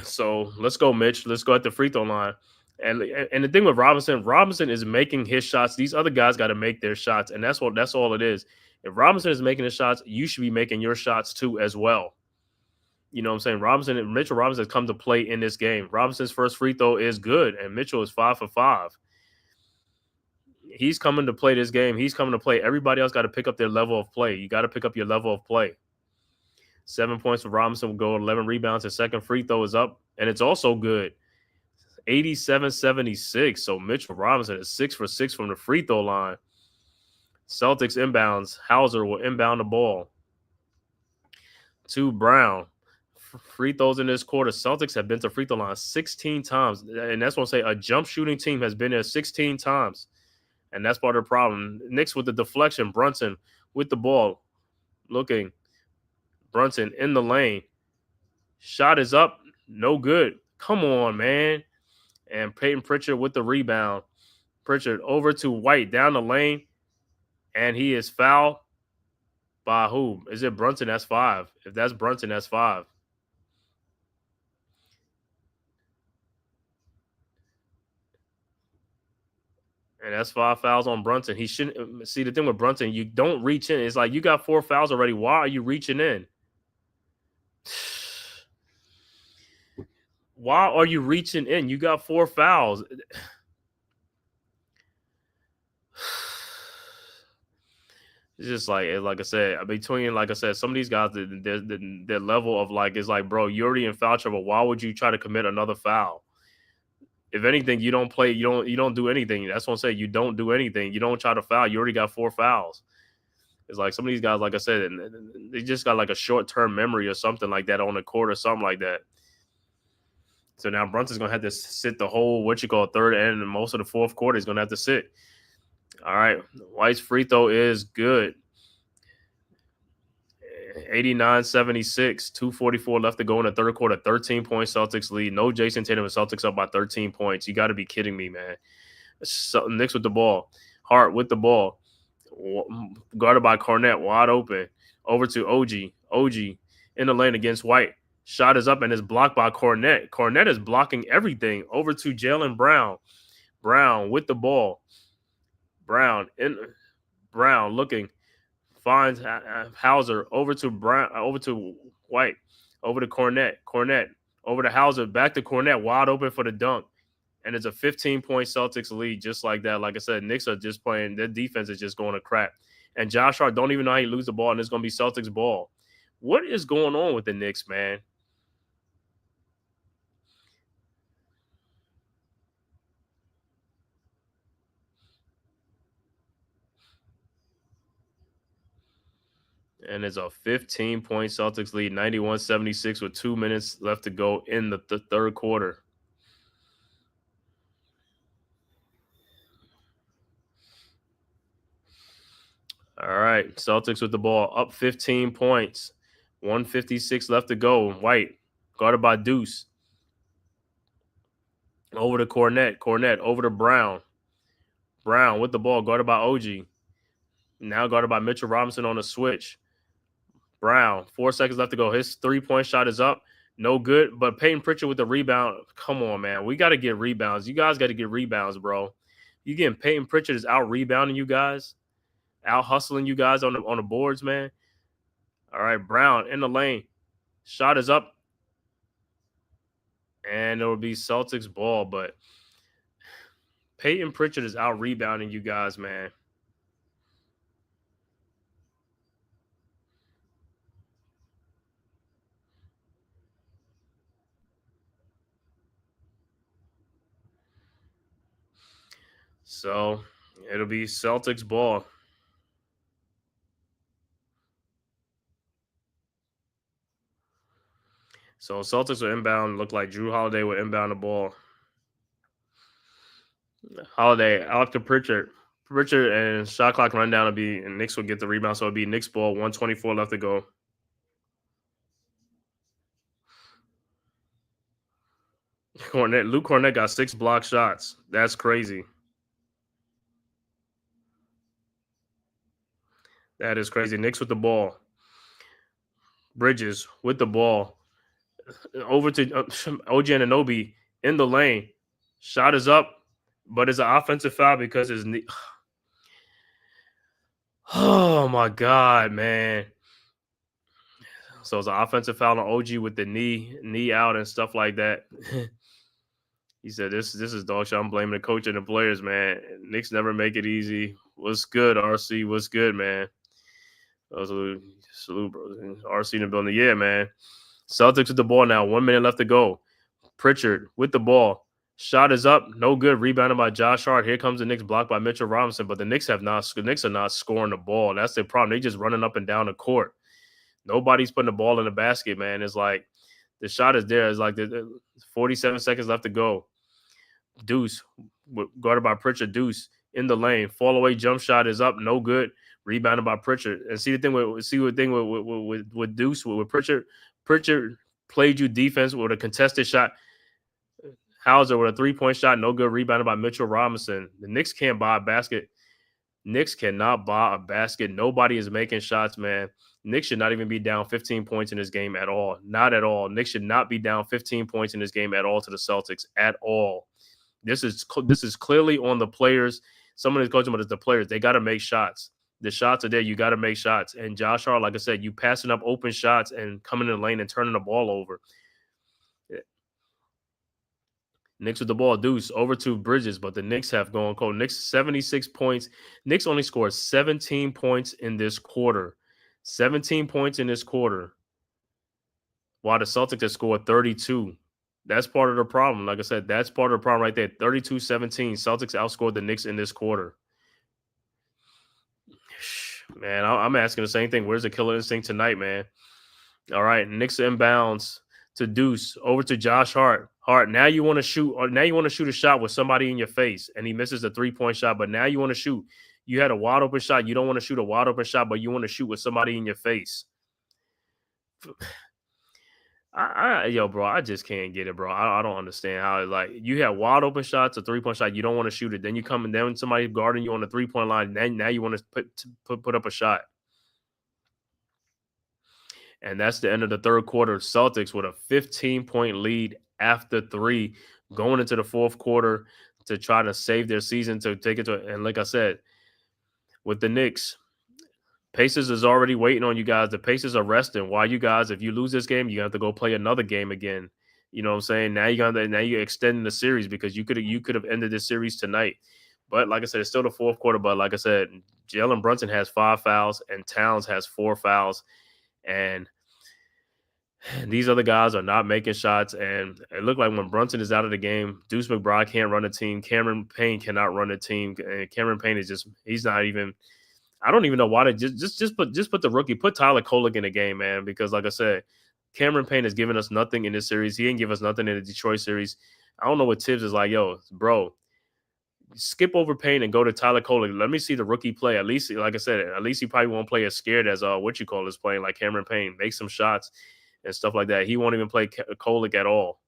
[SPEAKER 4] So let's go, Mitch. Let's go at the free throw line. And the thing with Robinson is making his shots. These other guys got to make their shots, and that's all it is. If Robinson is making the shots, you should be making your shots too as well. You know what I'm saying? Mitchell Robinson has come to play in this game. Robinson's first free throw is good, and Mitchell is 5 for 5. He's coming to play this game. He's coming to play. Everybody else got to pick up their level of play. You got to pick up your level of play. 7 points for Robinson will go, 11 rebounds. His second free throw is up, and it's also good. 87-76. So Mitchell Robinson is 6 for 6 from the free throw line. Celtics inbounds. Hauser will inbound the ball to Brown. Free throws in this quarter. Celtics have been to free throw line 16 times. And that's what I'm saying. A jump shooting team has been there 16 times. And that's part of the problem. Knicks with the deflection. Brunson with the ball. Looking. Brunson in the lane. Shot is up. No good. Come on, man. And Peyton Pritchard with the rebound. Pritchard over to White down the lane. And he is fouled by who? Is it Brunson? That's 5. If that's Brunson, that's 5. And that's 5 fouls on Brunson. He shouldn't see the thing with Brunson. You don't reach in. It's like you got 4 fouls already. Why are you reaching in? Why are you reaching in? You got 4 fouls. It's just like I said, between like I said, some of these guys, their level of like is like, bro, you're already in foul trouble. Why would you try to commit another foul? If anything, you don't play, you don't do anything. That's what I'm saying. You don't do anything. You don't try to foul. You already got 4 fouls. It's like some of these guys, like I said, they just got like a short-term memory or something like that on the court or something like that. So now Brunson's gonna have to sit the whole third and most of the fourth quarter. He's gonna have to sit. All right, White's free throw is good. 89-76, 2:44 left to go in the third quarter. 13-point Celtics lead. No Jason Tatum. The Celtics up by 13 points. You got to be kidding me, man. Knicks with the ball. Hart with the ball. Guarded by Cornette, wide open. Over to OG. OG in the lane against White. Shot is up and is blocked by Cornette. Cornette is blocking everything. Over to Jaylen Brown. Brown with the ball. Brown looking. Finds Hauser over to Brown, over to White, over to Cornette. Cornette over to Hauser, back to Cornette, wide open for the dunk. And it's a 15-point Celtics lead just like that. Like I said, Knicks are just playing. Their defense is just going to crap. And Josh Hart don't even know how he lose the ball, and it's going to be Celtics ball. What is going on with the Knicks, man? And it's a 15-point Celtics lead, 91-76 with 2 minutes left to go in the third quarter. All right, Celtics with the ball, up 15 points, 1:56 left to go. White, guarded by Deuce. Over to Cornette. Cornette over to Brown. Brown with the ball, guarded by OG. Now guarded by Mitchell Robinson on the switch. Brown, 4 seconds left to go. His 3-point shot is up. No good, but Peyton Pritchard with the rebound. Come on, man. We got to get rebounds. You guys got to get rebounds, bro. You getting Peyton Pritchard is out rebounding you guys, out hustling you guys on the boards, man. All right, Brown in the lane. Shot is up. And it will be Celtics ball, but Peyton Pritchard is out rebounding you guys, man. So it'll be Celtics ball. So Celtics will inbound. Look like Drew Holiday will inbound the ball. Holiday out to Pritchard. Pritchard and shot clock run down will be, and Knicks will get the rebound. So it'll be Knicks ball. 1:24 left to go. Luke Cornette got 6 block shots. That's crazy. That is crazy. Knicks with the ball. Bridges with the ball. Over to OG Anunoby in the lane. Shot is up, but it's an offensive foul because his knee. Oh, my God, man. So it's an offensive foul on OG with the knee out and stuff like that. He said, this is dog shit. I'm blaming the coach and the players, man. Knicks never make it easy. What's good, RC? What's good, man? Salute, bro. RC in the building. Yeah, man. Celtics with the ball now. 1 minute left to go. Pritchard with the ball. Shot is up. No good. Rebounded by Josh Hart. Here comes the Knicks, blocked by Mitchell Robinson. But the Knicks are not scoring the ball. That's their problem. They just running up and down the court. Nobody's putting the ball in the basket, man. It's like the shot is there. It's like 47 seconds left to go. Deuce, guarded by Pritchard. Deuce in the lane. Fall away jump shot is up. No good. Rebounded by Pritchard. And see the thing with Deuce with Pritchard. Pritchard played you defense with a contested shot. Hauser with a 3-point shot. No good. Rebounded by Mitchell Robinson. The Knicks can't buy a basket. Knicks cannot buy a basket. Nobody is making shots, man. Knicks should not even be down 15 points in this game at all. Not at all. Knicks should not be down 15 points in this game at all to the Celtics at all. This is clearly on the players. someone is coaching, but it's the players. They got to make shots. The shots are there. You got to make shots. And Josh Hart, like I said, you passing up open shots and coming in the lane and turning the ball over. Knicks with the ball, Deuce, over to Bridges, but the Knicks have gone cold. Knicks 76 points. Knicks only scored 17 points in this quarter. 17 points in this quarter. While the Celtics have scored 32. That's part of the problem. Like I said, that's part of the problem right there. 32-17. Celtics outscored the Knicks in this quarter. Man, I'm asking the same thing. Where's the killer instinct tonight, man? All right, Knicks inbounds to Deuce, over to Josh Hart. Hart, now you want to shoot, or now you want to shoot a shot with somebody in your face, and he misses a three-point shot, but now you want to shoot. You had a wide open shot. You don't want to shoot a wide open shot, but you want to shoot with somebody in your face. Yo, bro, I just can't get it, bro. I don't understand how, like, you have wide open shots, a three-point shot, you don't want to shoot it. Then you come and then somebody guarding you on the three-point line, now you want to put up a shot. And that's the end of the third quarter. Celtics with a 15-point lead after 3 going into the fourth quarter to try to save their season, to take it to, and like I said, with the Knicks, Pacers is already waiting on you guys. The Pacers are resting. Why you guys, if you lose this game, you have to go play another game again. You know what I'm saying? Now you're extending the series because you could have ended this series tonight. But like I said, it's still the fourth quarter. But like I said, Jalen Brunson has 5 fouls and Towns has 4 fouls. And these other guys are not making shots. And it looked like when Brunson is out of the game, Deuce McBride can't run a team. Cameron Payne cannot run a team. And Cameron Payne is he's not even – I don't even know why they just put the rookie, put Tyler Kolek in the game, man, because like I said, Cameron Payne has given us nothing in this series. He didn't give us nothing in the Detroit series. I don't know what Tibbs is like. Yo, bro, skip over Payne and go to Tyler Kolek. Let me see the rookie play. At least, like I said, at least he probably won't play as scared as is playing, like Cameron Payne. Make some shots and stuff like that. He won't even play Kolek at all.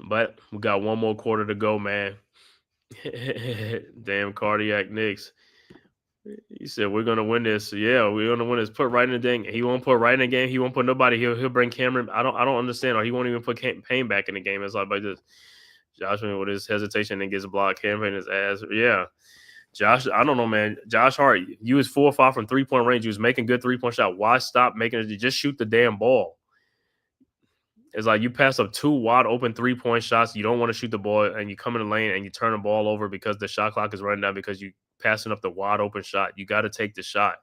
[SPEAKER 4] But we got one more quarter to go, man. Damn cardiac Knicks. He said, we're going to win this. Yeah, we're going to win this. Put right in the thing. He won't put right in the game. He won't put nobody. He'll bring Cameron. I don't understand. Or he won't even put Payne back in the game. It's like this. Josh with his hesitation and gets blocked. Cameron his ass. Yeah. Josh, I don't know, man. Josh Hart, you was 4 or 5 from 3-point range. You was making good 3-point shot. Why stop making it? Just shoot the damn ball. It's like you pass up 2 wide open 3-point shots. You don't want to shoot the ball, and you come in the lane and you turn the ball over because the shot clock is running down because you passing up the wide open shot. You got to take the shot.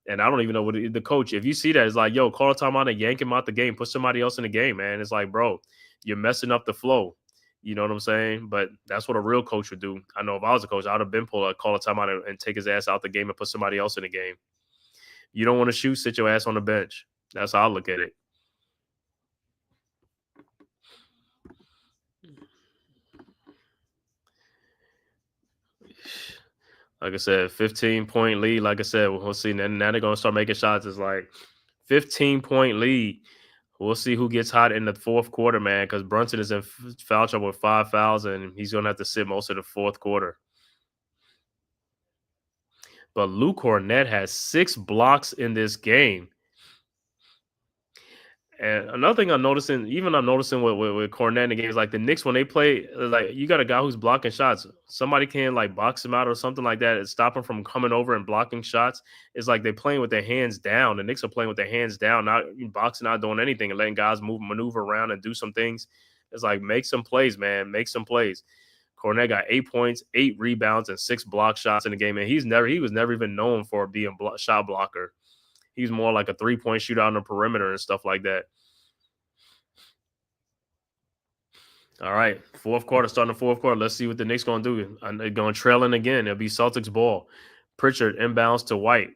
[SPEAKER 4] And I don't even know what the coach, if you see that, it's like, yo, call a timeout and yank him out the game. Put somebody else in the game, man. It's like, bro, you're messing up the flow. You know what I'm saying? But that's what a real coach would do. I know if I was a coach, I would have been call a timeout and take his ass out the game and put somebody else in the game. You don't want to shoot, sit your ass on the bench. That's how I look at it. Like I said, 15-point lead. Like I said, we'll see. Now they're going to start making shots. It's like 15-point lead. We'll see who gets hot in the fourth quarter, man, because Brunson is in foul trouble with 5 fouls, and he's going to have to sit most of the fourth quarter. But Luke Cornett has 6 blocks in this game. And another thing I'm noticing with Cornett in the game is like the Knicks, when they play, like you got a guy who's blocking shots. Somebody can like box him out or something like that and stop him from coming over and blocking shots. It's like they're playing with their hands down. The Knicks are playing with their hands down, not boxing, not doing anything, and letting guys maneuver around and do some things. It's like, make some plays, man. Make some plays. Cornett got 8 points, 8 rebounds, and 6 block shots in the game. And he was never even known for being a shot blocker. He's more like a 3-point shooter on the perimeter and stuff like that. All right, starting the fourth quarter. Let's see what the Knicks going to do. They're going trailing again. It'll be Celtics ball. Pritchard inbounds to White.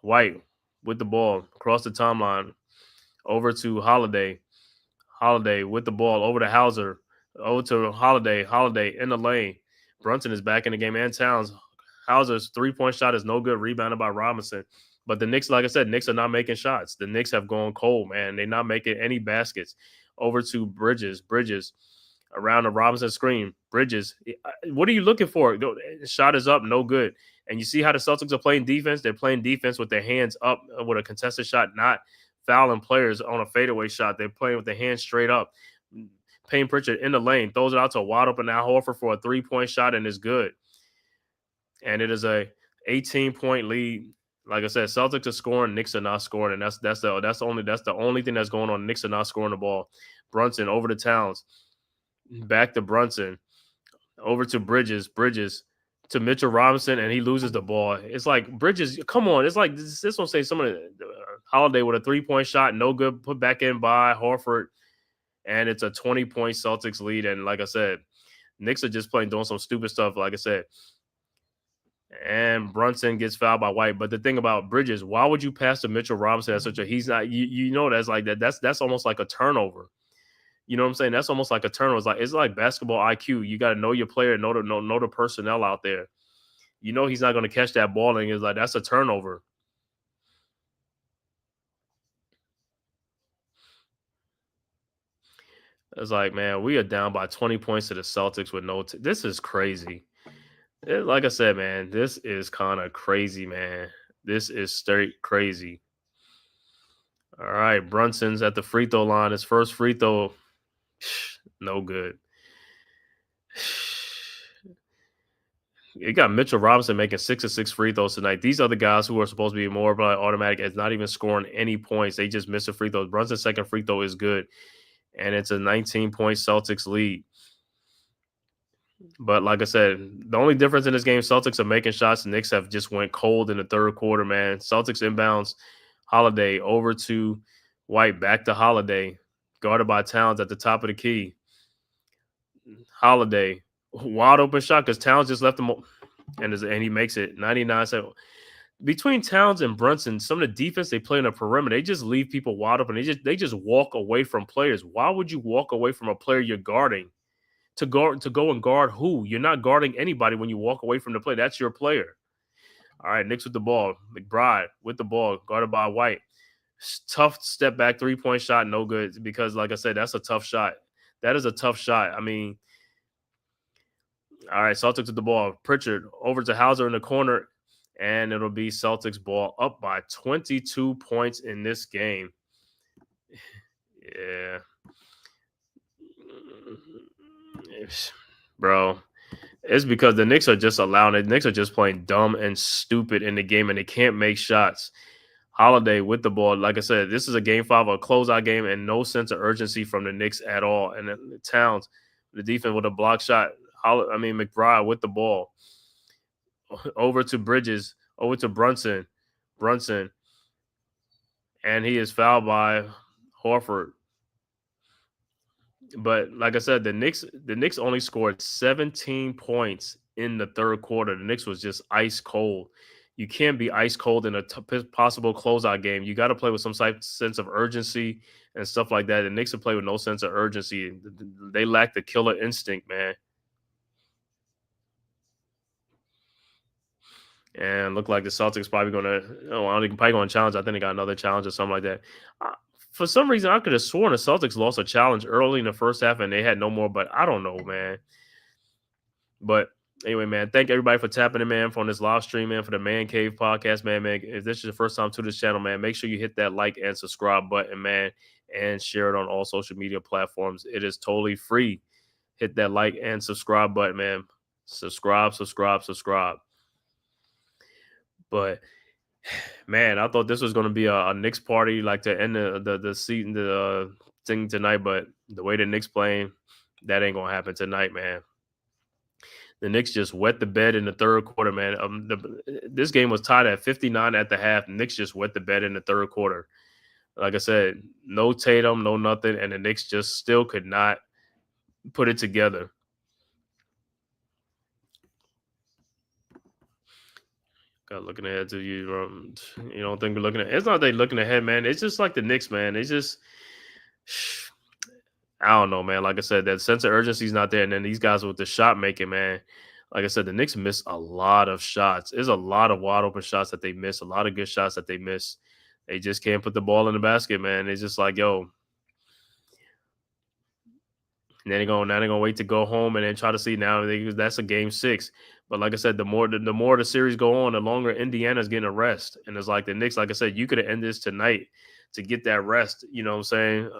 [SPEAKER 4] White with the ball across the timeline. Over to Holiday. Holiday with the ball over to Hauser. Over to Holiday. Holiday in the lane. Brunson is back in the game, and Towns. Hauser's 3-point shot is no good. Rebounded by Robinson. But the Knicks, like I said, Knicks are not making shots. The Knicks have gone cold, man. They're not making any baskets. Over to Bridges. Bridges around the Robinson screen. Bridges, what are you looking for? Shot is up, no good. And you see how the Celtics are playing defense? They're playing defense with their hands up with a contested shot, not fouling players on a fadeaway shot. They're playing with their hands straight up. Payne Pritchard in the lane, throws it out to a wide open Al Horford for a 3-point shot, and is good. And it is a 18-point lead. Like I said, Celtics are scoring, Knicks are not scoring, and that's the only thing that's going on. Knicks are not scoring the ball. Brunson over to Towns, back to Brunson, over to Bridges to Mitchell Robinson, and he loses the ball. It's like Bridges, come on. It's like this one say someone Holiday with a 3-point shot, no good, put back in by Horford, and it's a 20-point Celtics lead. And like I said, Knicks are just doing some stupid stuff. Like I said. And Brunson gets fouled by White. But the thing about Bridges, why would you pass to Mitchell Robinson as he's not, that's like that. That's almost like a turnover. You know what I'm saying? That's almost like a turnover. It's like basketball IQ. You got to know your player, know the personnel out there. You know he's not going to catch that ball, and it's like that's a turnover. It's like, man, we are down by 20 points to the Celtics with no. This is crazy. Like I said, man, this is kind of crazy, man. This is straight crazy. All right, Brunson's at the free throw line. His first free throw, no good. You got Mitchell Robinson making 6 of 6 free throws tonight. These other guys who are supposed to be more automatic as not even scoring any points. They just miss a free throw. Brunson's second free throw is good, and it's a 19-point Celtics lead. But like I said, the only difference in this game, Celtics are making shots. Knicks have just went cold in the third quarter, man. Celtics inbounds, Holiday over to White, back to Holiday, guarded by Towns at the top of the key. Holiday, wide open shot because Towns just left him, and he makes it 99-7. Between Towns and Brunson, some of the defense they play in the perimeter, they just leave people wide open. They just walk away from players. Why would you walk away from a player you're guarding? To go and guard who? You're not guarding anybody when you walk away from the play. That's your player. All right, Knicks with the ball. McBride with the ball, guarded by White. Tough step back 3-point shot, no good because, like I said, that's a tough shot. That is a tough shot. I mean, all right, Celtics with the ball. Pritchard over to Hauser in the corner, and it'll be Celtics ball up by 22 points in this game. Yeah. Bro, it's because the Knicks are just allowing it. The Knicks are just playing dumb and stupid in the game, and they can't make shots. Holiday with the ball. Like I said, this is a game 5, a closeout game, and no sense of urgency from the Knicks at all. And then Towns, the defense with a block shot. McBride with the ball. Over to Bridges, over to Brunson. And he is fouled by Horford. But like I said, the Knicks only scored 17 points in the third quarter. The Knicks was just ice cold. You can't be ice cold in a possible closeout game. You got to play with some sense of urgency and stuff like that. The Knicks have played with no sense of urgency. They lack the killer instinct, man. And look like the Celtics probably going to challenge. I think they got another challenge or something like that. For some reason, I could have sworn the Celtics lost a challenge early in the first half and they had no more, but I don't know, man. But anyway, man, thank everybody for tapping in, man, for this live stream, man, for the Man Cave podcast, man. If this is your first time to this channel, man, make sure you hit that like and subscribe button, man, and share it on all social media platforms. It is totally free. Hit that like and subscribe button, man. Subscribe. But man, I thought this was going to be a Knicks party, like to end the season, the thing tonight. But the way the Knicks playing, that ain't going to happen tonight, man. The Knicks just wet the bed in the third quarter, man. This game was tied at 59 at the half. The Knicks just wet the bed in the third quarter. Like I said, no Tatum, no nothing, and the Knicks just still could not put it together. Looking ahead to you, you don't think we're looking at. It's not they looking ahead, man. It's just like the Knicks, man. It's just, I don't know, man. Like I said, that sense of urgency is not there. And then these guys with the shot making, man. Like I said, the Knicks miss a lot of shots. There's a lot of wide open shots that they miss. A lot of good shots that they miss. They just can't put the ball in the basket, man. It's just like, yo, And then they're gonna wait to go home and then try to see now that's a game 6. But like I said, the more the series go on, the longer Indiana's getting a rest. And it's like the Knicks, like I said, you could have ended this tonight to get that rest. You know what I'm saying,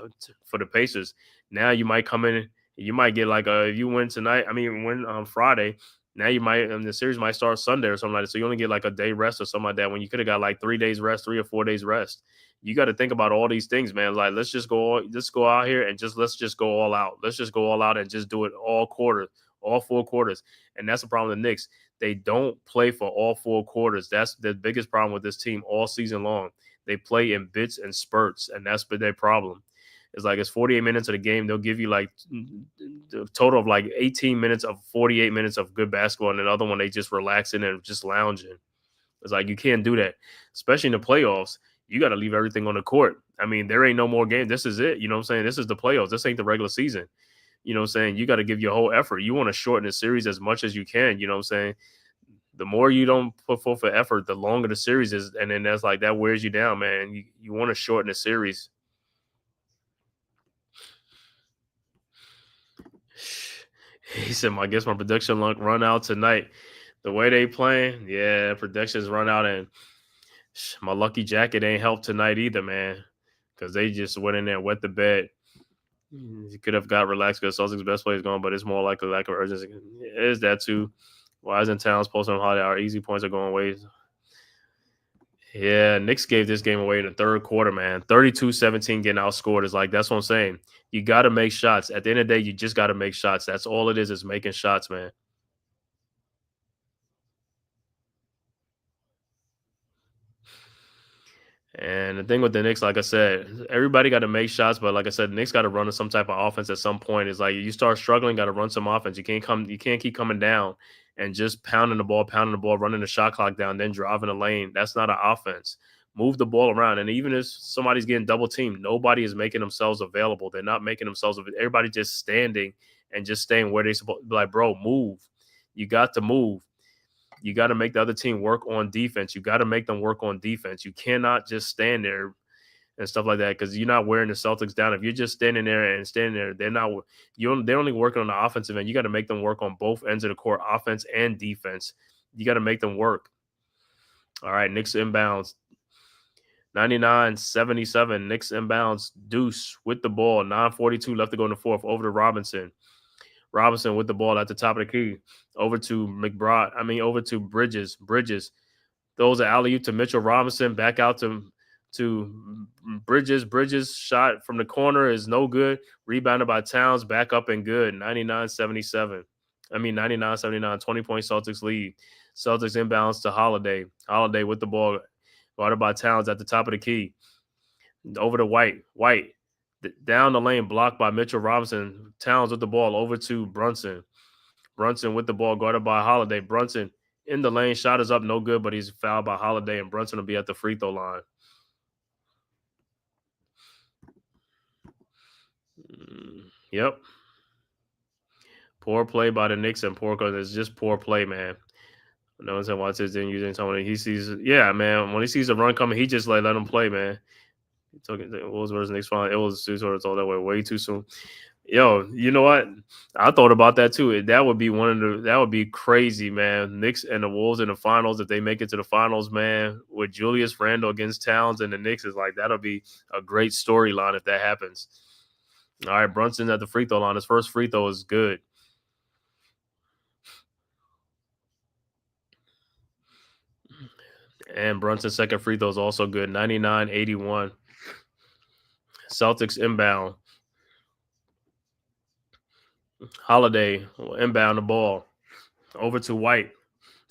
[SPEAKER 4] for the Pacers. Now you might come in, you might get like if you win tonight. I mean, win on Friday. Now you might, the series might start Sunday or something like that. So you only get like a day rest or something like that. When you could have got like 3 days rest, 3 or 4 days rest. You got to think about all these things, man. Like let's go out here and let's just go all out. Let's just go all out and just do it all 4 quarters. And that's the problem with the Knicks. They don't play for all 4 quarters. That's the biggest problem with this team all season long. They play in bits and spurts, and that's been their problem. It's like it's 48 minutes of the game. They'll give you like a total of like 18 minutes of 48 minutes of good basketball, and another one they just relaxing and just lounging. It's like you can't do that, especially in the playoffs. You got to leave everything on the court. I mean, there ain't no more game. This is it. You know what I'm saying? This is the playoffs. This ain't the regular season. You know what I'm saying? You got to give your whole effort. You want to shorten the series as much as you can. You know what I'm saying? The more you don't put forth for effort, the longer the series is. And then that's like that wears you down, man. You want to shorten the series. He said, I guess my prediction run out tonight. The way they playing, yeah, predictions run out, and my lucky jacket ain't helped tonight either, man, because they just went in there and wet the bed. You could have got relaxed because Celtics' best player is gone, but it's more like a lack of urgency. It is that too. Why isn't Towns posting on holiday? Our easy points are going away. Yeah, Knicks gave this game away in the third quarter, man. 32-17 getting outscored is like, that's what I'm saying. You got to make shots. At the end of the day, you just got to make shots. That's all it is making shots, man. And the thing with the Knicks, like I said, everybody got to make shots, but like I said, the Knicks got to run some type of offense at some point. It's like you start struggling, got to run some offense. You can't keep coming down and just pounding the ball, running the shot clock down, then driving the lane. That's not an offense. Move the ball around, and even if somebody's getting double teamed, nobody is making themselves available. They're not making themselves available. Everybody just standing and just staying where they're supposed to be. Like, bro, move. You got to move. You got to make the other team work on defense. You got to make them work on defense. You cannot just stand there and stuff like that because you're not wearing the Celtics down. If you're just standing there, they're only working on the offensive end. You got to make them work on both ends of the court, offense and defense. You got to make them work. All right, Knicks inbounds. 99-77. Knicks inbounds. Deuce with the ball. 9:42 left to go in the fourth. Over to Robinson. Robinson with the ball at the top of the key. Over to Bridges. Throws an alley-oop to Mitchell Robinson. Back out to Bridges. Bridges shot from the corner is no good. Rebounded by Towns. Back up and good. 99-79. 20-point Celtics lead. Celtics inbounds to Holiday. Holiday with the ball. Guarded by Towns at the top of the key. Over to White. Down the lane, blocked by Mitchell Robinson. Towns with the ball over to Brunson. Brunson with the ball, guarded by Holiday. Brunson in the lane, shot is up, no good, but he's fouled by Holiday, and Brunson will be at the free throw line. Yep. Poor play by the Knicks and it's just poor play, man. No one said why this didn't use any time when he sees, yeah, man. When he sees a run coming, he just let him play, man. What was versus Knicks final? It was sort of all that way too soon. Yo, you know what? I thought about that too. That would be crazy, man. Knicks and the Wolves in the finals, if they make it to the finals, man, with Julius Randle against Towns and the Knicks, is like that'll be a great storyline if that happens. All right, Brunson at the free throw line. His first free throw is good. And Brunson's second free throw is also good. 99-81. Celtics inbound. Holiday will inbound the ball over to White.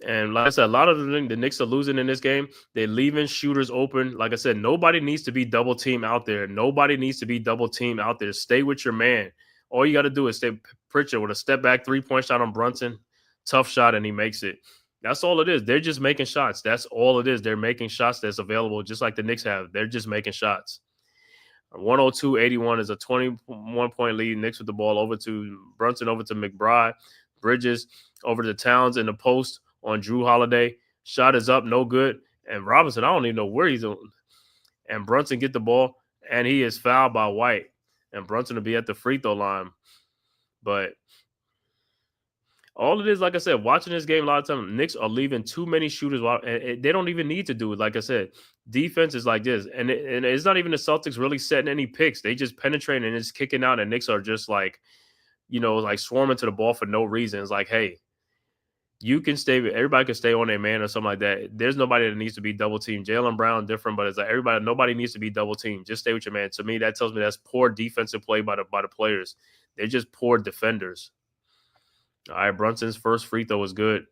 [SPEAKER 4] And like I said, a lot of the Knicks are losing in this game. They're leaving shooters open. Like I said, nobody needs to be double team out there. Stay with your man. All you got to do is stay. Pritchard with a step back 3-point shot on Brunson. Tough shot, and he makes it. That's all it is. They're just making shots. That's all it is. They're making shots that's available, just like the Knicks have. They're just making shots. 102-81 is a 21-point lead. Knicks with the ball over to Brunson, over to McBride. Bridges over to Towns in the post on Drew Holiday. Shot is up, no good. And Robinson, I don't even know where he's on. And Brunson get the ball, and he is fouled by White. And Brunson will be at the free throw line. But all it is, like I said, watching this game a lot of times, Knicks are leaving too many shooters. And they don't even need to do it. Like I said, defense is like this, and it's not even the Celtics really setting any picks. They just penetrate and it's kicking out, and Knicks are just like, like swarming to the ball for no reason. It's like, hey, you can stay. Everybody can stay on their man or something like that. There's nobody that needs to be double teamed. Jaylen Brown different, but it's like nobody needs to be double teamed. Just stay with your man. To me, that tells me that's poor defensive play by the players. They're just poor defenders. All right, Brunson's first free throw is good.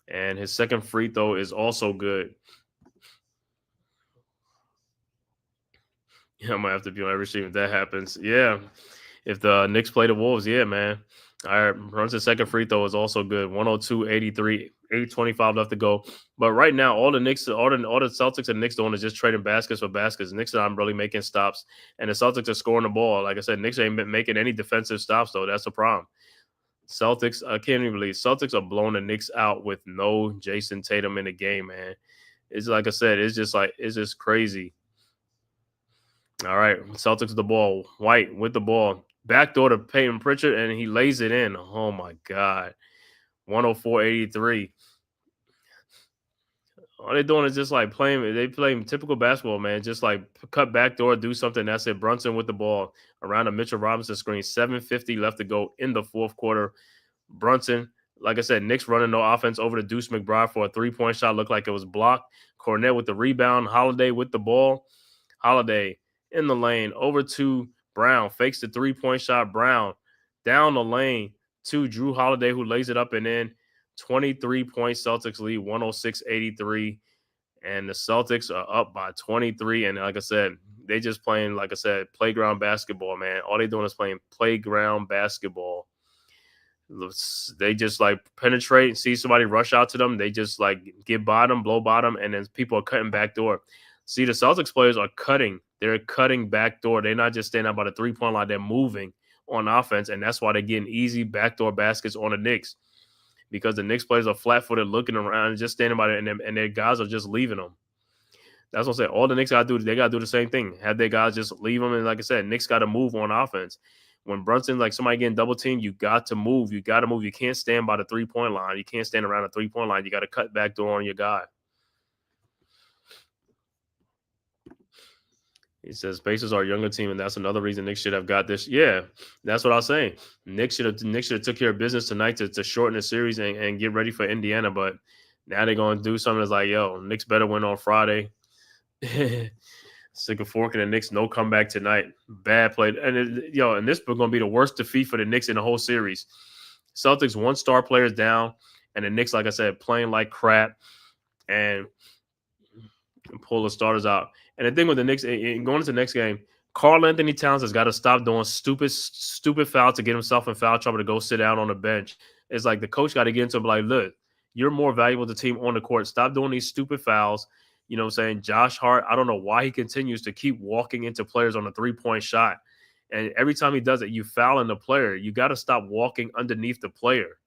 [SPEAKER 4] And his second free throw is also good. Yeah, I might have to be on every stream if that happens. Yeah. If the Knicks play the Wolves, yeah, man. All right, Brunson's second free throw is also good. 102-83, 8:25 left to go. But right now, all the Celtics and Knicks doing is just trading baskets for baskets. Knicks are not really making stops, and the Celtics are scoring the ball. Like I said, Knicks ain't been making any defensive stops, though. That's the problem. Celtics, I can't even believe Celtics are blowing the Knicks out with no Jason Tatum in the game, man. It's like I said, it's just crazy. All right, Celtics with the ball. White with the ball. Backdoor to Peyton Pritchard, and he lays it in. Oh, my God. 104-83. All they're doing is just like playing typical basketball, man. Just like cut backdoor, do something. That's it. Brunson with the ball around the Mitchell Robinson screen. 7:50 left to go in the fourth quarter. Brunson, like I said, Knicks running no offense over to Deuce McBride for a three-point shot. Looked like it was blocked. Cornette with the rebound. Holiday with the ball. Holiday in the lane over to Brown. Fakes the three-point shot. Brown down the lane to Drew Holiday, who lays it up and in. 23-point Celtics lead, 106-83. And the Celtics are up by 23. And like I said, they just playing, like I said, playground basketball, man. All they doing is playing playground basketball. They just like penetrate and see somebody rush out to them. They just like get bottom, blow bottom, and then people are cutting backdoor. See, the Celtics players are cutting. They're cutting backdoor. They're not just standing out by the three-point line. They're moving on offense, and that's why they're getting easy backdoor baskets on the Knicks, because the Knicks players are flat-footed looking around and just standing by it, and their guys are just leaving them. That's what I'm saying. All the Knicks got to do, they got to do the same thing. Have their guys just leave them, and like I said, Knicks got to move on offense. When Brunson, like somebody getting double teamed, you got to move. You got to move. You can't stand by the three-point line. You can't stand around the three-point line. You got to cut backdoor on your guy. He says Pacers are a younger team, and that's another reason Knicks should have got this. Yeah, that's what I was saying. Knicks should have took care of business tonight to shorten the series and get ready for Indiana. But now they're going to do something that's like, yo, Knicks better win on Friday. Sick of forking the Knicks. No comeback tonight. Bad play. And this is going to be the worst defeat for the Knicks in the whole series. Celtics, one star players down, and the Knicks, like I said, playing like crap and pull the starters out. And the thing with the Knicks, going into the next game, Karl Anthony Towns has got to stop doing stupid foul to get himself in foul trouble to go sit down on the bench. It's like the coach got to get into him like, look, you're more valuable to the team on the court. Stop doing these stupid fouls. You know what I'm saying? Josh Hart, I don't know why he continues to keep walking into players on a three-point shot. And every time he does it, you fouling the player. You got to stop walking underneath the player.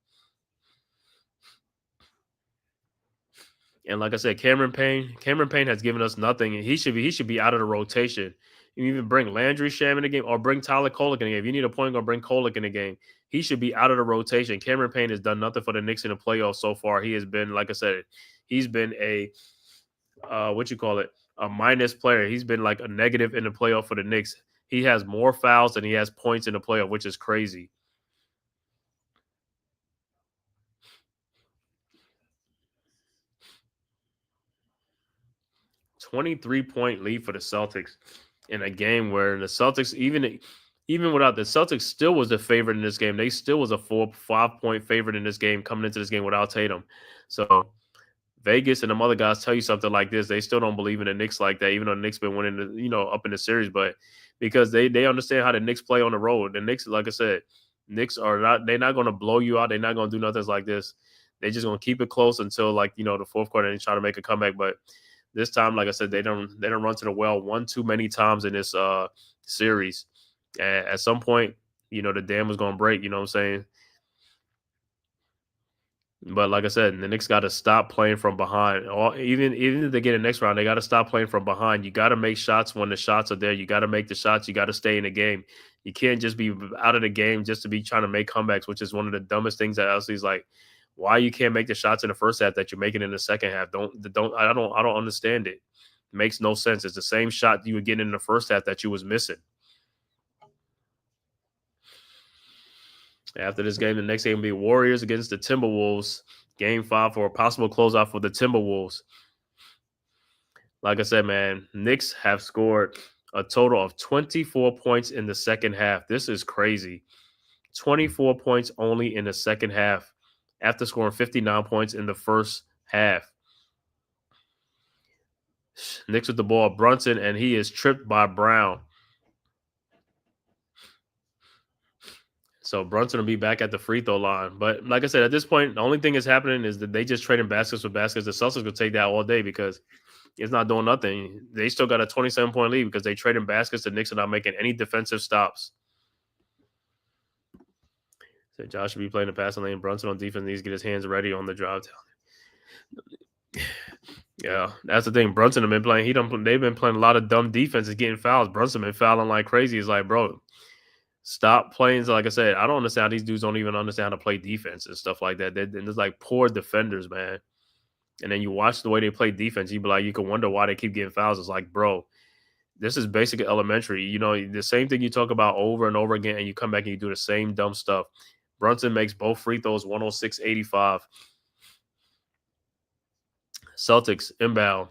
[SPEAKER 4] And like I said, Cameron Payne has given us nothing. And he should be out of the rotation. You even bring Landry Sham in the game or bring Tyler Kolek in the game. If you need a point guard, bring Kolek in the game. He should be out of the rotation. Cameron Payne has done nothing for the Knicks in the playoffs so far. He has been, like I said, he's been a a minus player. He's been like a negative in the playoff for the Knicks. He has more fouls than he has points in the playoff, which is crazy. $23-point lead for the Celtics in a game where the Celtics, even without the Celtics, still was the favorite in this game. They still was a 4-5-point favorite in this game coming into this game without Tatum. So Vegas and them other guys tell you something like this, they still don't believe in the Knicks like that, even though the Knicks been winning, up in the series. But because they understand how the Knicks play on the road. The Knicks, like I said, they're not going to blow you out. They're not going to do nothing like this. They're just going to keep it close until the fourth quarter and try to make a comeback. But this time, like I said, they don't run to the well one too many times in this series. At some point, the dam was going to break. You know what I'm saying? But like I said, the Knicks got to stop playing from behind. Even if they get the next round, they got to stop playing from behind. You got to make shots when the shots are there. You got to make the shots. You got to stay in the game. You can't just be out of the game just to be trying to make comebacks, which is one of the dumbest things that LC's like. Why you can't make the shots in the first half that you're making in the second half? I don't understand it. It makes no sense. It's the same shot you were getting in the first half that you was missing. After this game, the next game will be Warriors against the Timberwolves. Game 5 for a possible closeout for the Timberwolves. Like I said, man, Knicks have scored a total of 24 points in the second half. This is crazy. 24 points only in the second half after scoring 59 points in the first half. Knicks with the ball, Brunson, and he is tripped by Brown. So Brunson will be back at the free throw line. But like I said, at this point, the only thing that's happening is that they just trading baskets with baskets. The Celtics will take that all day because it's not doing nothing. They still got a 27-point lead because they trading baskets. The Knicks are not making any defensive stops. So Josh should be playing the passing lane. Brunson on defense needs to get his hands ready on the drive. Yeah, that's the thing. Brunson have been playing. They've been playing a lot of dumb defenses, getting fouls. Brunson been fouling like crazy. It's like, bro, stop playing. Like I said, I don't understand how these dudes don't even understand how to play defense and stuff like that. They're like poor defenders, man. And then you watch the way they play defense, you be like, you can wonder why they keep getting fouls. It's like, bro, this is basically elementary. You know, the same thing you talk about over and over again, and you come back and you do the same dumb stuff. Brunson makes both free throws, 106-85. Celtics inbound.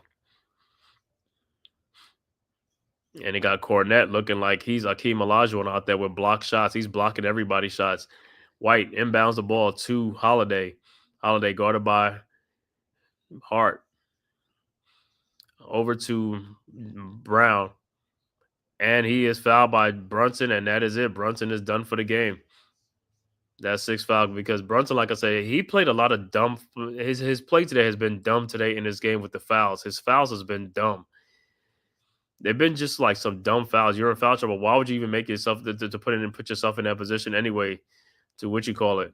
[SPEAKER 4] And they got Cornette looking like he's Akeem Olajuwon out there with block shots. He's blocking everybody's shots. White inbounds the ball to Holiday. Holiday guarded by Hart. Over to Brown. And he is fouled by Brunson, and that is it. Brunson is done for the game. That's 6 foul because Brunson, like I said, he played a lot of dumb. His play today has been dumb today in this game with the fouls. His fouls has been dumb. They've been just like some dumb fouls. You're in foul trouble. Why would you even make yourself to put in and put yourself in that position anyway? To what you call it?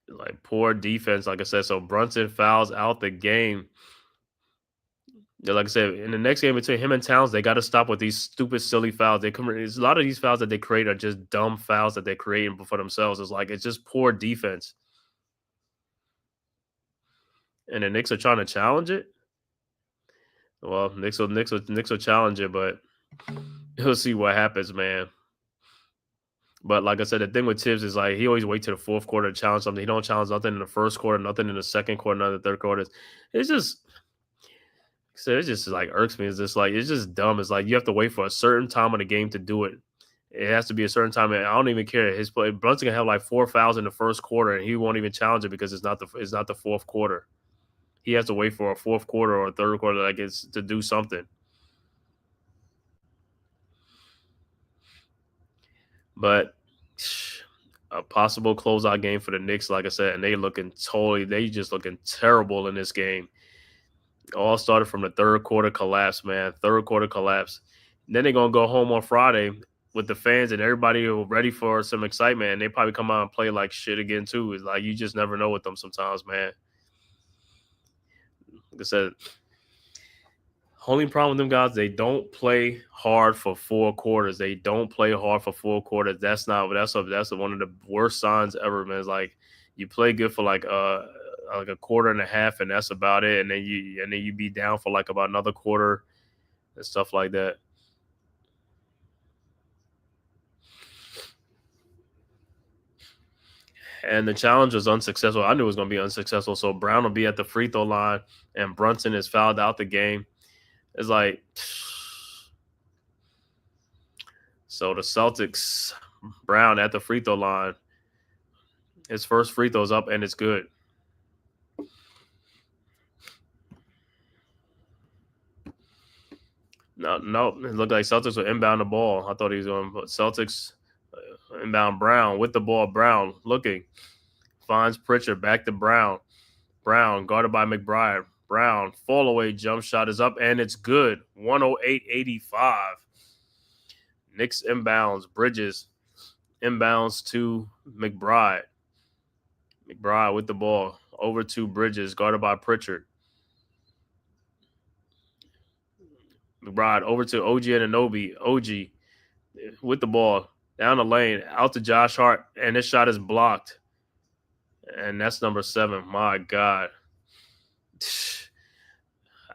[SPEAKER 4] Like poor defense, like I said. So Brunson fouls out the game. Like I said, in the next game between him and Towns, they got to stop with these stupid, silly fouls. There's a lot of these fouls that they create are just dumb fouls that they're creating for themselves. It's just poor defense. And the Knicks are trying to challenge it. Well, Knicks will challenge it, but we'll see what happens, man. But like I said, the thing with Tibbs is like he always waits to the fourth quarter to challenge something. He don't challenge nothing in the first quarter, nothing in the second quarter, none in the third quarter. It's just, it just like irks me. It's just dumb. It's like you have to wait for a certain time of the game to do it. It has to be a certain time. And I don't even care. His play, Brunson can have like 4 fouls in the first quarter, and he won't even challenge it because it's not the fourth quarter. He has to wait for a fourth quarter or a third quarter like it's to do something. But a possible closeout game for the Knicks, like I said, and they just looking terrible in this game. All started from the third quarter collapse, man. Third quarter collapse. And then they're going to go home on Friday with the fans and everybody ready for some excitement. And they probably come out and play like shit again, too. It's like you just never know with them sometimes, man. Like I said, only problem with them guys, they don't play hard for 4 quarters. They don't play hard for 4 quarters. That's one of the worst signs ever, man. It's like you play good for like a quarter and a half, and that's about it. And then you be down for like about another quarter and stuff like that. And the challenge was unsuccessful. I knew it was going to be unsuccessful. So Brown will be at the free throw line, and Brunson is fouled out the game. It's like, so the Celtics, Brown at the free throw line, his first free throw's up, and it's good. No, it looked like Celtics were inbound the ball. I thought he was going, but Celtics inbound Brown with the ball. Brown looking, finds Pritchard, back to Brown. Brown guarded by McBride. Brown fall away jump shot is up, and it's good. 108-85. Knicks inbounds. Bridges inbounds to McBride. McBride with the ball. Over to Bridges, guarded by Pritchard. McBride over to OG Anunoby. OG with the ball. Down the lane. Out to Josh Hart. And this shot is blocked. And that's number 7. My God.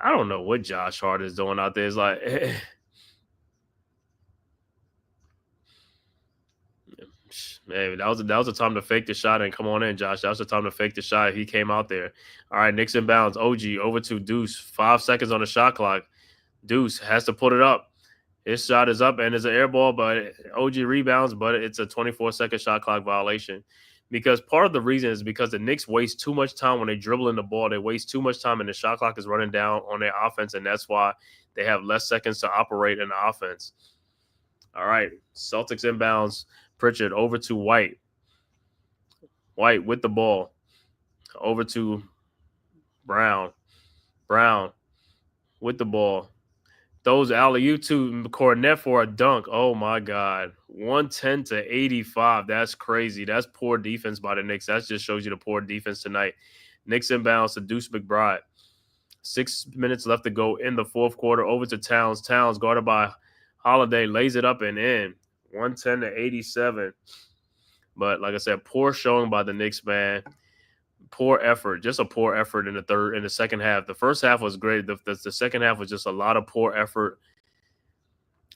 [SPEAKER 4] I don't know what Josh Hart is doing out there. It's like, man, that was the time to fake the shot and come on in, Josh. That was the time to fake the shot. He came out there. All right, Knicks inbounds. OG over to Deuce. 5 seconds on the shot clock. Deuce has to put it up. His shot is up and it's an air ball, but OG rebounds, but it's a 24-second shot clock violation. Because part of the reason is because the Knicks waste too much time when they dribble in the ball. They waste too much time and the shot clock is running down on their offense, and that's why they have less seconds to operate in the offense. All right, Celtics inbounds. Pritchard over to White. White with the ball. Over to Brown. Brown with the ball. Those alley-oop to Cornet for a dunk. Oh, my God. 110 to 85. That's crazy. That's poor defense by the Knicks. That just shows you the poor defense tonight. Knicks inbounds to Deuce McBride. 6 minutes left to go in the fourth quarter. Over to Towns. Towns guarded by Holiday. Lays it up and in. 110 to 87. But like I said, poor showing by the Knicks, man. Poor effort, just a poor effort in the second half. The first half was great. The second half was just a lot of poor effort.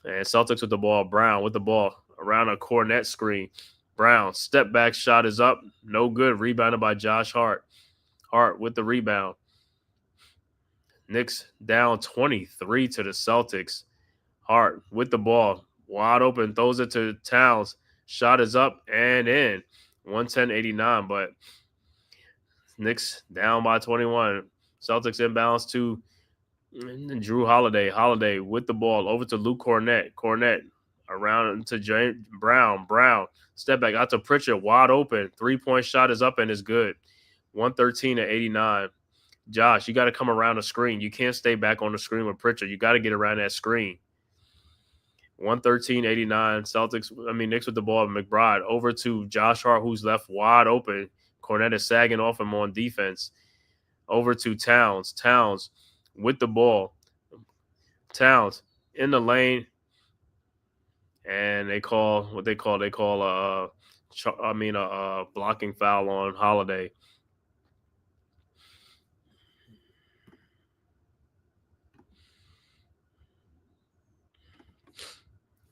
[SPEAKER 4] And Celtics with the ball. Brown with the ball around a Cornet screen. Brown, step back shot is up. No good. Rebounded by Josh Hart. Hart with the rebound. Knicks down 23 to the Celtics. Hart with the ball. Wide open. Throws it to Towns. Shot is up and in. 110-89, but Knicks down by 21. Celtics inbounds to Drew Holiday. Holiday with the ball over to Luke Cornet. Cornet around to James Brown. Brown step back out to Pritchard. Wide open. 3-point shot is up and is good. 113-89. Josh, you got to come around the screen. You can't stay back on the screen with Pritchard. You got to get around that screen. 113-89. Knicks with the ball. McBride over to Josh Hart, who's left wide open. Cornet is sagging off him on defense. Over to Towns. Towns with the ball. Towns in the lane. And they call a blocking foul on Holiday.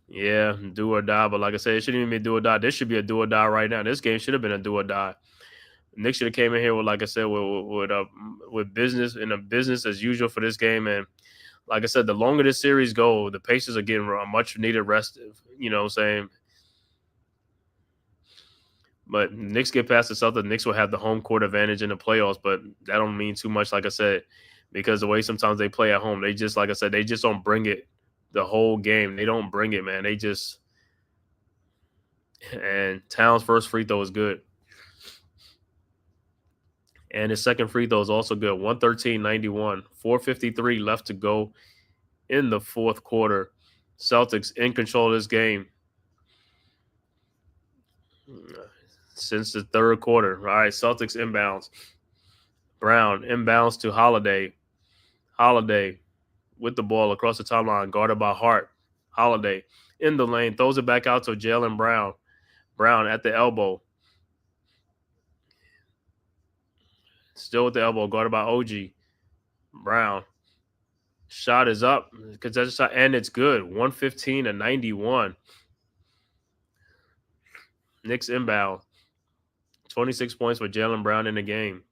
[SPEAKER 4] Yeah, do or die. But like I said, it shouldn't even be do or die. This should be a do or die right now. This game should have been a do or die. Knicks should have came in here with, like I said, with business and a business as usual for this game. And like I said, the longer this series go, the Pacers are getting a much needed rest. You know what I'm saying? But Knicks get past the Celtics. Knicks will have the home court advantage in the playoffs, but that don't mean too much, like I said, because the way sometimes they play at home, they just, like I said, they just don't bring it the whole game. They don't bring it, man. They just – and Towns' first free throw is good. And his second free throw is also good. 113-91. 4:53 left to go in the fourth quarter. Celtics in control of this game since the third quarter. All right, Celtics inbounds. Brown inbounds to Holiday. Holiday with the ball across the timeline, guarded by Hart. Holiday in the lane, throws it back out to Jaylen Brown. Brown at the elbow. Still with the elbow, guarded by OG. Brown. Shot is up. Contested shot, and it's good. 115-91. Knicks inbound. 26 points for Jaylen Brown in the game.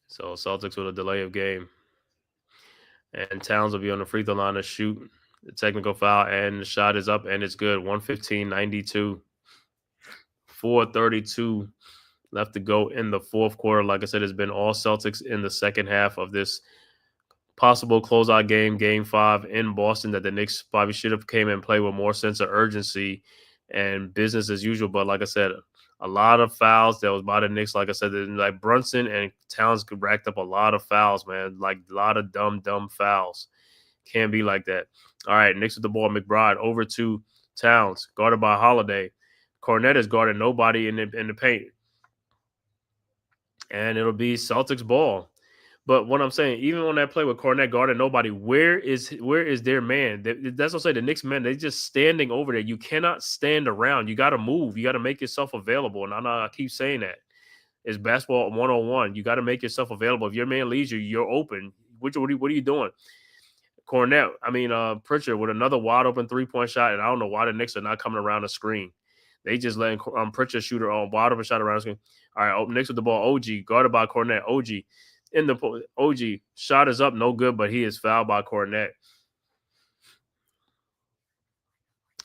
[SPEAKER 4] So Celtics with a delay of game. And Towns will be on the free throw line to shoot the technical foul, and the shot is up, and it's good. 115-92. 4:32 left to go in the fourth quarter. Like I said, it's been all Celtics in the second half of this possible closeout game, Game 5 in Boston, that the Knicks probably should have came and played with more sense of urgency and business as usual. But like I said, A lot of fouls that was by the Knicks. Like I said, like Brunson and Towns racked up a lot of fouls, man. Like a lot of dumb fouls. Can't be like that. All right, Knicks with the ball. McBride over to Towns, guarded by Holiday. Cornette is guarding nobody in the paint. And it'll be Celtics ball. But what I'm saying, even on that play with Cornette guarding nobody, where is their man? That's what I'm saying. The Knicks man, they're just standing over there. You cannot stand around. You got to move. You got to make yourself available. And I keep saying that. It's basketball 101. You got to make yourself available. If your man leaves you, you're open. What are you doing? Pritchard with another wide open 3-point shot, and I don't know why the Knicks are not coming around the screen. They just letting Pritchard shoot her on wide open shot around the screen. All right, Knicks with the ball. OG guarded by Cornette. OG shot is up, no good, but he is fouled by Cornette.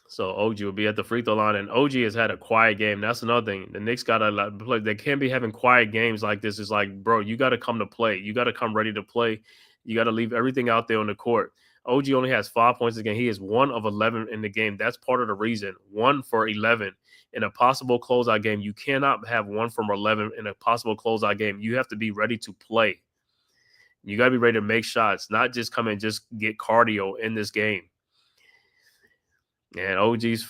[SPEAKER 4] So OG will be at the free throw line, and OG has had a quiet game. That's another thing. The Knicks got to play. They can't be having quiet games like this. It's like, bro, you got to come to play. You got to come ready to play. You got to leave everything out there on the court. OG only has 5 points a game. He is 1 of 11 in the game. That's part of the reason. 1 for 11 in a possible closeout game. You cannot have 1 from 11 in a possible closeout game. You have to be ready to play. You got to be ready to make shots, not just come and just get cardio in this game. And OG's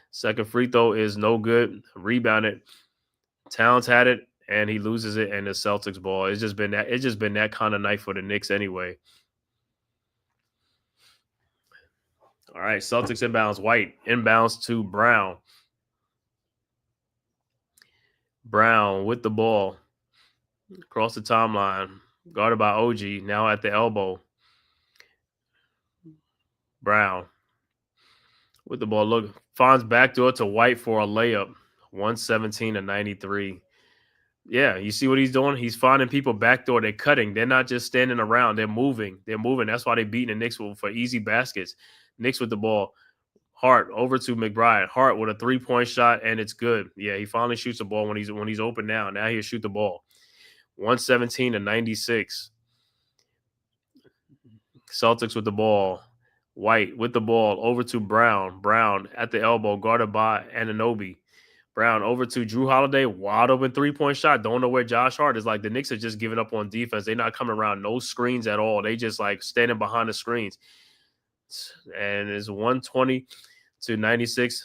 [SPEAKER 4] second free throw is no good. Rebounded. Towns had it, and he loses it, and the Celtics ball. It's just been that kind of night for the Knicks anyway. All right, Celtics inbounds. White inbounds to Brown. Brown with the ball across the timeline, guarded by OG. Now at the elbow. Brown with the ball. Look, finds backdoor to White for a layup. 117-93. Yeah, you see what he's doing? He's finding people backdoor. They're cutting. They're not just standing around. They're moving. That's why they're beating the Knicks for easy baskets. Knicks with the ball. Hart over to McBride. Hart with a 3-point shot, and it's good. Yeah, he finally shoots the ball when he's open now. Now he'll shoot the ball. 117-96. Celtics with the ball. White with the ball over to Brown. Brown at the elbow, guarded by Anunoby. Brown over to Drew Holiday. Wide open 3-point shot. Don't know where Josh Hart is. Like, the Knicks are just giving up on defense. They're not coming around. No screens at all. They just like standing behind the screens. And it's 120-96.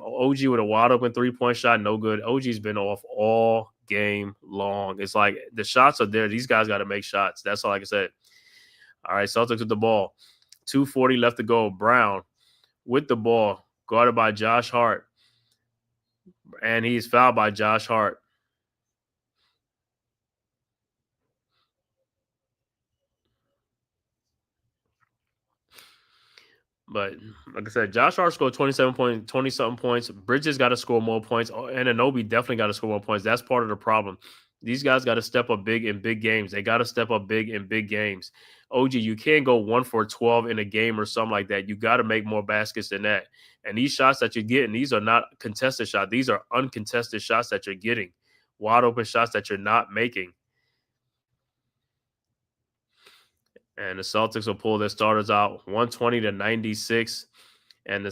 [SPEAKER 4] OG with a wide open 3-point shot. No good. OG's been off all game long. It's like the shots are there. These guys got to make shots. That's all I can say. All right, Celtics with the ball. 2:40 left to go. Brown with the ball, guarded by Josh Hart. And he's fouled by Josh Hart. But like I said, Josh Hart scored 20-something points. Bridges got to score more points. And Anunoby definitely got to score more points. That's part of the problem. These guys got to step up big in big games. They got to step up big in big games. OG, you can't go 1 for 12 in a game or something like that. You got to make more baskets than that. And these shots that you're getting, these are not contested shots. These are uncontested shots that you're getting. Wide open shots that you're not making. And the Celtics will pull their starters out 120-96. And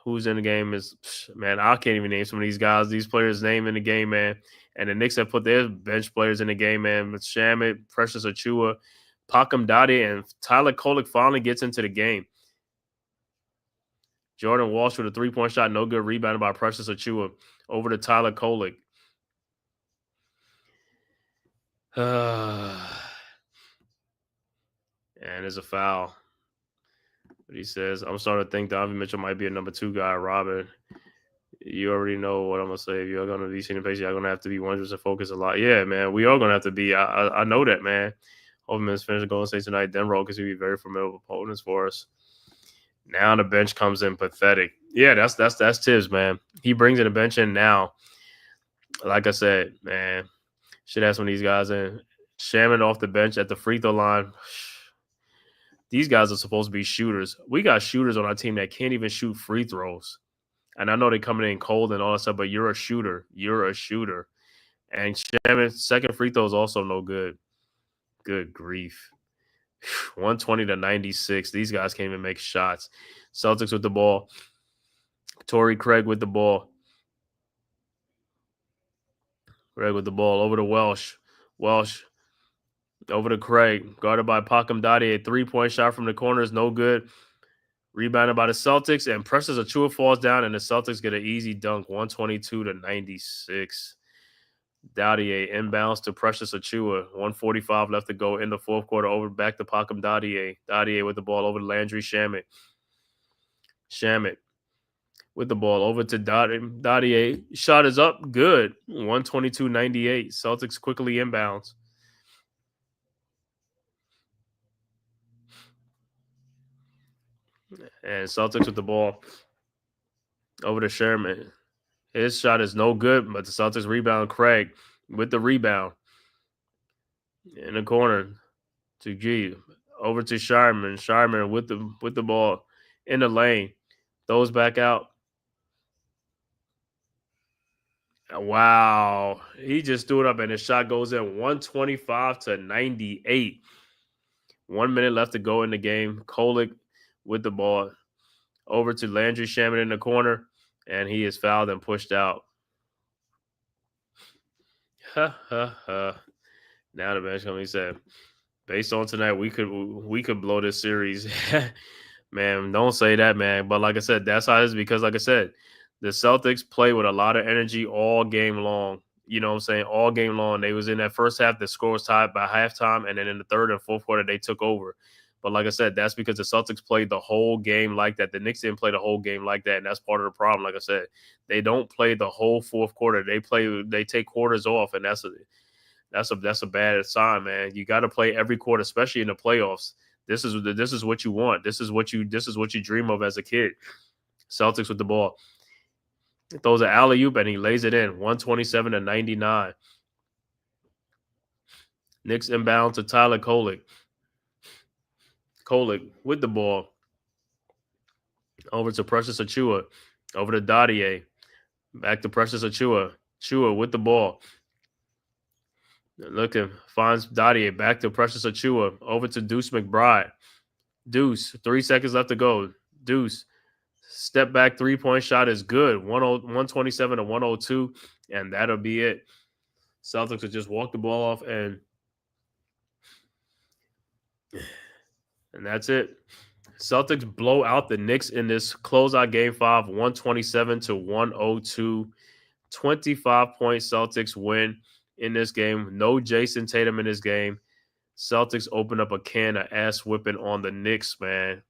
[SPEAKER 4] who's in the game is, man, I can't even name some of these guys, these players' name in the game, man. And the Knicks have put their bench players in the game, man. With Shamet, Precious Achiuwa, Pakem Dadi, and Tyler Kolek finally gets into the game. Jordan Walsh with a 3-point shot, no good, rebounded by Precious Achiuwa over to Tyler Kolek. And there's a foul. But he says, I'm starting to think Donovan Mitchell might be a number 2 guy, Robin. You already know what I'm going to say. If you're going to be seeing the pace, you're going to have to be 100% focused a lot. Yeah, man, we are going to have to be. I know that, man. Holtman's finished Golden State tonight. Denver because he'll be very formidable opponents for us. Now the bench comes in pathetic. Yeah, that's Tibbs, man. He brings in the bench in now. Like I said, man, should have some of these guys in. Shaman off the bench at the free throw line. These guys are supposed to be shooters. We got shooters on our team that can't even shoot free throws. And I know they're coming in cold and all that stuff, but you're a shooter. You're a shooter. And Shaman's second free throw is also no good. Good grief. 120-96. These guys can't even make shots. Celtics with the ball. Torrey Craig with the ball. Craig with the ball over to Welsh. Welsh over to Craig. Guarded by Pakem Dadi. A 3-point shot from the corner is no good. Rebounded by the Celtics, and Precious Achua falls down, and the Celtics get an easy dunk, 122-96. Dadier inbounds to Precious Achua. 1:45 left to go in the fourth quarter. Over back to Pakem Dadier. Dadier with the ball over to Landry Shamet. Shamet with the ball over to Dadier. Shot is up. Good. 122-98. Celtics quickly inbounds. And Celtics with the ball over to Sherman. His shot is no good, but the Celtics rebound. Craig with the rebound in the corner to G. Over to Sherman. Sherman with the ball in the lane. Throws back out. Wow. He just threw it up and his shot goes in, 125-98. 1 minute left to go in the game. Kolick with the ball over to Landry Shamet in the corner, and he is fouled and pushed out. Ha ha ha. Now the bench company said, based on tonight, we could blow this series. Man, don't say that, man. But like I said, that's how it is because, like I said, the Celtics play with a lot of energy all game long. You know what I'm saying? All game long. They was in that first half, the score was tied by halftime, and then in the third and fourth quarter, they took over. But like I said, that's because the Celtics played the whole game like that. The Knicks didn't play the whole game like that, and that's part of the problem. Like I said, they don't play the whole fourth quarter. They take quarters off, and that's a bad sign, man. You got to play every quarter, especially in the playoffs. This is what you want. This is what you dream of as a kid. Celtics with the ball. He throws an alley-oop and he lays it in. 127-99. Knicks inbound to Tyler Kolick. Kolick with the ball. Over to Precious Achua. Over to Dadier. Back to Precious Achua. Achua with the ball. Looking, finds Dadier. Back to Precious Achua. Over to Deuce McBride. Deuce, 3 seconds left to go. Deuce, step back 3-point shot is good. 127-102, and that'll be it. Celtics will just walk the ball off, and that's it. Celtics blow out the Knicks in this closeout game 5, 127-102. 25-point Celtics win in this game. No Jason Tatum in this game. Celtics open up a can of ass whipping on the Knicks, man.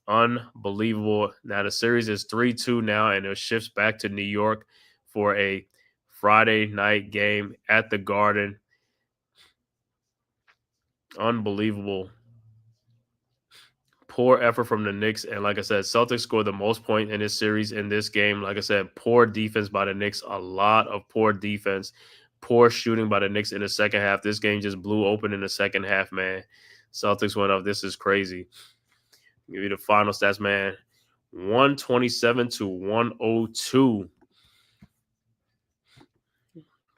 [SPEAKER 4] Unbelievable. Now the series is 3-2 now, and it shifts back to New York for a Friday night game at the Garden. Unbelievable. Poor effort from the Knicks. And like I said, Celtics scored the most points in this series in this game. Like I said, poor defense by the Knicks. A lot of poor defense. Poor shooting by the Knicks in the second half. This game just blew open in the second half, man. Celtics went up. This is crazy. Give you the final stats, man. 127-102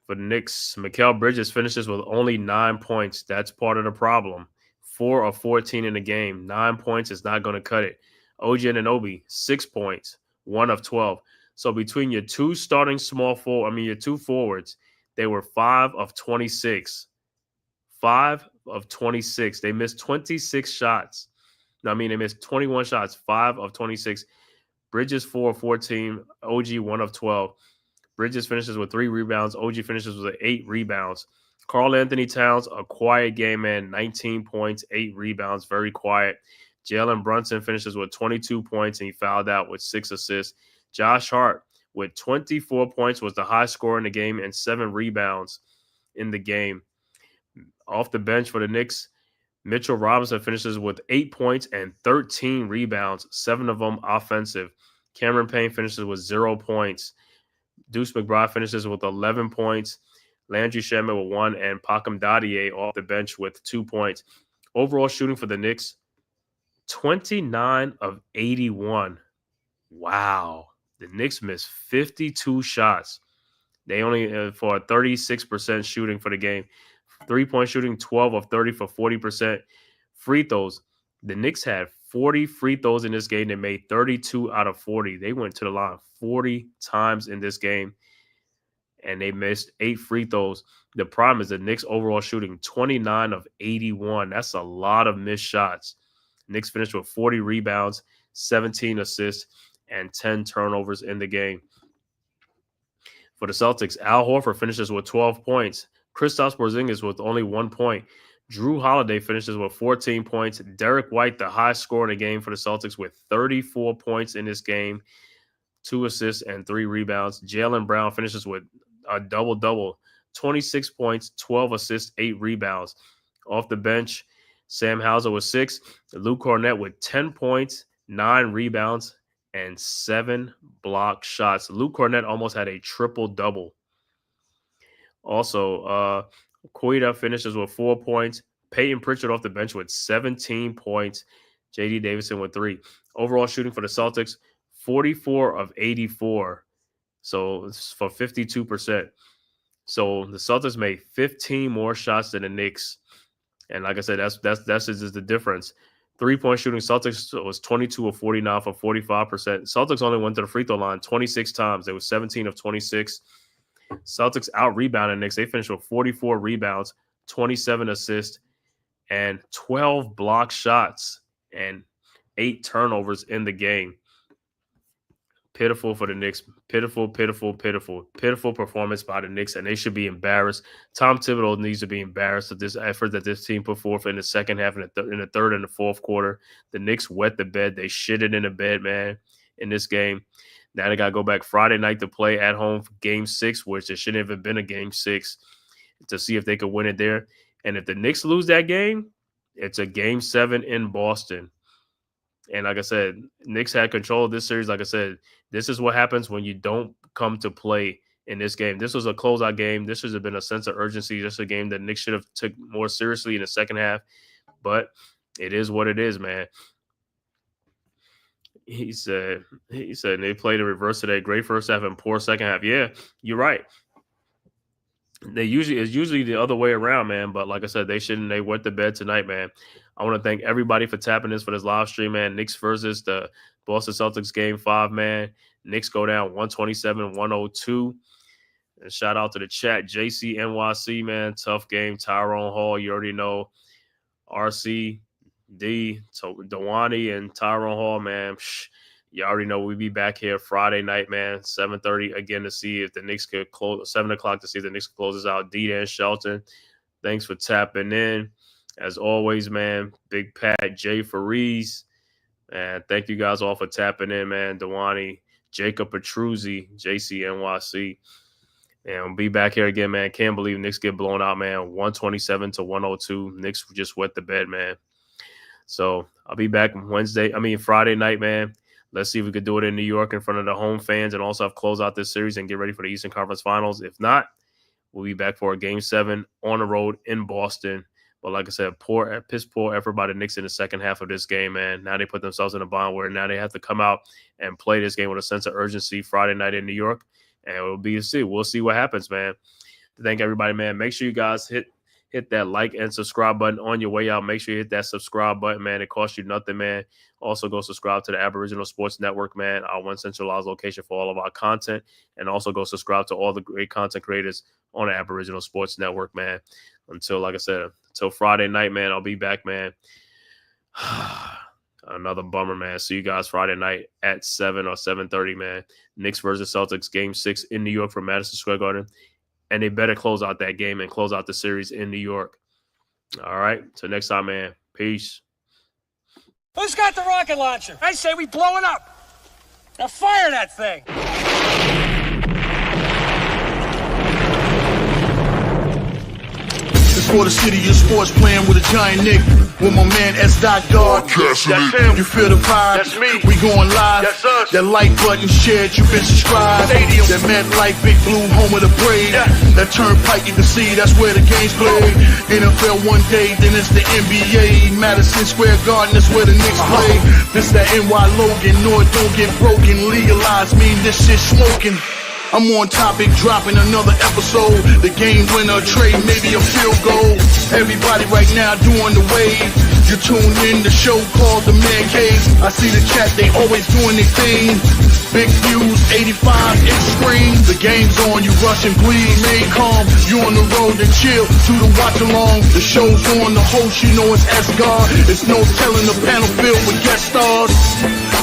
[SPEAKER 4] for the Knicks. Mikal Bridges finishes with only 9 points. That's part of the problem. 4 of 14 in the game. 9 points is not going to cut it. OG Anunoby, 6 points. 1 of 12. So between your two starting your two forwards, they were 5 of 26. 5 of 26. They missed 26 shots. They missed 21 shots. 5 of 26. Bridges 4 of 14. OG 1 of 12. Bridges finishes with 3 rebounds. OG finishes with 8 rebounds. Karl Anthony Towns, a quiet game, man. 19 points, 8 rebounds. Very quiet. Jalen Brunson finishes with 22 points, and he fouled out with 6 assists. Josh Hart with 24 points was the high scorer in the game and 7 rebounds in the game. Off the bench for the Knicks, Mitchell Robinson finishes with 8 points and 13 rebounds, 7 of them offensive. Cameron Payne finishes with 0 points. Deuce McBride finishes with 11 points. Landry Shamet with 1, and Pakem Dadier off the bench with 2 points. Overall shooting for the Knicks, 29 of 81. Wow. The Knicks missed 52 shots. They only for a 36% shooting for the game. 3-point shooting, 12 of 30 for 40%. Free throws, the Knicks had 40 free throws in this game. They made 32 out of 40. They went to the line 40 times in this game, and they missed 8 free throws. The problem is the Knicks overall shooting 29 of 81. That's a lot of missed shots. Knicks finished with 40 rebounds, 17 assists, and 10 turnovers in the game. For the Celtics, Al Horford finishes with 12 points. Kristaps Porzingis with only 1 point. Drew Holiday finishes with 14 points. Derek White, the highest scorer in the game for the Celtics, with 34 points in this game, 2 assists and 3 rebounds. Jaylen Brown finishes with a double-double, 26 points, 12 assists, 8 rebounds. Off the bench, Sam Hauser with 6. Luke Cornett with 10 points, 9 rebounds, and 7 block shots. Luke Cornett almost had a triple-double. Also, Quita finishes with 4 points. Peyton Pritchard off the bench with 17 points. J.D. Davison with 3. Overall shooting for the Celtics, 44 of 84. So it's for 52%. So the Celtics made 15 more shots than the Knicks. And like I said, that's just the difference. 3-point shooting, Celtics was 22 of 49 for 45%. Celtics only went to the free throw line 26 times. They were 17 of 26. Celtics out-rebounded Knicks. They finished with 44 rebounds, 27 assists, and 12 block shots, and 8 turnovers in the game. Pitiful for the Knicks. Pitiful performance by the Knicks, and they should be embarrassed. Tom Thibodeau needs to be embarrassed of this effort that this team put forth in the second half, in the third and the fourth quarter. The Knicks wet the bed. They shitted in the bed, man, in this game. Now they got to go back Friday night to play at home for Game 6, which it shouldn't have been a Game 6, to see if they could win it there. And if the Knicks lose that game, it's a Game 7 in Boston. And like I said, Knicks had control of this series. Like I said, this is what happens when you don't come to play in this game. This was a closeout game. This should have been a sense of urgency. Just a game that Knicks should have took more seriously in the second half. But it is what it is, man. He said they played in reverse today. Great first half and poor second half. Yeah, you're right. It's usually the other way around, man. But like I said, they wet the bed tonight, man. I want to thank everybody for tapping this for this live stream, man. Knicks versus the Boston Celtics Game 5, man. Knicks go down 127-102. And shout out to the chat, JCNYC, man. Tough game. Tyrone Hall, you already know. RC, D, Dewani, and Tyrone Hall, man. You already know we'll be back here Friday night, man, 7:30 again to see if the Knicks could close, 7 o'clock to see if the Knicks could close us out. D and Shelton, thanks for tapping in. As always, man, Big Pat, Jay Farees, and thank you guys all for tapping in, man. Dewani, Jacob Petruzzi, JCNYC. And we'll be back here again, man. Can't believe Knicks get blown out, man. 127-102. Knicks just wet the bed, man. So I'll be back Friday night, man. Let's see if we could do it in New York in front of the home fans and also have close out this series and get ready for the Eastern Conference Finals. If not, we'll be back for a Game 7 on the road in Boston. But like I said, piss poor effort by the Knicks in the second half of this game, man. Now they put themselves in a bind where now they have to come out and play this game with a sense of urgency Friday night in New York. And we'll see what happens, man. Thank everybody, man. Make sure you guys hit that like and subscribe button on your way out. Make sure you hit that subscribe button, man. It costs you nothing, man. Also, go subscribe to the Aboriginal Sports Network, man, our one centralized location for all of our content. And also go subscribe to all the great content creators on the Aboriginal Sports Network, man. Until Friday night, man, I'll be back, man. Another bummer, man. See you guys Friday night at 7 or 7:30, man. Knicks versus Celtics, Game 6 in New York from Madison Square Garden. And they better close out that game and close out the series in New York. All right. Till next time, man. Peace.
[SPEAKER 1] Who's got the rocket launcher? I say we blow it up. Now fire that thing.
[SPEAKER 2] It's for the city of sports, playing with a giant Nick. With my man S. God.
[SPEAKER 3] That's him.
[SPEAKER 2] You feel the vibe?
[SPEAKER 3] That's me.
[SPEAKER 2] We going live.
[SPEAKER 3] That's us.
[SPEAKER 2] That like button shared, you been subscribed.
[SPEAKER 3] Stadium.
[SPEAKER 2] That MetLife, Big Blue, home of the Braves.
[SPEAKER 3] Yeah.
[SPEAKER 2] That Turnpike, you can see that's where the game's played. NFL one day, then it's the NBA. Madison Square Garden, that's where the Knicks play. This that NY Logan, North don't get broken. Legalize, mean this shit smoking. I'm on topic, dropping another episode. The game winner, trade, maybe a field goal. Everybody right now doing the wave. You tune in the show called TheMan-Cave. I see the chat, they always doing their thing. Big views, 85 inch screen. The game's on, you rush and bleed, made calm. You on the road and chill, to the watch along. The show's on, the host, you know it's S-God. It's no telling the panel filled with guest stars.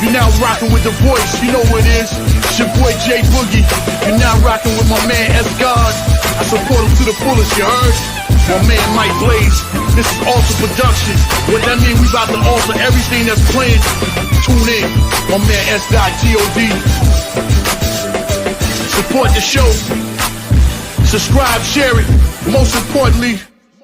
[SPEAKER 2] You're now rocking with the voice, you know what it is. It's your boy J Boogie. You're now rocking with my man S-God. I support him to the fullest, you heard? My man Mike Blaze, this is Alter Production. What that mean, we about to alter everything that's playing. Tune in, my man S.God. Support the show. Subscribe, share it. Most importantly,